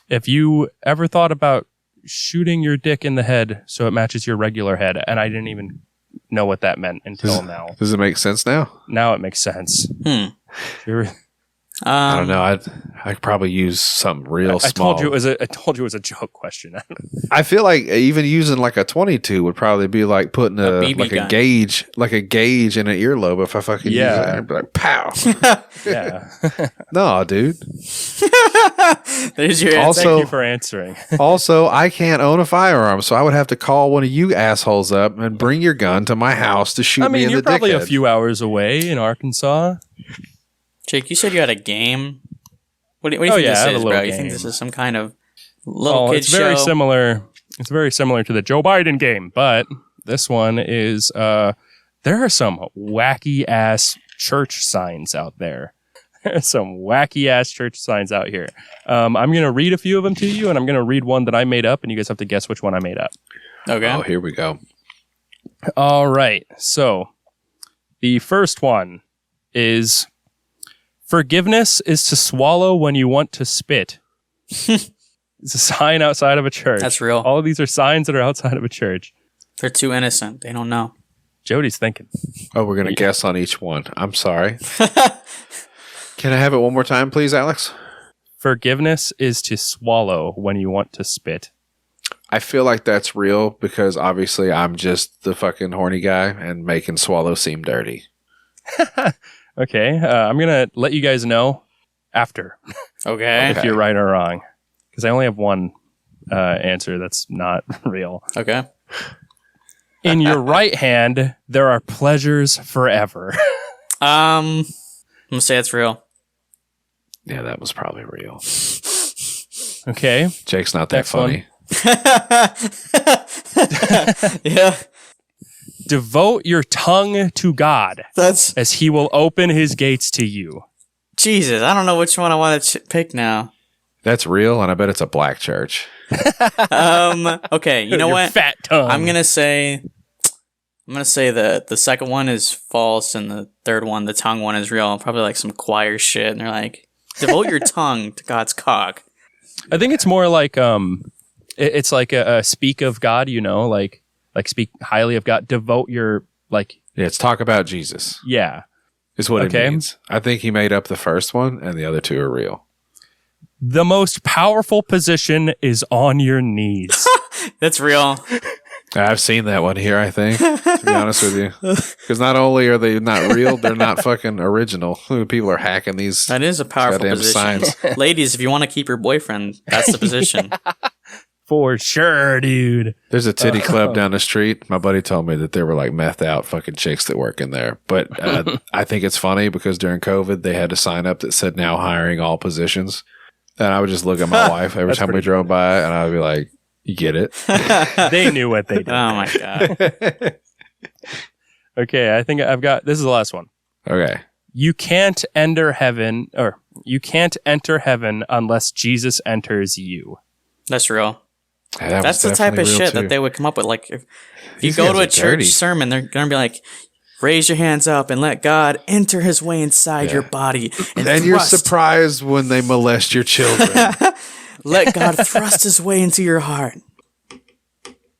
Speaker 1: if you ever thought about shooting your dick in the head so it matches your regular head, and I didn't even know what that meant until now.
Speaker 2: Does it make sense now?
Speaker 1: Now it makes sense.
Speaker 2: I don't know. I'd probably use something real small.
Speaker 1: I told you it was a joke question.
Speaker 2: I feel like even using like a 22 would probably be like putting a gauge in an earlobe if I fucking use it. I'd be like, pow.
Speaker 1: Yeah.
Speaker 2: No, dude.
Speaker 3: There's your
Speaker 1: answer. Thank you for answering.
Speaker 2: Also, I can't own a firearm, so I would have to call one of you assholes up and bring your gun to my house to shoot me in the dickhead.
Speaker 1: You're probably a few hours away in Arkansas.
Speaker 3: Jake, you said you had a game. What do you think this is, bro? You think this is some kind of little kid show?
Speaker 1: Very similar. It's very similar to the Joe Biden game, but this one is there are some wacky ass church signs out there. There are some wacky ass church signs out here. I'm going to read a few of them to you, and I'm going to read one that I made up, and you guys have to guess which one I made up.
Speaker 3: Okay.
Speaker 2: Oh, here we go.
Speaker 1: All right. So the first one is... Forgiveness is to swallow when you want to spit. It's a sign outside of a church.
Speaker 3: That's real.
Speaker 1: All of these are signs that are outside of a church.
Speaker 3: They're too innocent. They don't know.
Speaker 1: Jody's thinking.
Speaker 2: Oh, we're going to guess on each one. I'm sorry. Can I have it one more time, please, Alex?
Speaker 1: Forgiveness is to swallow when you want to spit.
Speaker 2: I feel like that's real because obviously I'm just the fucking horny guy and making swallow seem dirty.
Speaker 1: Okay, I'm going to let you guys know after.
Speaker 3: Okay.
Speaker 1: If you're right or wrong. Because I only have one answer that's not real.
Speaker 3: Okay.
Speaker 1: In your right hand, there are pleasures forever.
Speaker 3: I'm going to say it's real.
Speaker 2: Yeah, that was probably real.
Speaker 1: Okay.
Speaker 2: Jake's not that funny.
Speaker 3: Yeah.
Speaker 1: Devote your tongue to God, as he will open his gates to you.
Speaker 3: Jesus, I don't know which one I want to pick now.
Speaker 2: That's real, and I bet it's a black church.
Speaker 3: Okay, you know what?
Speaker 1: Fat tongue.
Speaker 3: I'm gonna say the second one is false, and the third one, the tongue one, is real. Probably like some choir shit, and they're like, devote your tongue to God's cock.
Speaker 1: I think it's more like it's like a speak of God, you know, like speak highly of God. Devote your yeah,
Speaker 2: it's talk about Jesus.
Speaker 1: Yeah,
Speaker 2: is what it means. I think he made up the first one, and the other two are real.
Speaker 1: The most powerful position is on your knees.
Speaker 3: That's real.
Speaker 2: I've seen that one here, I think, to be honest with you. Because not only are they not real, they're not fucking original. People are hacking these.
Speaker 3: That is a powerful position. Signs. Ladies, if you want to keep your boyfriend, that's the position.
Speaker 1: For sure, dude.
Speaker 2: There's a titty club down the street. My buddy told me that there were like methed out fucking chicks that work in there. But I think it's funny because during COVID, they had a sign up that said now hiring all positions. And I would just look at my wife every time we drove by and I would be like, you get it?
Speaker 1: They knew what they did.
Speaker 3: Oh my God.
Speaker 1: Okay, I think I've got, this is the last one.
Speaker 2: Okay.
Speaker 1: You can't enter heaven unless Jesus enters you.
Speaker 3: That's real.
Speaker 2: Yeah,
Speaker 3: that's the type of shit that they would come up with. Like, if you go to a church sermon, they're going to be like, raise your hands up and let God enter his way inside your body.
Speaker 2: And you're surprised when they molest your children.
Speaker 3: Let God thrust his way into your heart.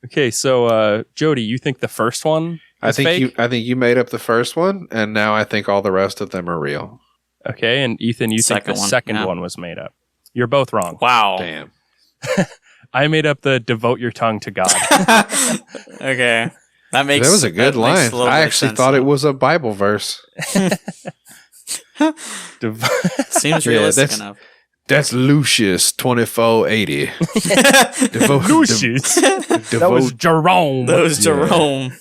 Speaker 1: Okay, so Jody, you think the first one is fake?
Speaker 2: I think you made up the first one, and now I think all the rest of them are real.
Speaker 1: Okay, and Ethan, you think the second one was made up. You're both wrong.
Speaker 3: Wow.
Speaker 2: Damn.
Speaker 1: I made up the devote your tongue to God.
Speaker 3: Okay. That makes
Speaker 2: that was a good line. I actually thought it was a Bible verse.
Speaker 3: Seems realistic enough.
Speaker 2: That's Lucius 2480.
Speaker 1: Lucius. That was Jerome.
Speaker 3: That was Jerome.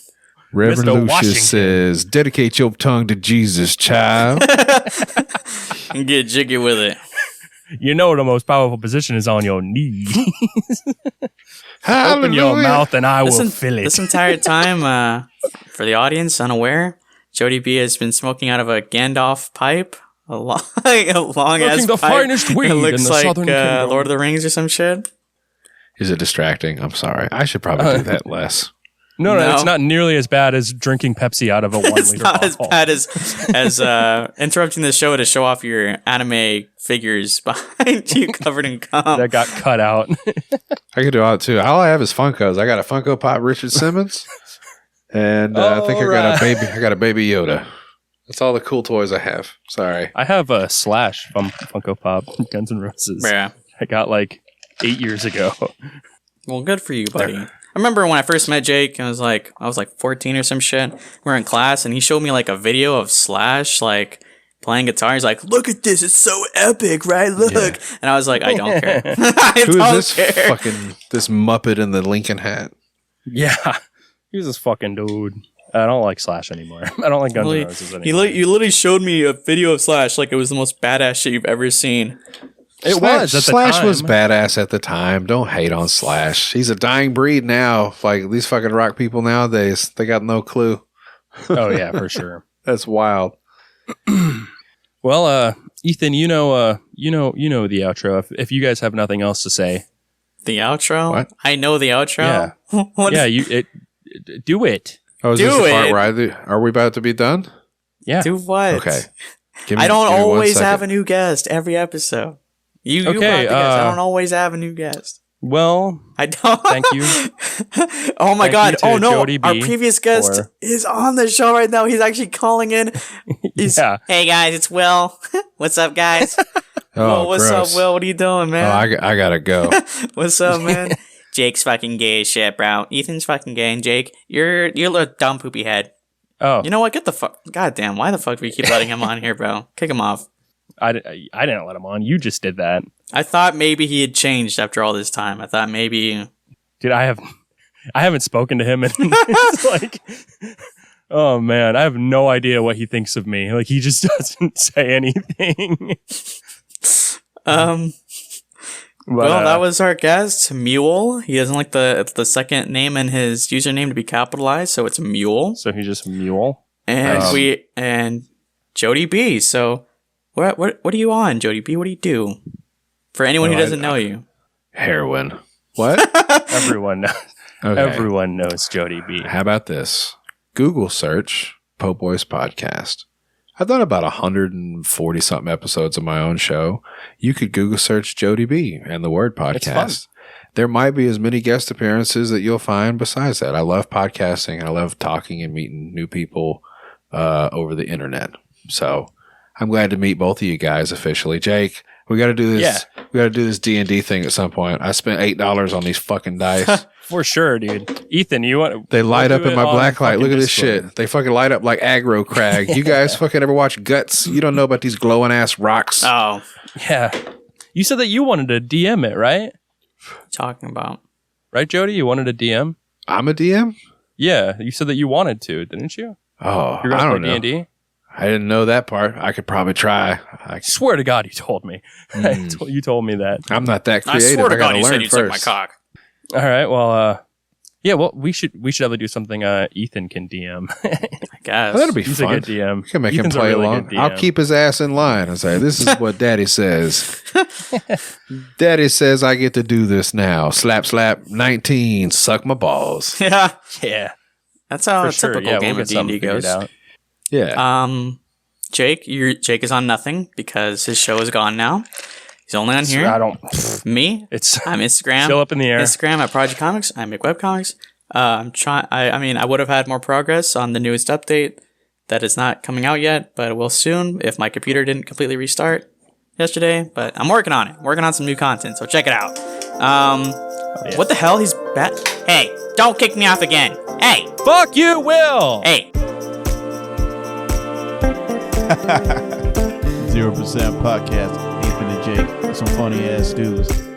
Speaker 2: Reverend
Speaker 1: Mr.
Speaker 2: Lucius
Speaker 1: Washington
Speaker 2: says, dedicate your tongue to Jesus, child.
Speaker 3: And get jiggy with it.
Speaker 1: You know the most powerful position is on your knees.
Speaker 2: Hallelujah.
Speaker 1: Open your mouth and I will fill it.
Speaker 3: This entire time, for the audience unaware, Jodie B has been smoking out of a Gandalf pipe. A long ass
Speaker 1: the
Speaker 3: pipe.
Speaker 1: finest weed
Speaker 3: It looks
Speaker 1: in the
Speaker 3: like
Speaker 1: Southern Kingdom.
Speaker 3: Lord of the Rings or some shit.
Speaker 2: Is it distracting? I'm sorry. I should probably do that less.
Speaker 1: No, it's not nearly as bad as drinking Pepsi out of a 1
Speaker 3: It's
Speaker 1: liter
Speaker 3: not
Speaker 1: bottle.
Speaker 3: as bad as interrupting the show to show off your anime figures behind you covered in cum.
Speaker 1: That got cut out.
Speaker 2: I could do all that too. All I have is Funkos. I got a Funko Pop Richard Simmons, and I think I got a baby Yoda. That's all the cool toys I have. Sorry.
Speaker 1: I have a Slash from Funko Pop Guns N' Roses.
Speaker 3: Yeah.
Speaker 1: I got like 8 years ago.
Speaker 3: Well, good for you, buddy. I remember when I first met Jake, I was like 14 or some shit. We were in class, and he showed me like a video of Slash like playing guitar. He's like, "Look at this, it's so epic, right? Look." Yeah. And I was like, "I don't care."
Speaker 2: Who is this fucking this Muppet in the Lincoln hat?
Speaker 1: Yeah, he was this fucking dude. I don't like Slash anymore. I don't like Guns N' Roses anymore.
Speaker 3: You literally showed me a video of Slash like it was the most badass shit you've ever seen.
Speaker 1: It was at the
Speaker 2: Slash
Speaker 1: time.
Speaker 2: was badass at the time. Don't hate on Slash. He's a dying breed now. Like these fucking rock people nowadays, they got no clue.
Speaker 1: Oh yeah, for sure.
Speaker 2: That's wild.
Speaker 1: Well, Ethan, you know the outro. If you guys have nothing else to say,
Speaker 3: the outro.
Speaker 2: What?
Speaker 3: I know the outro.
Speaker 1: Yeah. Do it.
Speaker 2: Oh, is this the part where are we about to be done?
Speaker 1: Yeah.
Speaker 3: Do what?
Speaker 2: Okay.
Speaker 3: I don't always have a new guest every episode. You brought the guest. I don't always have a new guest.
Speaker 1: Well,
Speaker 3: I don't.
Speaker 1: Thank you.
Speaker 3: Oh my God. Oh no.
Speaker 1: Jodie B
Speaker 3: Our previous guest is on the show right now. He's actually calling in.
Speaker 1: Yeah.
Speaker 3: Hey guys, it's Will. What's up, guys?
Speaker 2: Oh,
Speaker 3: what's
Speaker 2: gross.
Speaker 3: up, Will? What are you doing, man?
Speaker 2: Oh, I gotta go.
Speaker 3: What's up, man? Jake's fucking gay as shit, bro. Ethan's fucking gay, and Jake, you're a dumb poopy head.
Speaker 1: Oh.
Speaker 3: You know what? Get the fuck. God damn. Why the fuck do we keep letting him on here, bro? Kick him off.
Speaker 1: I didn't let him on. You just did that.
Speaker 3: I thought maybe he had changed after all this time. I thought maybe.
Speaker 1: Dude, I haven't spoken to him, and it's like, oh man, I have no idea what he thinks of me. Like he just doesn't say anything.
Speaker 3: Well, that was our guest, Mule. He doesn't like the second name in his username to be capitalized, so it's Mule.
Speaker 1: So he's just Mule.
Speaker 3: And and Jodie B. So what are you on, Jodie B? What do you do? For anyone who doesn't know you.
Speaker 2: Heroin. What?
Speaker 1: Everyone knows. Okay. Everyone knows Jodie B.
Speaker 2: How about this? Google search Po Boys Podcast. I've done about 140 something episodes of my own show. You could Google search Jodie B and the word podcast. There might be as many guest appearances that you'll find besides that. I love podcasting and I love talking and meeting new people over the internet. So I'm glad to meet both of you guys officially. Jake, we got to do this. Yeah. We got to do this D&D thing at some point. I spent $8 on these fucking dice.
Speaker 1: For sure, dude. Ethan, you want?
Speaker 2: They light up in my black light. Look at this shit. They fucking light up like aggro crag. You guys fucking ever watch Guts? You don't know about these glowing ass rocks.
Speaker 3: Oh,
Speaker 1: yeah. You said that you wanted to DM it, right?
Speaker 3: Talking about
Speaker 1: right, Jodie? You wanted to DM?
Speaker 2: I'm a DM.
Speaker 1: Yeah, you said that you wanted to, didn't you?
Speaker 2: Oh,
Speaker 1: You're
Speaker 2: I don't
Speaker 1: play
Speaker 2: know.
Speaker 1: D&D?
Speaker 2: I didn't know that part. I could probably try.
Speaker 1: I swear to God, you told me. You told me that.
Speaker 2: I'm not that creative.
Speaker 3: I swear to God,
Speaker 2: gotta
Speaker 3: you
Speaker 2: learn
Speaker 3: said you
Speaker 2: first.
Speaker 3: took my cock.
Speaker 1: All right. Well, yeah. Well, we should have to do something. Ethan can DM.
Speaker 3: I guess
Speaker 2: That'll be
Speaker 1: He's
Speaker 2: fun.
Speaker 1: a good DM.
Speaker 2: We can make
Speaker 1: Ethan's
Speaker 2: him play
Speaker 1: a really
Speaker 2: along.
Speaker 1: good DM.
Speaker 2: I'll keep his ass in line and say, "This is what Daddy says." Daddy says I get to do this now. Slap, slap. 19. Suck my balls.
Speaker 3: Yeah,
Speaker 1: Yeah.
Speaker 3: that's how
Speaker 1: For
Speaker 3: a
Speaker 1: sure.
Speaker 3: typical
Speaker 1: Yeah,
Speaker 3: game
Speaker 1: we'll
Speaker 3: of
Speaker 1: get something
Speaker 3: D&D goes.
Speaker 1: figured out.
Speaker 2: Yeah.
Speaker 3: Jake is on nothing because his show is gone now. He's only on here.
Speaker 1: I don't.
Speaker 3: Me, I'm Instagram.
Speaker 1: Still up in the air.
Speaker 3: Instagram at Prodigy Comics. I make webcomics. I'm trying. I would have had more progress on the newest update that is not coming out yet, but it will soon if my computer didn't completely restart yesterday. But I'm working on it. Working on some new content, so check it out. What the hell? He's back. Hey, don't kick me off again. Hey.
Speaker 1: Fuck you, Will.
Speaker 3: Hey.
Speaker 5: 0% podcast. Ethan and Jake. Some funny ass dudes.